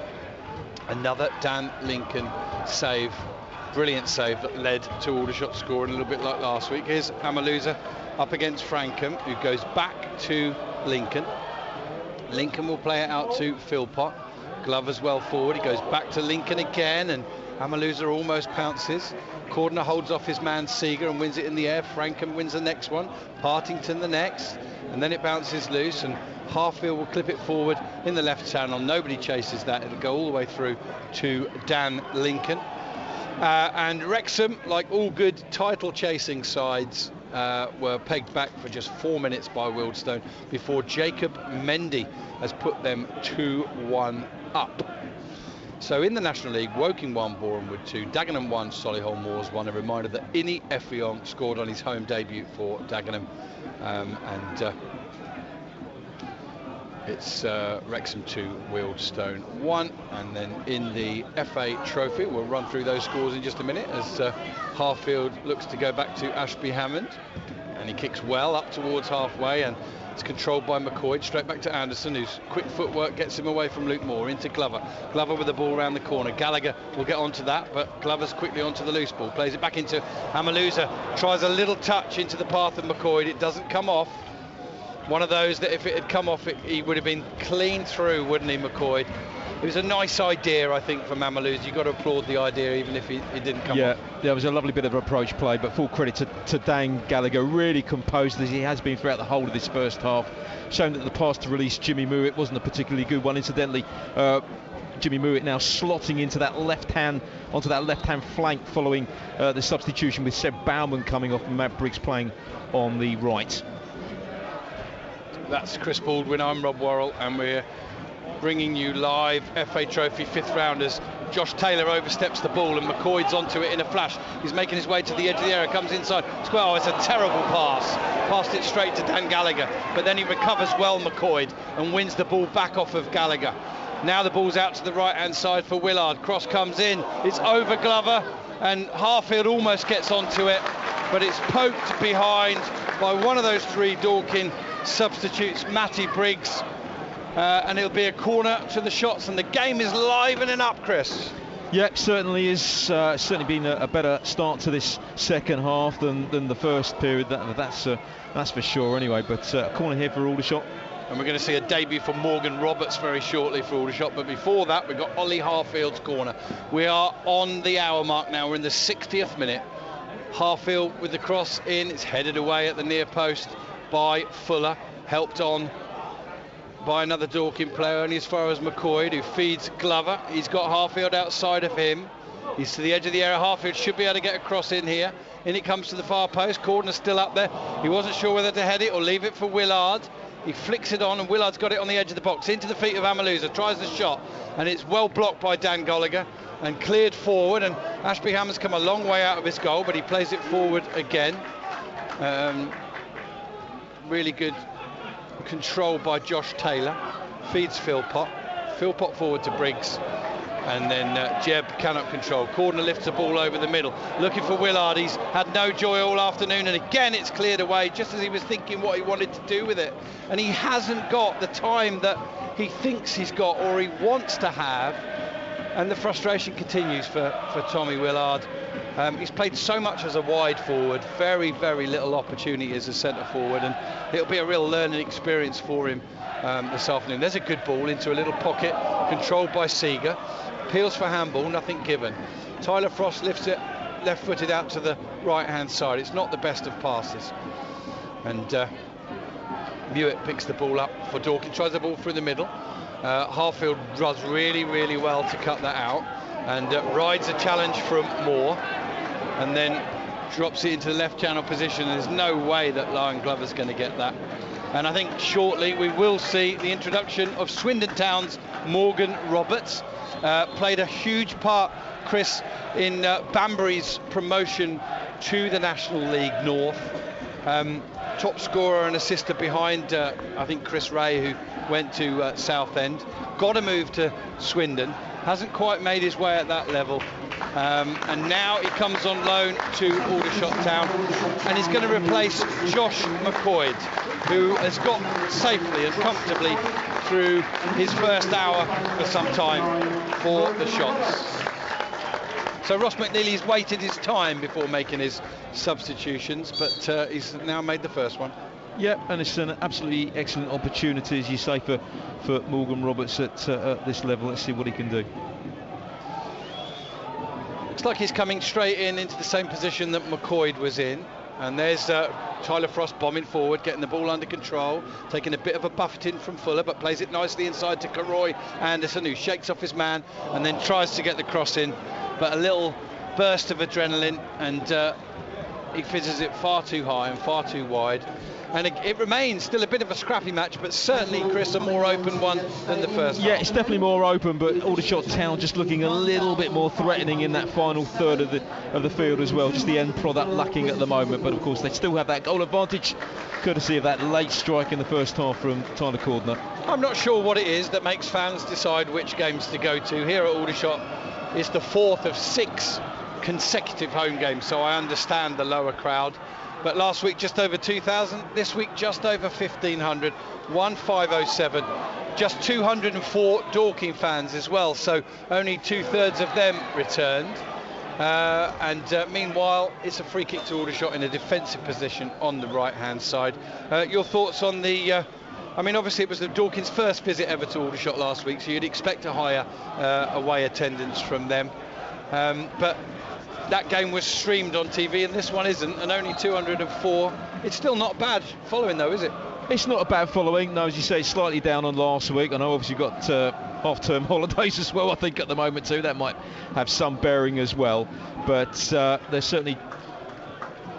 Speaker 1: Another Dan Lincoln save, brilliant save that led to Aldershot scoring, a little bit like last week. Here's Amaluza up against Frankham, who goes back to Lincoln. Lincoln will play it out to Philpott. Glover's well forward, he goes back to Lincoln again, and Amaluza almost pounces. Cordner holds off his man Seeger and wins it in the air. Frankham wins the next one, Partington the next, and then it bounces loose, and Harfield will clip it forward in the left channel. Nobody chases that, it'll go all the way through to Dan Lincoln. And Wrexham, like all good title chasing sides, were pegged back for just 4 minutes by Wealdstone before Jacob Mendy has put them 2-1 up. So in the National League, Woking 1, Bournemouth 2, Dagenham 1, Solihull Moors 1. A reminder that Ini Effiong scored on his home debut for Dagenham, and it's Wrexham 2, Wealdstone 1. And then in the FA Trophy, we'll run through those scores in just a minute as Harfield looks to go back to Ashby Hammond, and he kicks well up towards halfway, and it's controlled by McCoy, straight back to Anderson, whose quick footwork gets him away from Luke Moore, into Glover. Glover with the ball around the corner. Gallagher will get onto that, but Glover's quickly onto the loose ball, plays it back into Amaluza, tries a little touch into the path of McCoy. It doesn't come off. One of those that if it had come off, he would have been clean through, wouldn't he, McCoy? It was a nice idea, I think, from Amaluza. You've got to applaud the idea, even if it didn't come off. Yeah, it was a lovely bit of approach play, but full credit to Dan Gallagher, really composed as he has been throughout the whole of this first half, showing that the pass to release Jimmy Mewett wasn't a particularly good one. Incidentally, Jimmy Mewett now slotting into that onto that left-hand flank following the substitution with Seb Bauman coming off and Matt Briggs playing on the right. That's Chris Baldwin, I'm Rob Worrell, and we're bringing you live FA Trophy 5th rounders. Josh Taylor oversteps the ball and McCoy's onto it in a flash. He's making his way to the edge of the area, comes inside. Oh, it's a terrible pass. Passed it straight to Dan Gallagher, but then he recovers well, McCoy, and wins the ball back off of Gallagher. Now the ball's out to the right-hand side for Willard. Cross comes in, it's over Glover, and Harfield almost gets onto it, but it's poked behind by one of those 3 Dorking substitutes, Matty Briggs. And it'll be a corner to the shots, and the game is livening up, Chris. Yep, certainly is. Certainly been a better start to this second half than the first period. That's for sure. Anyway, but a corner here for Aldershot. And we're going to see a debut for Morgan Roberts very shortly for Aldershot. But before that, we've got Ollie Harfield's corner. We are on the hour mark now. We're in the 60th minute. Harfield with the cross in. It's headed away at the near post by Fuller, helped on by another Dorking player, only as far as McCoy, who feeds Glover. He's got Harfield outside of him. He's to the edge of the area. Harfield should be able to get a cross in here. In it comes to the far post. Cordner's still up there. He wasn't sure whether to head it or leave it for Willard. He flicks it on, and Willard's got it on the edge of the box. Into the feet of Amaluza. Tries the shot, and it's well blocked by Dan Gallagher. and cleared forward, and Ashby Hammond's come a long way out of his goal, but he plays it forward again. Really good control by Josh Taylor. Feeds Philpott forward to Briggs, and then Jebb cannot control. Cordner lifts the ball over the middle, looking for Willard. He's had no joy all afternoon, and again it's cleared away just as he was thinking what he wanted to do with it, and he hasn't got the time that he thinks he's got or he wants to have, and the frustration continues for Tommy Willard. He's played so much as a wide forward, very, very little opportunity as a centre forward, and it'll be a real learning experience for him this afternoon. There's a good ball into a little pocket, controlled by Seeger. Appeals for handball, nothing given. Tyler Frost lifts it left-footed out to the right-hand side. It's not the best of passes. And Mewett picks the ball up for Dorking, tries the ball through the middle. Harfield does really, really well to cut that out, and rides a challenge from Moore, and then drops it into the left channel position. There's no way that Lion Glover's going to get that. And I think shortly we will see the introduction of Swindon Town's Morgan Roberts. Played a huge part, Chris, in Banbury's promotion to the National League North. Top scorer and assister behind, I think, Chris Ray, who went to Southend. Got a move to Swindon. Hasn't quite made his way at that level. And now he comes on loan to Aldershot Town, and he's going to replace Josh McCoyd, who has got safely and comfortably through his first hour for some time for the Shots. So Ross McNeely's waited his time before making his substitutions, but he's now made the first one.
Speaker 5: Yeah, and it's an absolutely excellent opportunity, as you say, for Morgan Roberts at this level. Let's see what he can do.
Speaker 1: Looks like he's coming straight into the same position that McCoyd was in. And there's Tyler Frost bombing forward, getting the ball under control, taking a bit of a buffeting from Fuller, but plays it nicely inside to Karoy Anderson, who shakes off his man and then tries to get the cross in. But a little burst of adrenaline, and he fizzes it far too high and far too wide. And it remains still a bit of a scrappy match, but certainly, Chris, a more open one than the first.
Speaker 5: Yeah, it's definitely more open, but Aldershot Town just looking a little bit more threatening in that final third of the field as well. Just the end product lacking at the moment, but of course they still have that goal advantage, courtesy of that late strike in the first half from Tyler Cordner.
Speaker 1: I'm not sure what it is that makes fans decide which games to go to. Here at Aldershot, it's the fourth of 6 consecutive home games, so I understand the lower crowd. But last week just over 2,000, this week just over 1,500, 1,507, just 204 Dorking fans as well, so only 2/3 of them returned. Meanwhile, it's a free kick to Aldershot in a defensive position on the right-hand side. Your thoughts on the... obviously it was the Dorking's first visit ever to Aldershot last week, so you'd expect a higher away attendance from them. But that game was streamed on TV and this one isn't, and only 204. It's still not bad following though, is it?
Speaker 5: It's not a bad following. No, as you say, slightly down on last week. I know obviously you've got half-term holidays as well, I think, at the moment too. That might have some bearing as well. But they're certainly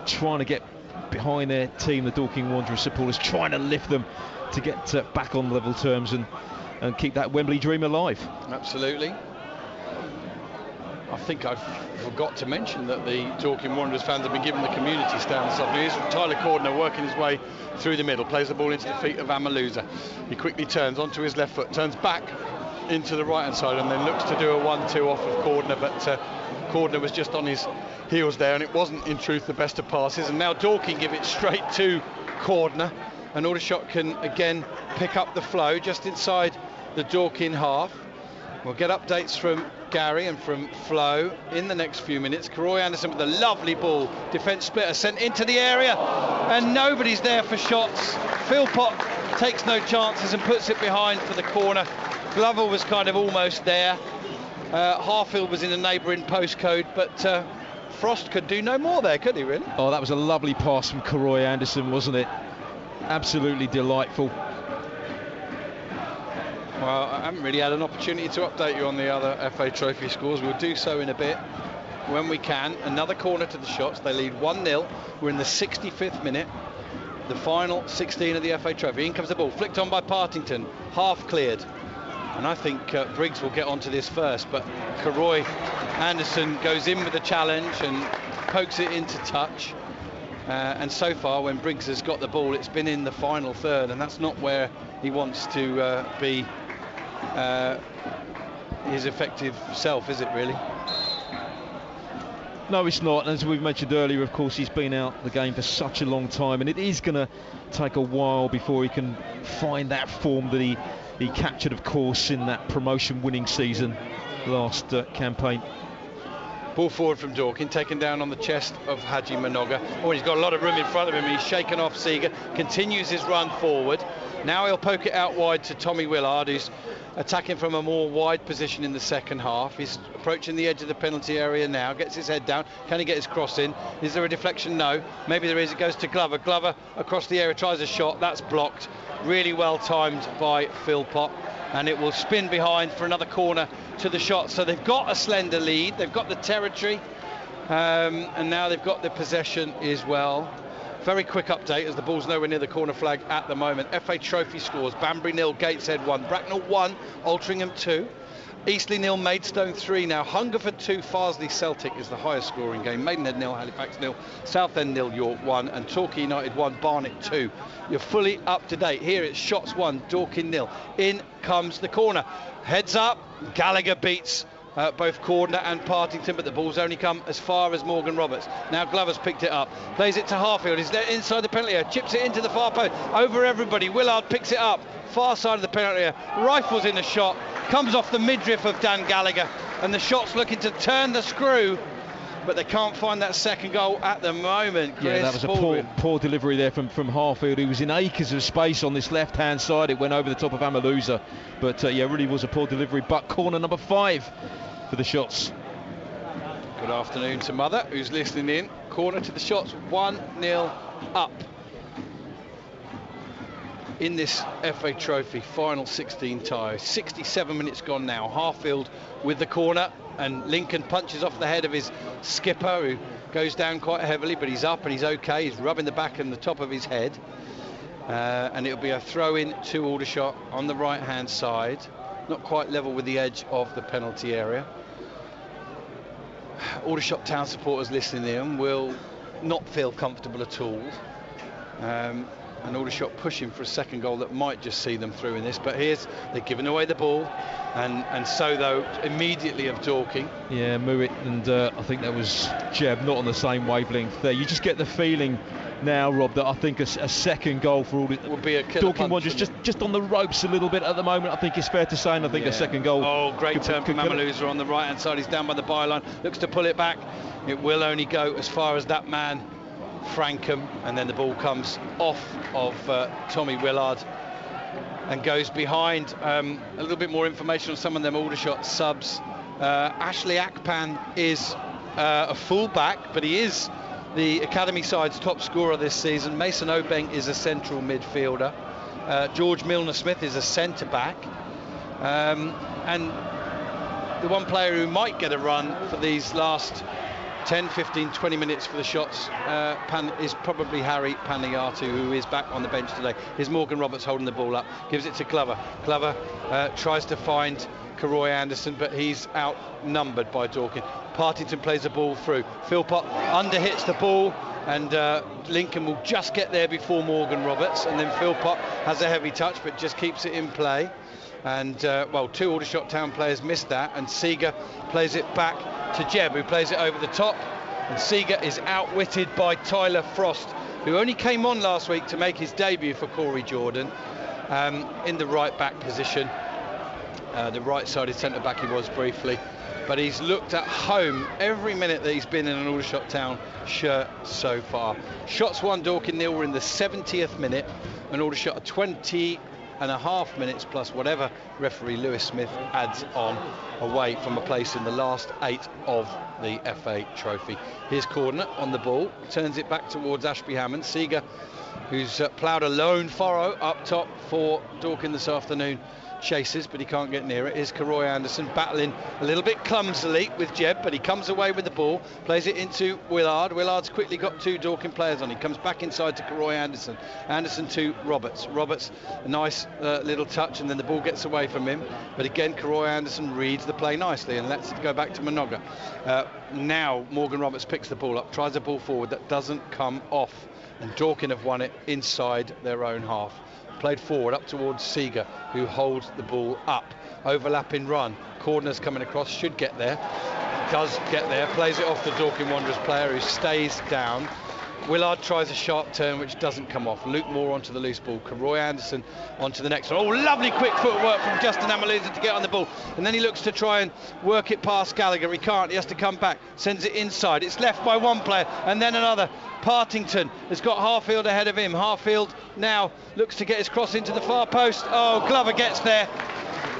Speaker 5: trying to get behind their team, the Dorking Wanderers supporters, trying to lift them to get back on level terms and keep that Wembley dream alive.
Speaker 1: Absolutely. I think I forgot to mention that the Dorking Wanderers fans have been given the community stand this afternoon. Tyler Cordner working his way through the middle, plays the ball into the feet of Amaluza. He quickly turns onto his left foot, turns back into the right hand side, and then looks to do a 1-2 off of Cordner, but Cordner was just on his heels there, and it wasn't in truth the best of passes. And now Dorking give it straight to Cordner, and Aldershot can again pick up the flow just inside the Dorking half. We'll get updates from Gary and from Flo in the next few minutes. Karoy Anderson with a lovely ball, defence splitter sent into the area, and nobody's there for shots. Philpott takes no chances and puts it behind for the corner. Glover was kind of almost there. Harfield was in a neighbouring postcode, but Frost could do no more there, could he, really?
Speaker 5: Oh, that was a lovely pass from Karoy Anderson, wasn't it? Absolutely delightful.
Speaker 1: Well, I haven't really had an opportunity to update you on the other FA Trophy scores. We'll do so in a bit when we can. Another corner to the Shots. They lead 1-0. We're in the 65th minute. The final 16 of the FA Trophy. In comes the ball, flicked on by Partington. Half cleared. And I think Briggs will get onto this first, but Karoy Anderson goes in with the challenge and pokes it into touch. And so far, when Briggs has got the ball, it's been in the final third, and that's not where he wants to be his effective self, is it really?
Speaker 5: No, it's not. As we've mentioned earlier, of course, he's been out the game for such a long time, and it is going to take a while before he can find that form that he captured, of course, in that promotion-winning season last campaign.
Speaker 1: Ball forward from Dorking, taken down on the chest of Haji Manoga. Oh, he's got a lot of room in front of him. He's shaken off Seeger, continues his run forward. Now he'll poke it out wide to Tommy Willard, who's attacking from a more wide position in the second half. He's approaching the edge of the penalty area now, gets his head down. Can he get his cross in? Is there a deflection? No. Maybe there is. It goes to Glover. Glover across the area, tries a shot. That's blocked. Really well timed by Philpott. And it will spin behind for another corner to the shot. So they've got a slender lead. They've got the territory. And now they've got the possession as well. Very quick update as the ball's nowhere near the corner flag at the moment. FA Trophy scores: Banbury 0, Gateshead 1, Bracknell 1, Altrincham 2, Eastleigh 0, Maidstone 3 now. Hungerford 2, Farsley Celtic is the highest scoring game. Maidenhead 0, Halifax 0, Southend 0, York 1, and Torquay United 1, Barnet 2. You're fully up to date. Here it's Shots 1, Dorking 0. In comes the corner. Heads up, Gallagher beats both Cordner and Partington, but the ball's only come as far as Morgan Roberts. Now Glover's picked it up, plays it to Harfield. He's there inside the penalty area, chips it into the far post, over everybody. Willard picks it up, far side of the penalty area, rifles in the shot, comes off the midriff of Dan Gallagher, and the shot's looking to turn the screw, but they can't find that second goal at the moment.
Speaker 5: Yeah, that was a poor delivery there from Harfield, who was in acres of space on this left-hand side. It went over the top of Amaluza, but yeah, really was a poor delivery. But corner number 5 for the Shots.
Speaker 1: Good afternoon to Mother, who's listening in. Corner to the Shots, 1-0 up in this FA Trophy final 16 tie. 67 minutes gone now. Harfield with the corner, and Lincoln punches off the head of his skipper, who goes down quite heavily, but he's up and he's okay. He's rubbing the back and the top of his head, and it'll be a throw in to Aldershot on the right hand side, not quite level with the edge of the penalty area. Aldershot Town supporters listening in will not feel comfortable at all, and Aldershot pushing for a second goal that might just see them through in this. But here's, they've given away the ball, and so though immediately of Dorking. Yeah,
Speaker 5: Mouet and I think that was Jeb, not on the same wavelength there. You just get the feeling now, Rob, that I think a second goal for all
Speaker 1: would be a killer.
Speaker 5: Dorking Wanderers just on the ropes a little bit at the moment. I think it's fair to say, and I think a second goal.
Speaker 1: Oh, great turn from Amaluza on the right hand side. He's down by the byline, looks to pull it back. It will only go as far as that man Frankham, and then the ball comes off of Tommy Willard and goes behind. A little bit more information on some of them Aldershot subs. Ashley Akpan is a full-back, but he is the academy side's top scorer this season. Mason Obeng is a central midfielder. George Milner-Smith is a centre-back. And the one player who might get a run for these last 10, 15, 20 minutes for the Shots is probably Harry Panayatu, who is back on the bench today. Here's Morgan Roberts holding the ball up, gives it to Glover. Glover tries to find Karoy Anderson, but he's outnumbered by Dorking. Partington plays the ball through. Philpott underhits the ball, and Lincoln will just get there before Morgan Roberts, and then Philpott has a heavy touch but just keeps it in play. And well, 2 Aldershot Town players missed that, and Seeger plays it back to Jeb, who plays it over the top, and Seeger is outwitted by Tyler Frost, who only came on last week to make his debut for Corey Jordan in the right back position. The right-sided centre-back he was briefly, but he's looked at home every minute that he's been in an Aldershot Town shirt so far. Shots 1, Dorking 0. We're in the 70th minute, and Aldershot are 20.5 minutes plus whatever referee Lewis Smith adds on away from a place in the last 8 of the FA Trophy. Here's Cordner on the ball, turns it back towards Ashby Hammond. Seeger, who's ploughed a lone furrow up top for Dorking this afternoon, chases, but he can't get near it. Here's Karoy Anderson battling a little bit clumsily with Jeb, but he comes away with the ball, plays it into Willard. Willard's quickly got 2 Dorking players on. He comes back inside to Karoy Anderson. Anderson to Roberts. Roberts, a nice little touch, and then the ball gets away from him. But again, Karoy Anderson reads the play nicely and lets it go back to Minoga. Now Morgan Roberts picks the ball up, tries a ball forward that doesn't come off, and Dorking have won it inside their own half. Played forward up towards Seeger, who holds the ball up. Overlapping run. Cordner's coming across, should get there. Does get there, plays it off the Dorking Wanderers player, who stays down. Willard tries a sharp turn which doesn't come off. Luke Moore onto the loose ball. Karoy Anderson onto the next one. Oh, lovely quick footwork from Justin Amaluza to get on the ball. And then he looks to try and work it past Gallagher. He can't, he has to come back. Sends it inside. It's left by one player and then another. Partington has got Harfield ahead of him. Harfield now looks to get his cross into the far post. Oh, Glover gets there.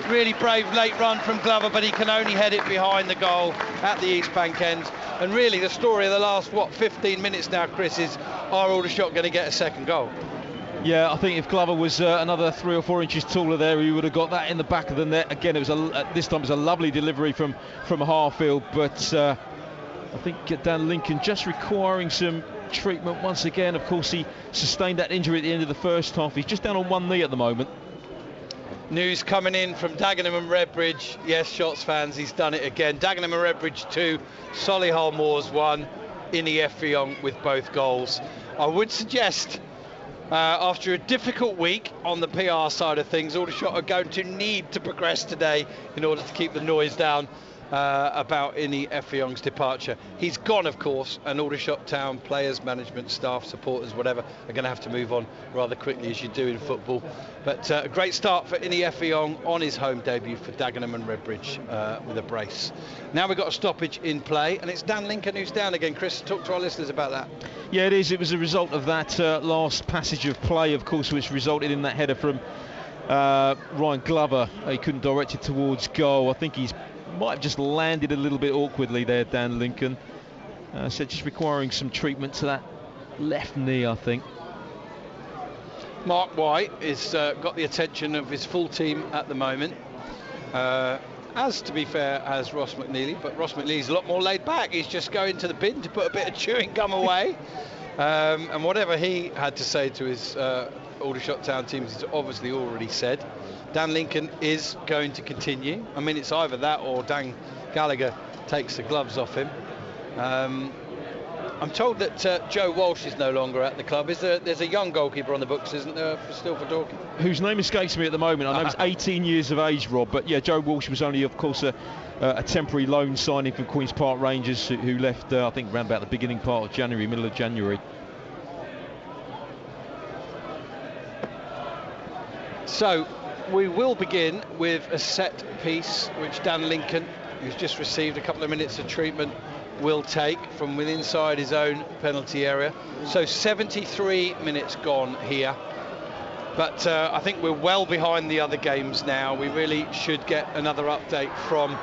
Speaker 1: Really brave late run from Glover, but he can only head it behind the goal at the East Bank end. And really the story of the last, 15 minutes now, Chris, is are Aldershot going to get a second goal?
Speaker 5: Yeah, I think if Glover was another 3 or 4 inches taller there, he would have got that in the back of the net. Again, it was this time it was a lovely delivery from Harfield, but I think Dan Lincoln just requiring some treatment once again. Of course, he sustained that injury at the end of the first half. He's just down on one knee at the moment.
Speaker 1: News coming in from Dagenham and Redbridge. Yes, Shots fans, he's done it again. Dagenham and Redbridge 2, Solihull Moors 1. Ini Effiong with both goals. I would suggest, after a difficult week on the PR side of things, Aldershot are going to need to progress today in order to keep the noise down about Ini Effiong's departure. He's gone, of course, and Aldershot Town players, management, staff, supporters, whatever, are going to have to move on rather quickly, as you do in football. But a great start for Ini Effiong on his home debut for Dagenham and Redbridge with a brace. Now we've got a stoppage in play, and it's Dan Lincoln who's down again. Chris, talk to our listeners about that.
Speaker 5: Yeah, it is. It was a result of that last passage of play, of course, which resulted in that header from Ryan Glover. He couldn't direct it towards goal. I think he's might have just landed a little bit awkwardly there, Dan Lincoln. So just requiring some treatment to that left knee, I think.
Speaker 1: Mark White has got the attention of his full team at the moment. As, to be fair, as Ross McNeely, but Ross McNeely's a lot more laid back. He's just going to the bin to put a bit of chewing gum away. And whatever he had to say to his Aldershot Town teams, he's obviously already said. Dan Lincoln is going to continue. I mean, it's either that or Dan Gallagher takes the gloves off him. I'm told that Joe Walsh is no longer at the club. There's a young goalkeeper on the books, isn't there, still for Dorking?
Speaker 5: Whose name escapes me at the moment. I know he's 18 years of age, Rob. But yeah, Joe Walsh was only, of course, a temporary loan signing from Queen's Park Rangers, who left, I think, around about the beginning part of January, middle of January.
Speaker 1: So we will begin with a set piece which Dan Lincoln, who's just received a couple of minutes of treatment, will take from within inside his own penalty area. So 73 minutes gone here, but I think we're well behind the other games now. We really should get another update from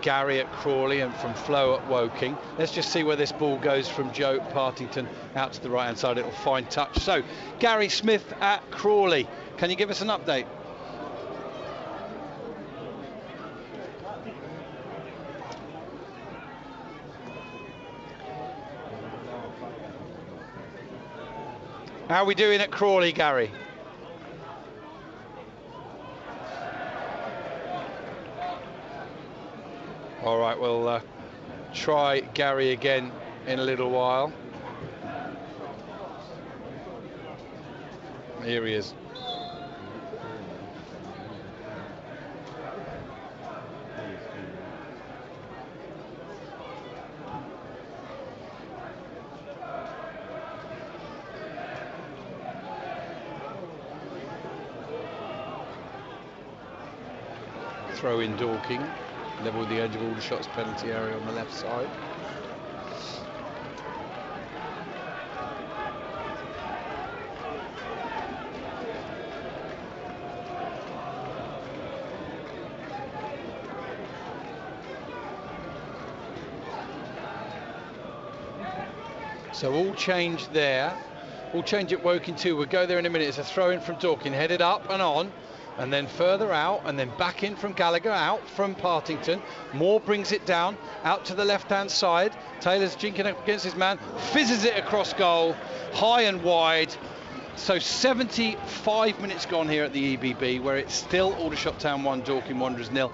Speaker 1: Gary at Crawley and from Flo at Woking. Let's just see where this ball goes from Joe Partington out to the right hand side. It'll find touch. So Gary Smith at Crawley, can you give us an update? How are we doing at Crawley, Gary? All right, we'll try Gary again in a little while. Here he is. Throw in Dorking, level with the edge of Aldershot's penalty area on the left side. So all change there, all change at Woking too. We'll go there in a minute. It's a throw in from Dorking, headed up and on, and then further out, and then back in from Gallagher, out from Partington. Moore brings it down, out to the left-hand side. Taylor's jinking up against his man, fizzes it across goal, high and wide. So 75 minutes gone here at the EBB, where it's still Aldershot Town 1, Dorking Wanderers 0.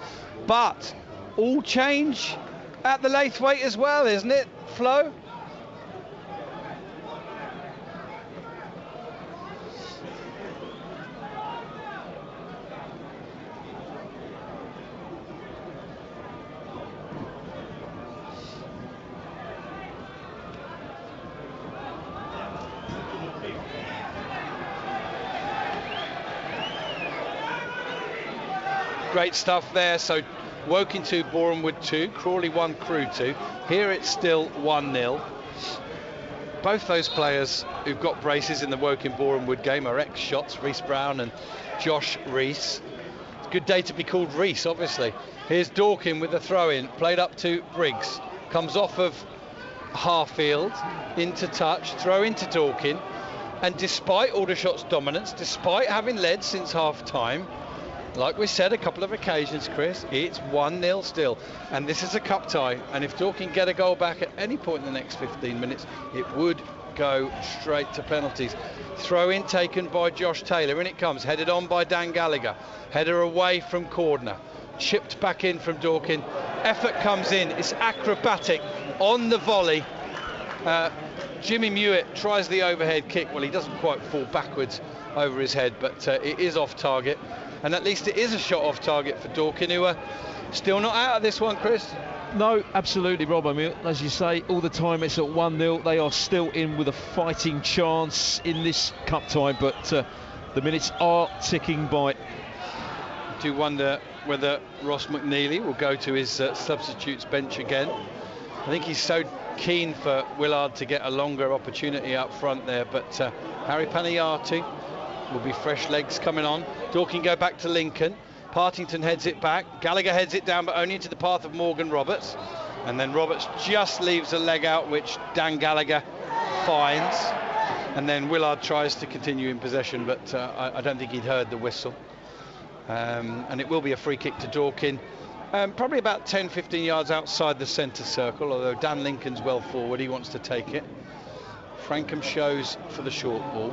Speaker 1: But all change at the Laithwaite as well, isn't it, Flo? Great stuff there. So Woking 2, Borehamwood 2, Crawley 1, Crewe 2. Here it's still 1-0. Both those players who've got braces in the Woking Borehamwood game are ex-shots, Reece Brown and Josh Rees. It's a good day to be called Rees, obviously. Here's Dorking with the throw-in, played up to Briggs. Comes off of Harfield, into touch, throw into Dorking. And despite Aldershot's dominance, despite having led since half-time, like we said a couple of occasions, Chris, it's 1-0 still, and this is a cup tie, and if Dorking get a goal back at any point in the next 15 minutes, it would go straight to penalties. Throw in taken by Josh Taylor, in it comes, headed on by Dan Gallagher, header away from Cordner, chipped back in from Dorking, effort comes in, it's acrobatic on the volley. Jimmy Mewett tries the overhead kick, well, he doesn't quite fall backwards over his head, but it is off target. And at least it is a shot off target for Dorking, who are still not out of this one, Chris.
Speaker 5: No, absolutely, Rob. I mean, as you say, all the time it's at 1-0. They are still in with a fighting chance in this cup tie, but the minutes are ticking by.
Speaker 1: I do wonder whether Ross McNeely will go to his substitutes bench again. I think he's so keen for Willard to get a longer opportunity up front there, but Harry Panayatu will be fresh legs coming on. Dorking go back to Lincoln. Partington heads it back. Gallagher heads it down, but only into the path of Morgan Roberts. And then Roberts just leaves a leg out, which Dan Gallagher finds. And then Willard tries to continue in possession, but I don't think he'd heard the whistle. And it will be a free kick to Dorking. Probably about 10-15 yards outside the centre circle, although Dan Lincoln's well forward. He wants to take it. Frankham shows for the short ball.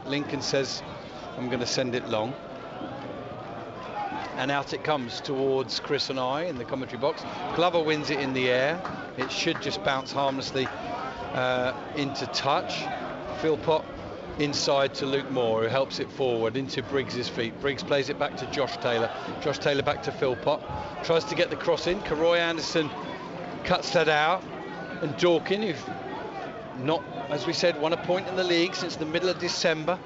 Speaker 1: Lincoln says, I'm going to send it long. And out it comes towards Chris and I in the commentary box. Glover wins it in the air. It should just bounce harmlessly into touch. Philpott inside to Luke Moore, who helps it forward into Briggs's feet. Briggs plays it back to Josh Taylor. Josh Taylor back to Philpott. Tries to get the cross in. Karoy Anderson cuts that out. And Dorking, who've not, as we said, won a point in the league since the middle of December.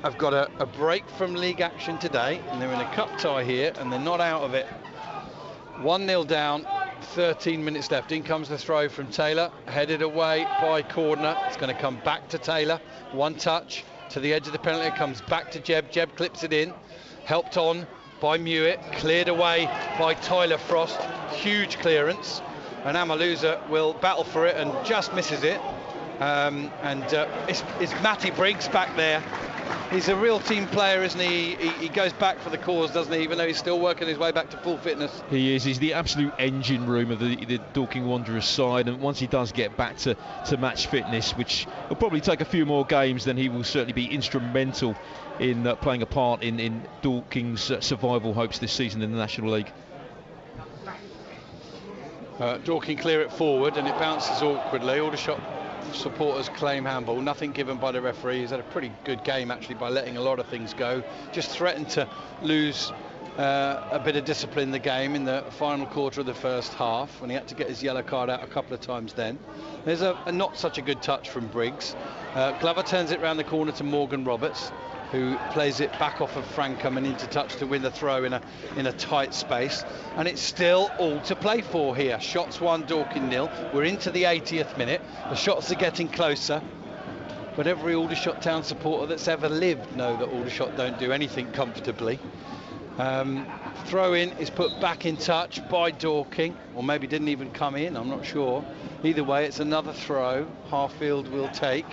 Speaker 1: I've got a break from league action today, and they're in a cup tie here, and they're not out of it. 1-0 down, 13 minutes left. In comes the throw from Taylor, headed away by Cordner. It's going to come back to Taylor. One touch to the edge of the penalty. It comes back to Jeb. Jeb clips it in. Helped on by Mewett. Cleared away by Tyler Frost. Huge clearance. And Amaluza will battle for it and just misses it. It's Matty Briggs back there. He's a real team player, isn't he? He goes back for the cause, doesn't he? Even though he's still working his way back to full fitness.
Speaker 5: He is. He's the absolute engine room of the Dorking Wanderers side, and once he does get back to match fitness, which will probably take a few more games, then he will certainly be instrumental in playing a part in Dorking's survival hopes this season in the National League.
Speaker 1: Dorking clear it forward, and it bounces awkwardly. Aldershot supporters claim handball. Nothing given by the referee. He's had a pretty good game actually by letting a lot of things go. Just threatened to lose a bit of discipline in the game in the final quarter of the first half, when he had to get his yellow card out a couple of times then. There's a not such a good touch from Briggs. Glover turns it round the corner to Morgan Roberts, who plays it back off of Frankham and into touch to win the throw in a tight space. And it's still all to play for here. Shots 1, Dorking 0. We're into the 80th minute. The shots are getting closer. But every Aldershot Town supporter that's ever lived know that Aldershot don't do anything comfortably. Throw in is put back in touch by Dorking, or maybe didn't even come in, I'm not sure. Either way, it's another throw Harfield will take.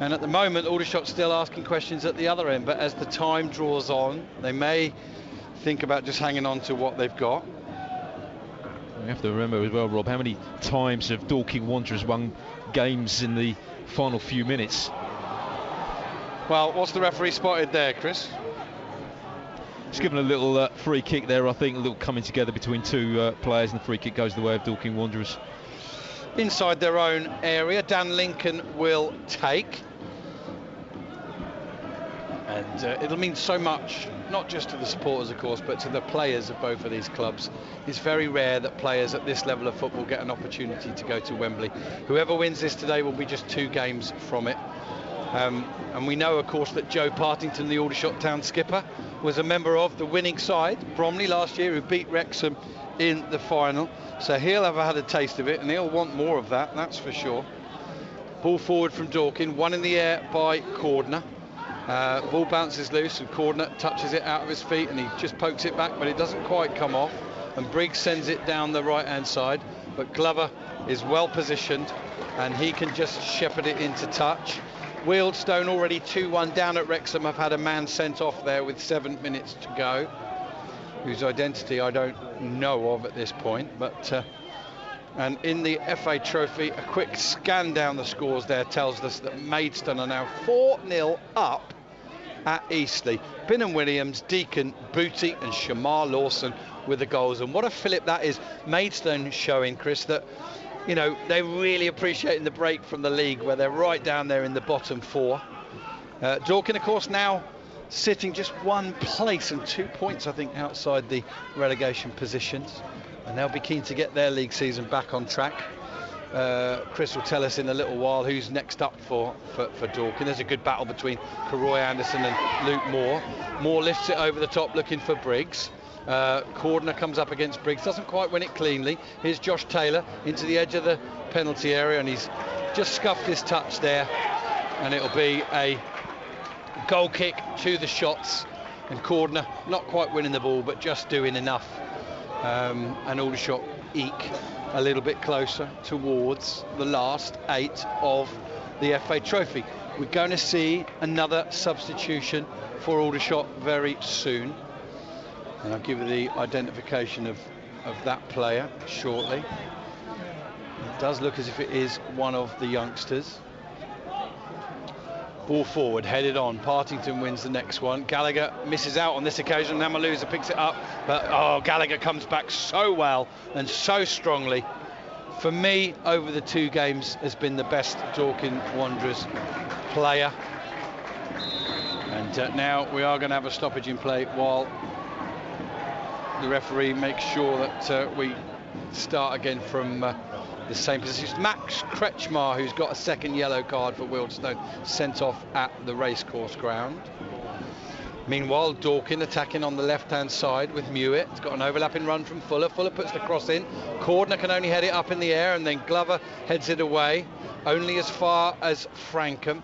Speaker 1: And at the moment, Aldershot's still asking questions at the other end, but as the time draws on, they may think about just hanging on to what they've got.
Speaker 5: We have to remember as well, Rob, how many times have Dorking Wanderers won games in the final few minutes?
Speaker 1: Well, what's the referee spotted there, Chris?
Speaker 5: He's given a little free kick there, I think, a little coming together between two players, and the free kick goes the way of Dorking Wanderers.
Speaker 1: Inside their own area, Dan Lincoln will take. And it'll mean so much, not just to the supporters, of course, but to the players of both of these clubs. It's very rare that players at this level of football get an opportunity to go to Wembley. Whoever wins this today will be just 2 games from it. And we know, of course, that Joe Partington, the Aldershot town skipper, was a member of the winning side, Bromley, last year, who beat Wrexham in the final. So he'll have had a taste of it, and he'll want more of that, that's for sure. Ball forward from Dorking, one in the air by Cordner. Ball bounces loose, and Cordner touches it out of his feet, and he just pokes it back, but it doesn't quite come off. And Briggs sends it down the right-hand side, but Glover is well positioned, and he can just shepherd it into touch. Wealdstone already 2-1 down at Wrexham have had a man sent off there with 7 minutes to go, whose identity I don't know of at this point. But and in the FA Trophy, a quick scan down the scores there tells us that Maidstone are now 4-0 up at Eastleigh. Binham Williams, Deacon, Booty and Shamar Lawson with the goals. And what a fillip that is. Maidstone showing, Chris, that, you know, they're really appreciating the break from the league, where they're right down there in the bottom 4. Dorking, of course, now sitting just 1 place and 2 points, I think, outside the relegation positions. And they'll be keen to get their league season back on track. Chris will tell us in a little while who's next up for Dorking. There's a good battle between Caroy Anderson and Luke Moore. Moore lifts it over the top looking for Briggs. Cordner comes up against Briggs, doesn't quite win it cleanly. Here's Josh Taylor into the edge of the penalty area, and he's just scuffed his touch there, and it'll be a goal kick to the shots. And Cordner not quite winning the ball, but just doing enough. And Aldershot eke a little bit closer towards the last 8 of the FA Trophy. We're going to see another substitution for Aldershot very soon, and I'll give you the identification of that player shortly. It does look as if it is one of the youngsters. Ball forward, headed on. Partington wins the next one. Gallagher misses out on this occasion. Namaluza picks it up, but Gallagher comes back so well and so strongly. For me, over the 2 games, has been the best Dorking Wanderers player. And now we are going to have a stoppage in play while the referee makes sure that we start again from the same position. It's Max Kretschmar, who's got a second yellow card for Wealdstone, sent off at the racecourse ground. Meanwhile, Dorking attacking on the left-hand side with Mewett. It's got an overlapping run from Fuller. Fuller puts the cross in. Cordner can only head it up in the air, and then Glover heads it away, only as far as Frankham.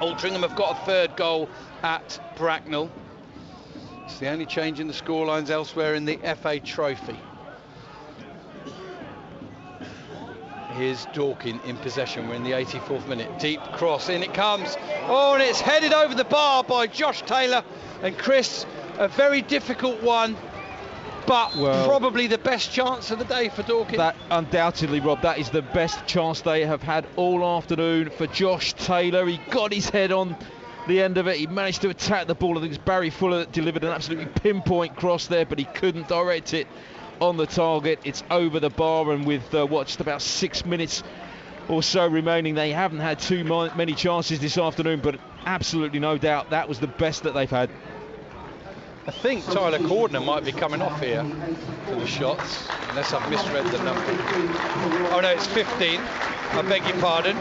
Speaker 1: Altrincham have got a 3rd goal at Bracknell. It's the only change in the scorelines elsewhere in the FA Trophy. Here's Dorking in possession. We're in the 84th minute. Deep cross, in it comes. Oh, and it's headed over the bar by Josh Taylor. And Chris, a very difficult one, but probably the best chance of the day for Dorking.
Speaker 5: That undoubtedly, Rob, that is the best chance they have had all afternoon for Josh Taylor. He got his head on the end of it. He managed to attack the ball. I think it was Barry Fuller that delivered an absolutely pinpoint cross there, but he couldn't direct it on the target. It's over the bar, and with just about 6 minutes or so remaining, they haven't had too many chances this afternoon, but absolutely no doubt that was the best that they've had.
Speaker 1: I think Tyler Cordner might be coming off here for the shots, unless I've misread the number. Oh no, it's 15. I beg your pardon.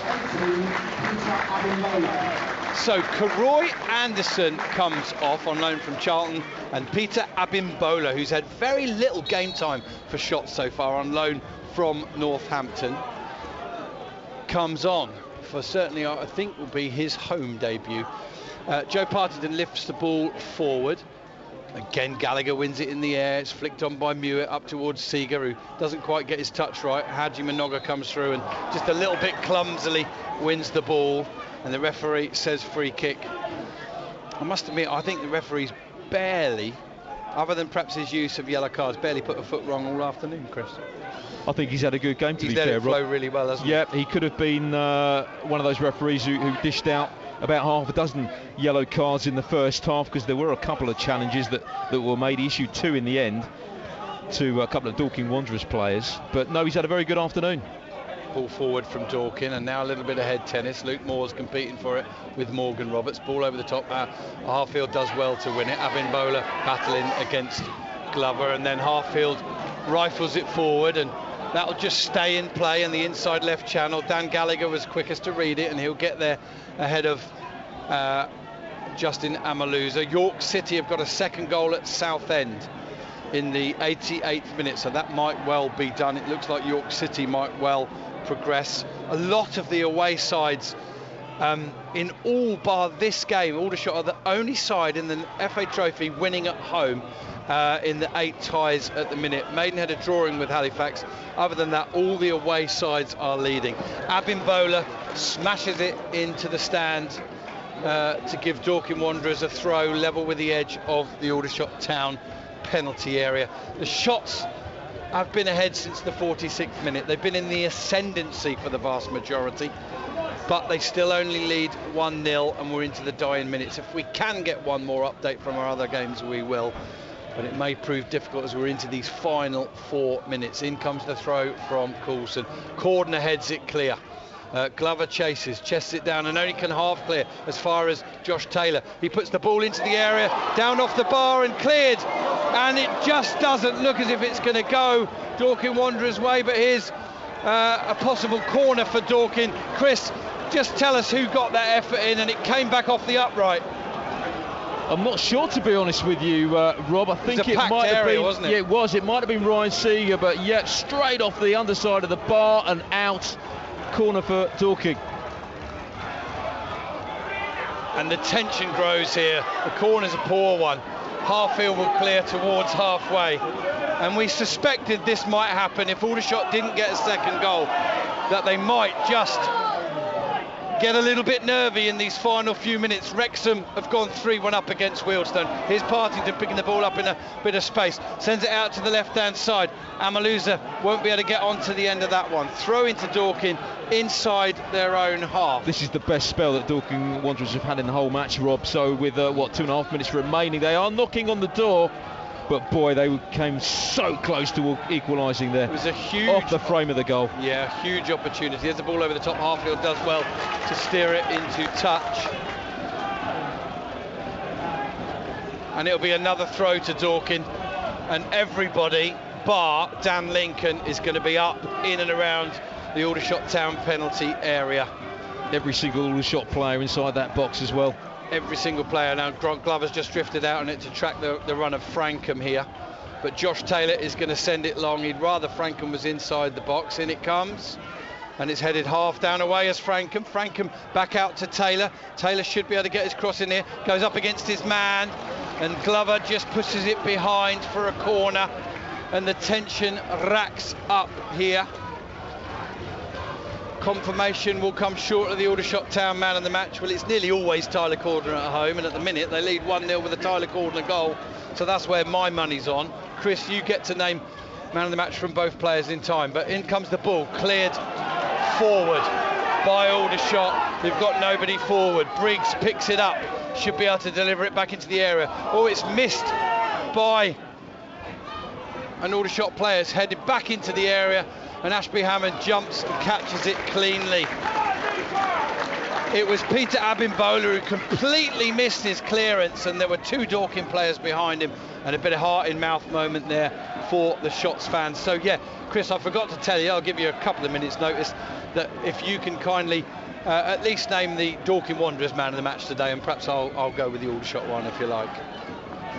Speaker 1: So Caroy Anderson comes off on loan from Charlton, and Peter Abimbola, who's had very little game time for shots so far, on loan from Northampton, comes on for certainly, I think, will be his home debut. Joe Partington lifts the ball forward. Again, Gallagher wins it in the air. It's flicked on by Mewett up towards Seeger, who doesn't quite get his touch right. Haji Minoga comes through and just a little bit clumsily wins the ball, and the referee says free kick. I must admit, I think the referee's barely, other than perhaps his use of yellow cards, barely put a foot wrong all afternoon, Chris.
Speaker 5: I think he's had a good game, to be
Speaker 1: fair.
Speaker 5: He's let
Speaker 1: it flow really well, hasn't he?
Speaker 5: Yeah, he could have been one of those referees who dished out about half a dozen yellow cards in the first half, because there were a couple of challenges that were made. He issued 2 in the end to a couple of Dorking Wanderers players. But no, he's had a very good afternoon.
Speaker 1: Ball forward from Dorking, and now a little bit of head tennis. Luke Moore's competing for it with Morgan Roberts. Ball over the top. Harfield does well to win it. Abimbola battling against Glover, and then Harfield rifles it forward, and that'll just stay in play in the inside left channel. Dan Gallagher was quickest to read it, and he'll get there ahead of Justin Amaluza. York City have got a second goal at Southend in the 88th minute, so that might well be done. It looks like York City might well progress. A lot of the away sides in all bar this game, Aldershot are the only side in the FA Trophy winning at home in the 8 ties at the minute. Maidenhead are drawing with Halifax. Other than that, all the away sides are leading. Abimbola smashes it into the stand to give Dorking Wanderers a throw level with the edge of the Aldershot Town penalty area. The shots have been ahead since the 46th minute. They've been in the ascendancy for the vast majority, but they still only lead 1-0, and we're into the dying minutes. If we can get one more update from our other games, we will, but it may prove difficult as we're into these final 4 minutes. In comes the throw from Coulson. Cordner heads it clear. Glover chases, chests it down, and only can half clear as far as Josh Taylor. He puts the ball into the area, down off the bar and cleared, and it just doesn't look as if it's going to go Dorking Wanderers' way, but here's a possible corner for Dorking. Chris, just tell us who got that effort in, and it came back off the upright.
Speaker 5: I'm not sure, to be honest with you, Rob. I think it might have been,
Speaker 1: wasn't it?
Speaker 5: Yeah, it was. It might have been Ryan Seeger, but yeah, straight off the underside of the bar and out. Corner for Dorking.
Speaker 1: And the tension grows here. The corner's a poor one. Harfield will clear towards halfway, and we suspected this might happen if Aldershot didn't get a second goal, that they might just get a little bit nervy in these final few minutes. Wrexham have gone 3-1 up against Wealdstone. Here's Partington picking the ball up in a bit of space, sends it out to the left hand side. Amaluza won't be able to get onto the end of that one. Throw into Dorking inside their own half.
Speaker 5: This is the best spell that Dorking Wanderers have had in the whole match, Rob. So with 2.5 minutes remaining, they are knocking on the door, but boy, they came so close to equalising there.
Speaker 1: It was a huge,
Speaker 5: off the frame of the goal.
Speaker 1: Yeah, huge opportunity. There's the ball over the top. Harfield does well to steer it into touch, and it'll be another throw to Dorking, and everybody bar Dan Lincoln is going to be up in and around the Aldershot Town penalty area.
Speaker 5: Every single Aldershot player inside that box as well.
Speaker 1: Every single player. Now Glover's just drifted out on it to track the run of Frankham here, but Josh Taylor is going to send it long. He'd rather Frankham was inside the box. In it comes, and it's headed half down away as Frankham back out to Taylor. Taylor should be able to get his cross in here, goes up against his man, and Glover just pushes it behind for a corner, and the tension racks up here. Confirmation will come short of the Aldershot Town man of the match. Well, it's nearly always Tyler Cordner at home, and at the minute they lead 1-0 with a Tyler Cordner goal, so that's where my money's on. Chris, you get to name man of the match from both players in time, but in comes the ball, cleared forward by Aldershot. They've got nobody forward. Briggs picks it up, should be able to deliver it back into the area. Oh, it's missed by an Aldershot player. It's headed back into the area, and Ashby Hammond jumps and catches it cleanly. It was Peter Abimbola who completely missed his clearance, and there were 2 Dorking players behind him, and a bit of heart in mouth moment there for the Shots fans. So yeah, Chris, I forgot to tell you, I'll give you a couple of minutes notice, that if you can kindly at least name the Dorking Wanderers man of the match today, and perhaps I'll go with the Aldershot one if you like.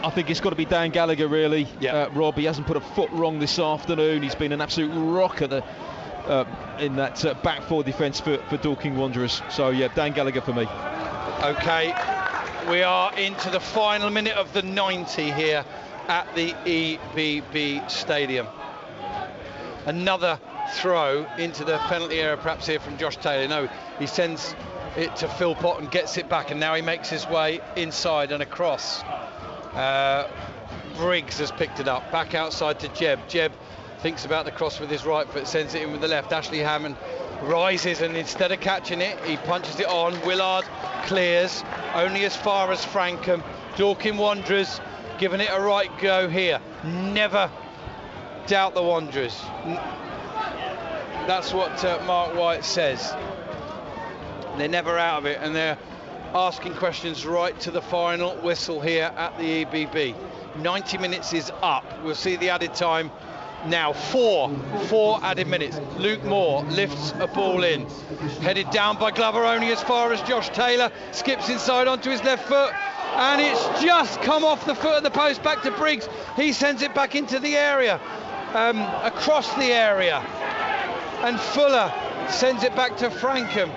Speaker 5: I think it's got to be Dan Gallagher, really.
Speaker 1: Yeah.
Speaker 5: Rob, he hasn't put a foot wrong this afternoon. He's been an absolute rocker in that back four defence for Dorking Wanderers. So yeah, Dan Gallagher for me.
Speaker 1: Okay, we are into the final minute of the 90 here at the EBB Stadium. Another throw into the penalty area, perhaps here from Josh Taylor. No, he sends it to Philpott and gets it back, and now he makes his way inside and across. Briggs has picked it up, back outside to Jeb. Jeb thinks about the cross with his right foot, sends it in with the left. Ashley Hammond rises, and instead of catching it, he punches it on. Willard clears only as far as Frankham. Dorking Wanderers giving it a right go here. Never doubt the Wanderers. That's what Mark White says. They're never out of it, and they're asking questions right to the final whistle here at the EBB. 90 minutes is up. We'll see the added time now. Four added minutes. Luke Moore lifts a ball in, headed down by Glover only as far as Josh Taylor, skips inside onto his left foot, and it's just come off the foot of the post back to Briggs. He sends it back into the area, across the area, and Fuller sends it back to Frankham.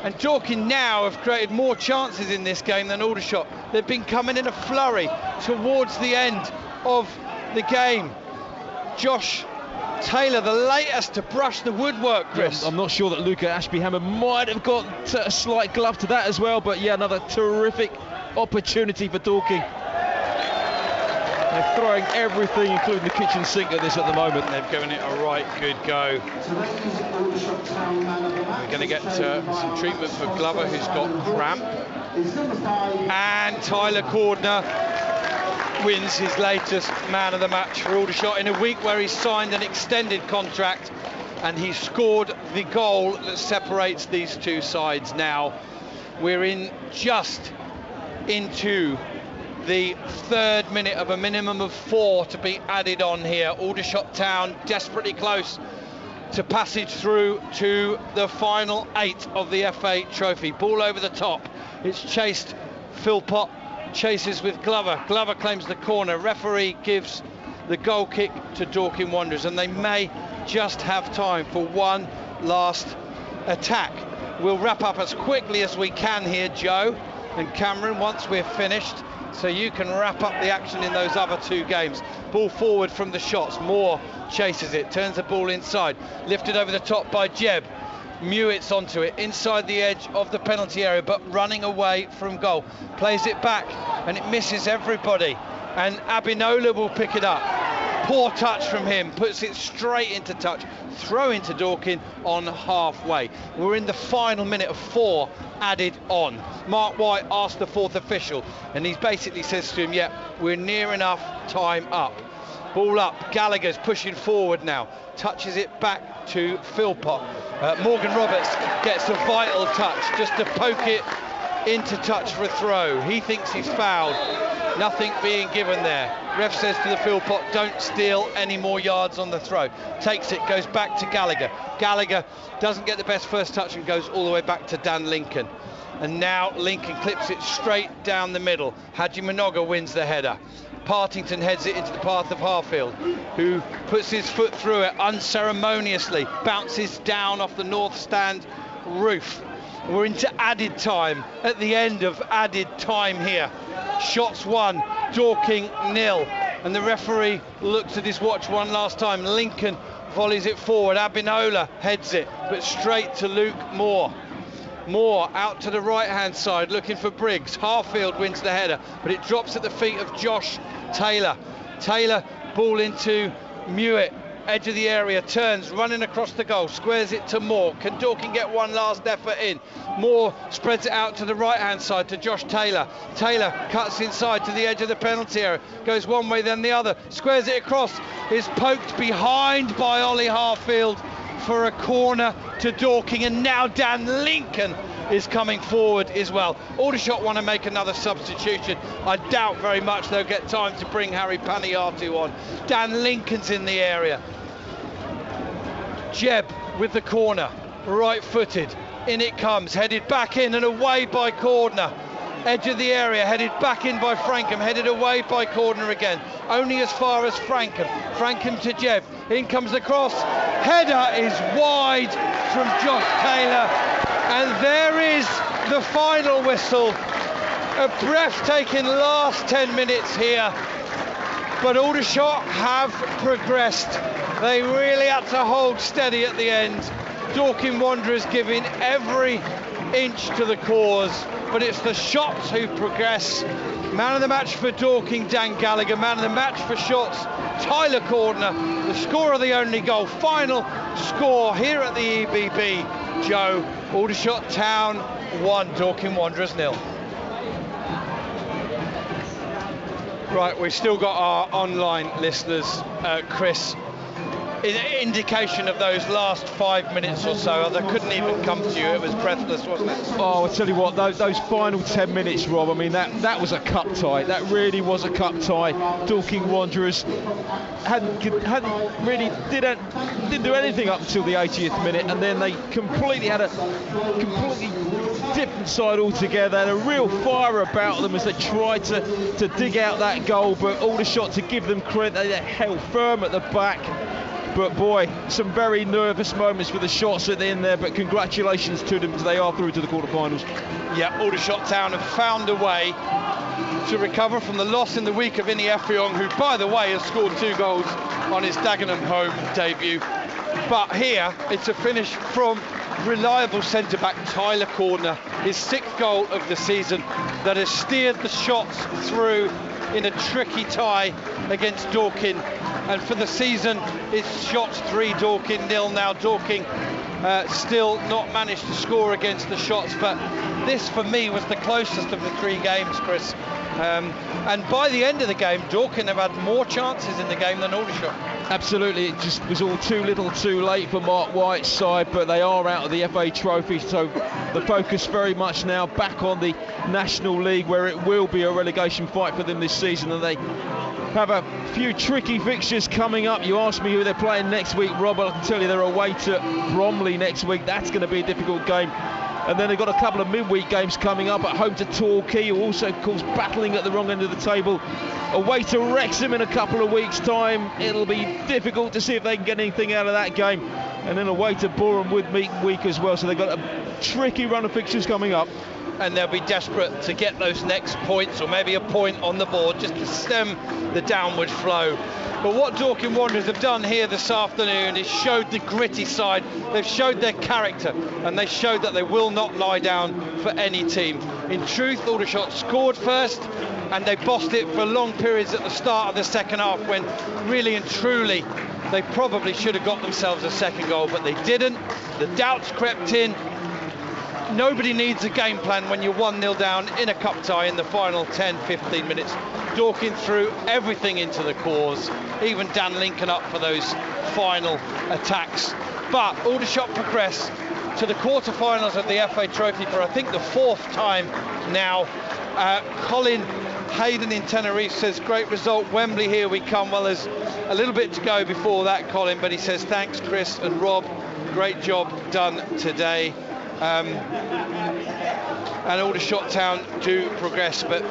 Speaker 1: And Dorking now have created more chances in this game than Aldershot. They've been coming in a flurry towards the end of the game. Josh Taylor, the latest to brush the woodwork, Chris.
Speaker 5: Yeah, I'm not sure that Luca Ashby-Hammer might have got a slight glove to that as well, but yeah, another terrific opportunity for Dorking. They're throwing everything, including the kitchen sink, at this at the moment.
Speaker 1: They've given it a right good go. We're going to get some treatment for Glover, who's got cramp. And Tyler Cordner wins his latest man of the match for Aldershot in a week where he's signed an extended contract, and he scored the goal that separates these two sides now. We're just into the third minute of a minimum of 4 to be added on here. Aldershot Town desperately close to passage through to the final 8 of the FA Trophy. Ball over the top. It's chased. Philpott chases with Glover. Glover claims the corner. Referee gives the goal kick to Dorking Wanderers, and they may just have time for one last attack. We'll wrap up as quickly as we can here, Joe and Cameron, once we're finished, so you can wrap up the action in those other two games. Ball forward from the shots. Moore chases it, turns the ball inside, lifted over the top by Jebb. Mewitt's onto it, inside the edge of the penalty area, but running away from goal. Plays it back, and it misses everybody. And Abinola will pick it up. Poor touch from him, puts it straight into touch. Throw into Dorking on halfway. We're in the final minute of 4 added on. Mark White asked the fourth official, and he basically says to him, yeah, we're near enough, time up. Ball up, Gallagher's pushing forward now, touches it back to Philpott. Morgan Roberts gets a vital touch, just to poke it into touch for a throw. He thinks he's fouled, nothing being given there. Ref says to the Philpott, don't steal any more yards on the throw. Takes it, goes back to Gallagher. Gallagher doesn't get the best first touch and goes all the way back to Dan Lincoln. And now Lincoln clips it straight down the middle. Haji Minoga wins the header. Partington heads it into the path of Harfield, who puts his foot through it unceremoniously, bounces down off the north stand roof. We're into added time, at the end of added time here. Shots 1, Dorking 0, and the referee looks at his watch one last time. Lincoln volleys it forward, Abinola heads it, but straight to Luke Moore. Moore out to the right hand side looking for Briggs. Harfield wins the header, but it drops at the feet of Josh Taylor. Taylor, ball into Mewitt, edge of the area, turns, running across the goal, squares it to Moore. Can Dorking get one last effort in? Moore spreads it out to the right hand side to Josh Taylor. Taylor cuts inside to the edge of the penalty area, goes one way then the other, squares it across, is poked behind by Ollie Harfield for a corner to Dorking, and now Dan Lincoln is coming forward as well. Aldershot want to make another substitution. I doubt very much they'll get time to bring Harry Paniatu on. Dan Lincoln's in the area. Jebb with the corner, right-footed. In it comes, headed back in and away by Cordner. Edge of the area, headed back in by Frankham, headed away by Cordner again. Only as far as Frankham. Frankham to Jebb. In comes the cross. Header is wide from Josh Taylor. And there is the final whistle. A breathtaking last 10 minutes here. But Aldershot have progressed. They really had to hold steady at the end. Dorking Wanderers giving every inch to the cause, but it's the shots who progress, Man of the match for Dorking, Dan Gallagher. Man of the match for shots, Tyler Cordner. The score of the only goal. Final score here at the EBB. Joe, Aldershot Town 1, Dorking Wanderers 0. Right, we've still got our online listeners, Chris. Indication of those last 5 minutes or so. I couldn't even come to you. It was breathless, wasn't it?
Speaker 5: Oh, I tell you what, those final 10 minutes, Rob. I mean, that was a cup tie. That really was a cup tie. Dorking Wanderers didn't do anything up until the 80th minute, and then they completely had a completely different side altogether. Had a real fire about them as they tried to dig out that goal, but Aldershot, to give them credit, they held firm at the back. But boy, some very nervous moments for the shots at the end there, but congratulations to them because they are through to the quarterfinals.
Speaker 1: Yeah, Aldershot Town have found a way to recover from the loss in the week of Vinny Effiong, who, by the way, has scored 2 goals on his Dagenham home debut. But here, it's a finish from reliable centre-back Tyler Cordner, his 6th goal of the season, that has steered the shots through in a tricky tie against Dorking. And for the season, it's shots 3, Dorking 0. Now Dorking still not managed to score against the shots, but this for me was the closest of the 3 games, Chris. And by the end of the game, Dorking have had more chances in the game than Aldershot.
Speaker 5: Absolutely, it just was all too little too late for Mark White's side, but they are out of the FA Trophy, so the focus very much now back on the National League, where it will be a relegation fight for them this season, and they have a few tricky fixtures coming up. You asked me who they're playing next week, Rob. I can tell you they're away to Bromley next week. That's going to be a difficult game. And then they've got a couple of midweek games coming up at home to Torquay, who also, of course, battling at the wrong end of the table. Away to Wrexham in a couple of weeks' time. It'll be difficult to see if they can get anything out of that game. And then away to Boreham midweek as well. So they've got a tricky run of fixtures coming up.
Speaker 1: And they'll be desperate to get those next points, or maybe a point on the board, just to stem the downward flow. But what Dorking Wanderers have done here this afternoon is showed the gritty side. They've showed their character, and they showed that they will not lie down for any team. In truth, Aldershot scored first, and they bossed it for long periods at the start of the second half, when really and truly they probably should have got themselves a second goal, but they didn't. The doubts crept in. Nobody needs a game plan when you're 1-0 down in a cup tie in the final 10-15 minutes. Dorking threw everything into the cause, even Dan Lincoln up for those final attacks. But Aldershot progress to the quarter-finals of the FA Trophy for, I think, the 4th time now. Colin Hayden in Tenerife says, great result, Wembley, here we come. Well, there's a little bit to go before that, Colin, but he says, thanks, Chris and Rob, great job done today. And Aldershot Town do progress, but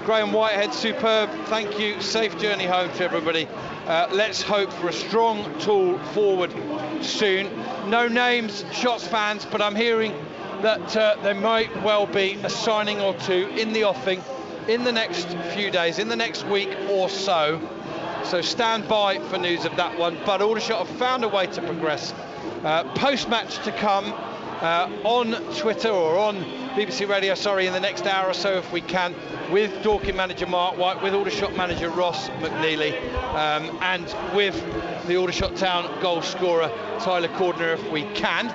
Speaker 1: Graham Whitehead, superb, thank you, safe journey home to everybody. Let's hope for a strong tool forward soon. No names, Shots fans, but I'm hearing that there might well be a signing or 2 in the offing in the next few days, in the next week or so. So stand by for news of that one. But Aldershot have found a way to progress. Post-match to come. On Twitter, or on BBC Radio, in the next hour or so if we can, with Dorking manager Mark White, with Aldershot manager Ross McNeely, and with the Aldershot Town goal scorer Tyler Cordner if we can.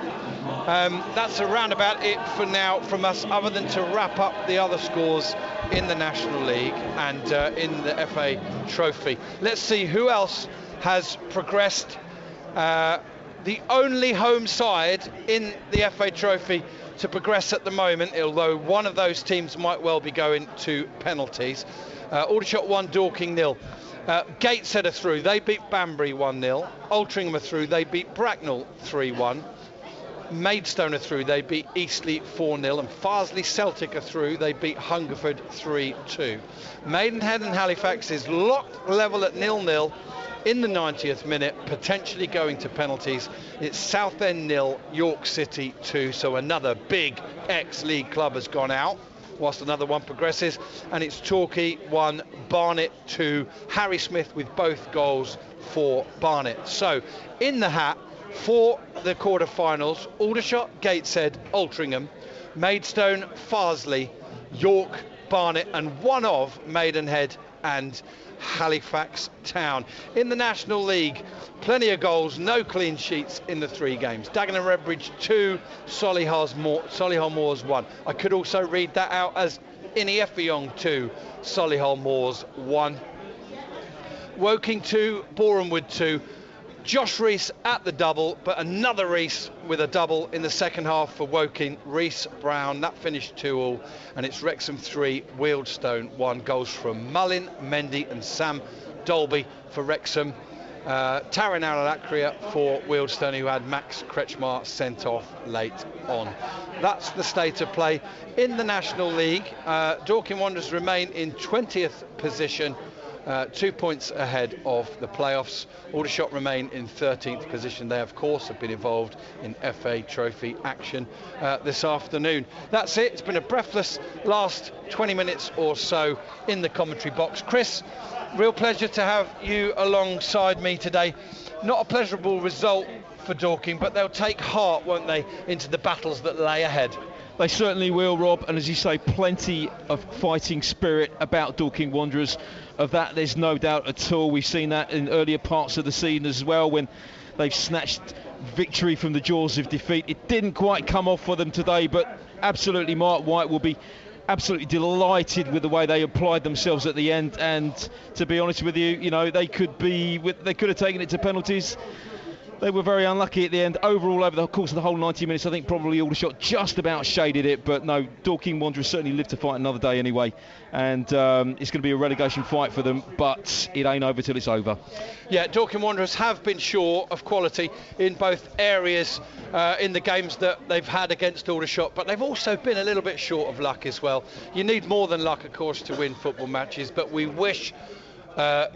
Speaker 1: That's around about it for now from us, other than to wrap up the other scores in the National League and in the FA Trophy. Let's see who else has progressed. The only home side in the FA Trophy to progress at the moment, although one of those teams might well be going to penalties. Aldershot 1, Dorking 0. Gateshead are through, they beat Banbury 1-0. Altrincham are through, they beat Bracknell 3-1. Maidstone are through, they beat Eastleigh 4-0. And Farsley Celtic are through, they beat Hungerford 3-2. Maidenhead and Halifax is locked level at 0-0. In the 90th minute, potentially going to penalties. It's Southend 0, York City 2, so another big ex-league club has gone out, whilst another one progresses, and it's Torquay 1, Barnet 2, Harry Smith with both goals for Barnet. So, in the hat for the quarter-finals, Aldershot, Gateshead, Altrincham, Maidstone, Farsley, York Barnet, and one of Maidenhead and Halifax Town. In the National League, plenty of goals, no clean sheets in the 3 games. Dagenham Redbridge 2, Solihull Moors 1. I could also read that out as Innie Effiong 2, Solihull Moors 1. Woking 2, Borehamwood 2. Josh Rees at the double, but another Rees with a double in the second half for Woking. Rees Brown, that finished 2-2, and it's Wrexham 3, Wealdstone 1. Goals from Mullin, Mendy and Sam Dolby for Wrexham. Taran Al-Akria for Wealdstone, who had Max Kretschmar sent off late on. That's the state of play in the National League. Dorking Wanderers remain in 20th position, 2 points ahead of the playoffs. Aldershot remain in 13th position. They, of course, have been involved in FA Trophy action this afternoon. That's it. It's been a breathless last 20 minutes or so in the commentary box. Chris, real pleasure to have you alongside me today. Not a pleasurable result for Dorking, but they'll take heart, won't they, into the battles that lay ahead.
Speaker 5: They certainly will, Rob, and as you say, plenty of fighting spirit about Dorking Wanderers. Of that, there's no doubt at all. We've seen that in earlier parts of the season as well, when they've snatched victory from the jaws of defeat. It didn't quite come off for them today, but absolutely Mark White will be absolutely delighted with the way they applied themselves at the end. And to be honest with you, they could have taken it to penalties. They were very unlucky at the end. Overall, over the course of the whole 90 minutes, I think probably Aldershot just about shaded it. But no, Dorking Wanderers certainly live to fight another day anyway. And it's going to be a relegation fight for them, but it ain't over till it's over.
Speaker 1: Yeah, Dorking Wanderers have been short of quality in both areas in the games that they've had against Aldershot, but they've also been a little bit short of luck as well. You need more than luck, of course, to win football matches, but we wish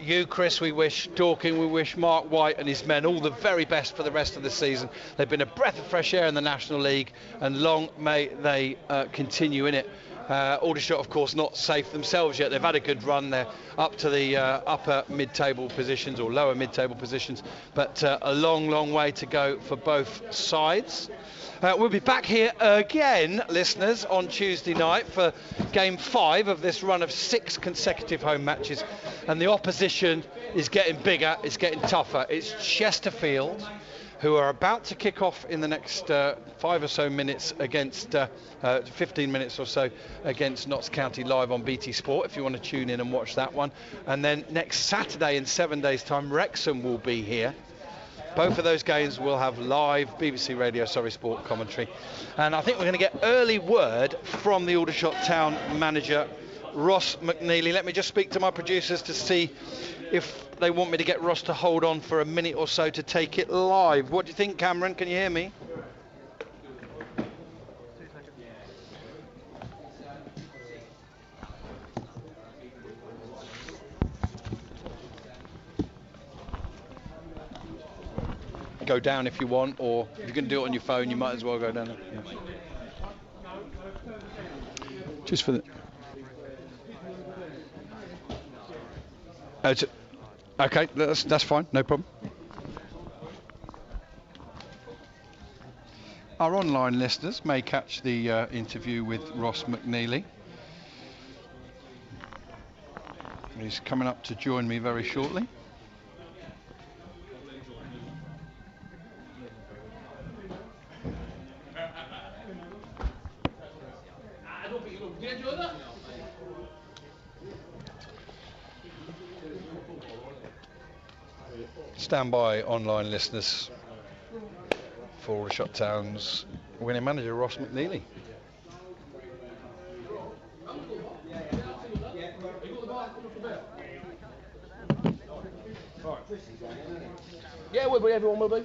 Speaker 1: you, Chris, we wish Dorking, we wish Mark White and his men all the very best for the rest of the season. They've been a breath of fresh air in the National League, and long may they continue in it. Aldershot, of course, not safe themselves yet. They've had a good run. They're up to the upper mid-table positions or lower mid-table positions, but a long, long way to go for both sides. We'll be back here again, listeners, on Tuesday night for Game 5 of this run of 6 consecutive home matches. And the opposition is getting bigger, it's getting tougher. It's Chesterfield, who are about to kick off in the next 5 or so minutes against 15 minutes or so against Notts County live on BT Sport, if you want to tune in and watch that one. And then next Saturday, in 7 days' time, Wrexham will be here. Both of those games will have live BBC Radio Surrey Sport commentary. And I think we're going to get early word from the Aldershot Town manager, Ross McNeely. Let me just speak to my producers to see if they want me to get Ross to hold on for a minute or so to take it live. What do you think, Cameron? Can you hear me? Go down if you want, or if you can do it on your phone, you might as well go down. Yeah. Just for the... Okay, that's fine, no problem. Our online listeners may catch the interview with Ross McNeely. He's coming up to join me very shortly. Stand by, online listeners, for Aldershot Town's winning manager, Ross McNeely.
Speaker 6: Yeah, we'll be, everyone will be.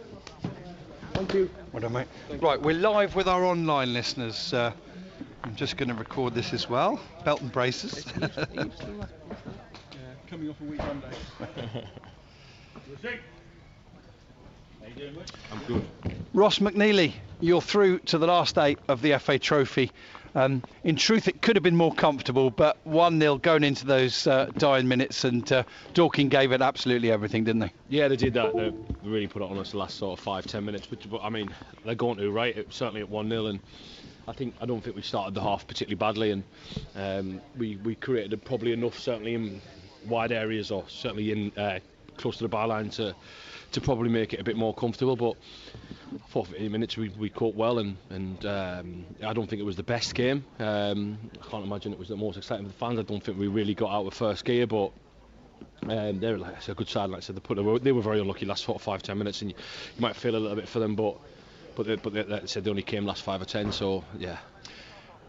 Speaker 6: Thank you.
Speaker 1: Well done, mate. Right, we're live with our online listeners. I'm just going to record this as well. Belt and braces.
Speaker 6: Coming off a week Monday.
Speaker 2: I'm good.
Speaker 1: Ross McNeely, you're through to the last 8 of the FA Trophy. In truth, it could have been more comfortable, but 1-0 going into those dying minutes, and Dorking gave it absolutely everything, didn't they?
Speaker 6: Yeah, they did that. They really put it on us the last sort of 5-10 minutes. But I mean, they're going to, right? Certainly at 1-0, and I don't think we started the half particularly badly, and we created probably enough, certainly in wide areas, or certainly in close to the byline, to probably make it a bit more comfortable. But for 15 minutes we caught well, and I don't think it was the best game. I can't imagine it was the most exciting for the fans. I don't think we really got out of first gear, but they're like a good side. Like I said, they were very unlucky last 5-10 minutes, and you might feel a little bit for them, but they said they only came last 5 or 10, so yeah.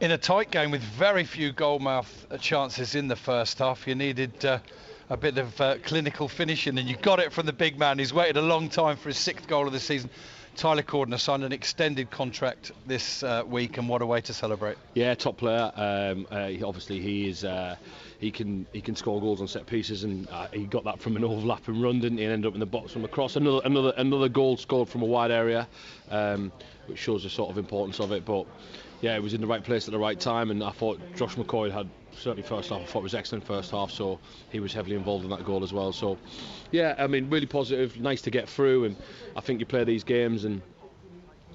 Speaker 1: In a tight game with very few goalmouth chances in the first half, you needed a bit of clinical finishing, and you got it from the big man who's waited a long time for his 6th goal of the season. Tyler Cordner signed an extended contract this week, and what a way to celebrate. Yeah, top player. Obviously he can score goals on set pieces, and he got that from an overlap and run, didn't he, and ended up in the box from across. Another goal scored from a wide area, which shows the sort of importance of it. But yeah, it was in the right place at the right time, and I thought Josh McCoy had, certainly first half, I thought it was excellent first half, so he was heavily involved in that goal as well. So yeah, I mean, really positive, nice to get through, and I think you play these games and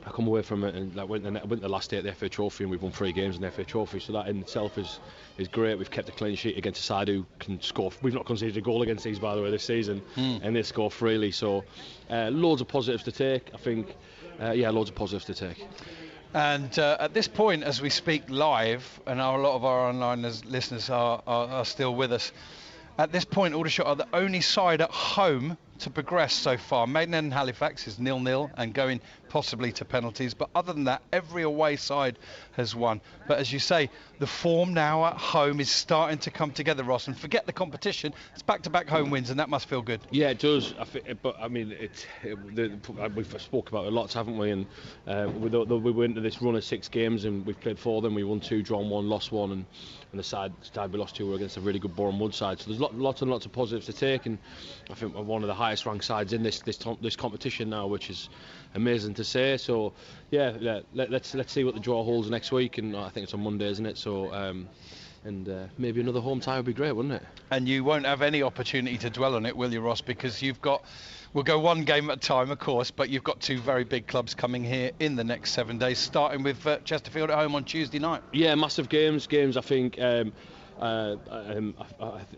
Speaker 1: I come away from it, and like went the last day at the FA Trophy, and we've won 3 games in the FA Trophy, so that in itself is great. We've kept a clean sheet against a side who can score. We've not conceded a goal against these, by the way, this season, and they score freely, so loads of positives to take, I think. Loads of positives to take. And at this point, as we speak live, and a lot of our online listeners are still with us, at this point Aldershot are the only side at home to progress so far. Maidenhead and Halifax is 0-0 and going possibly to penalties, but other than that, every away side has won. But as you say, the form now at home is starting to come together, Ross, and forget the competition, it's back-to-back home wins, and that must feel good. Yeah, it does. But I mean, we've spoke about it lots, haven't we? And we went into this run of 6 games, and we've played 4 of them. We won 2, drawn 1, lost 1, and the side we lost 2 were against a really good Boreham Wood side. So there's lots and lots of positives to take, and I think we're one of the highest ranked sides in this competition now, which is amazing to say. So yeah, let's see what the draw holds next week, and I think it's on Monday, isn't it? So maybe another home tie would be great, wouldn't it? And you won't have any opportunity to dwell on it, will you, Ross? Because we'll go one game at a time, of course, but you've got 2 very big clubs coming here in the next 7 days, starting with Chesterfield at home on Tuesday night. Yeah, massive games. I think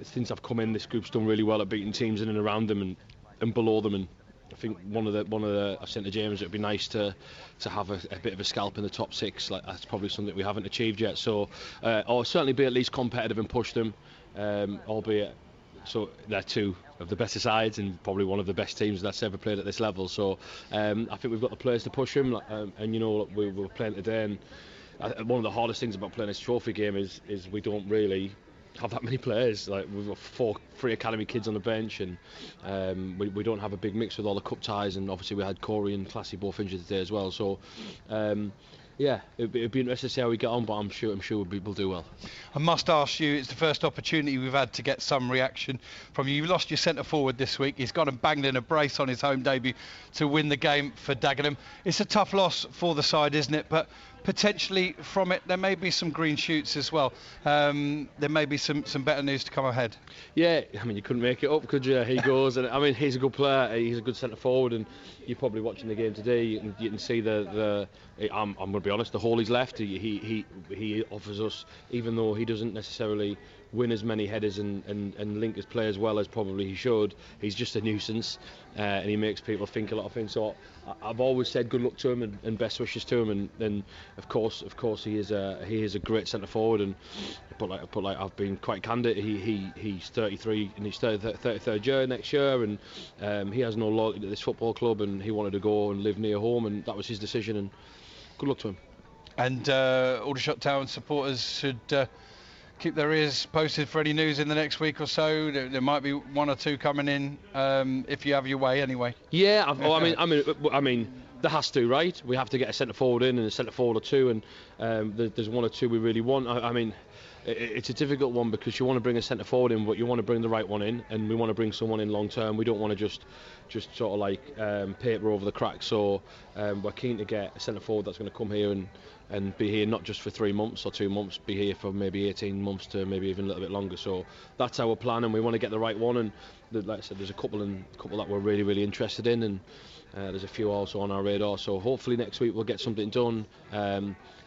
Speaker 1: since I've come in, this group's done really well at beating teams in and around them and below them, and I think one of the I've said to James, it'd be nice to have a bit of a scalp in the top 6. Like, that's probably something we haven't achieved yet. So or certainly be at least competitive and push them, albeit. So they're 2 of the better sides and probably one of the best teams that's ever played at this level. So I think we've got the players to push them, and we were playing today, and one of the hardest things about playing this trophy game is we don't really have that many players. Like, we've got 3 academy kids on the bench, and we don't have a big mix with all the cup ties, and obviously we had Corey and Classy both injured today as well. So it'd be interesting to see how we get on, but I'm sure we'll do well. I must ask you, it's the first opportunity we've had to get some reaction from you. You lost your centre forward this week. He's gone and banged in a brace on his home debut to win the game for Dagenham. It's a tough loss for the side, isn't it? But potentially from it there may be some green shoots as well. There may be some better news to come ahead. Yeah, I mean, you couldn't make it up, could you? He goes, and I mean, he's a good player, he's a good centre forward, and you're probably watching the game today and you can see I'm going to be honest, the hole he's left. He offers us, even though he doesn't necessarily win as many headers and link his play as well as probably he should, he's just a nuisance, and he makes people think a lot of things. So I've always said good luck to him and best wishes to him, and of course he is a great centre forward, and but like I've been quite candid, he's 33 in his 33rd year next year, and he has no loyalty to this football club, and he wanted to go and live near home, and that was his decision, and good luck to him. And Aldershot Town supporters should keep their ears posted for any news in the next week or so. There might be 1 or 2 coming in, if you have your way anyway. Yeah, I mean, there has to, right? We have to get a centre forward in and a centre forward or 2, and there's 1 or 2 we really want. I mean, it's a difficult one because you want to bring a centre forward in, but you want to bring the right one in, and we want to bring someone in long term. We don't want to just sort of like paper over the cracks. So we're keen to get a centre forward that's going to come here and be here not just for 3 months or 2 months, be here for maybe 18 months to maybe even a little bit longer. So that's our plan, and we want to get the right one.
Speaker 6: like I said, there's a couple that we're really interested in, and there's a few also on our radar. So hopefully next week we'll get something done.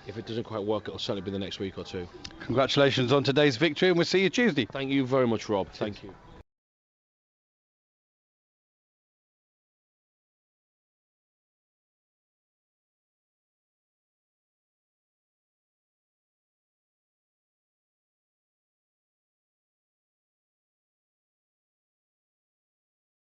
Speaker 6: If it doesn't quite work, it'll certainly be the next week or two.
Speaker 1: Congratulations on today's victory, and we'll see you Tuesday.
Speaker 6: Thank you very much, Rob. Thank you.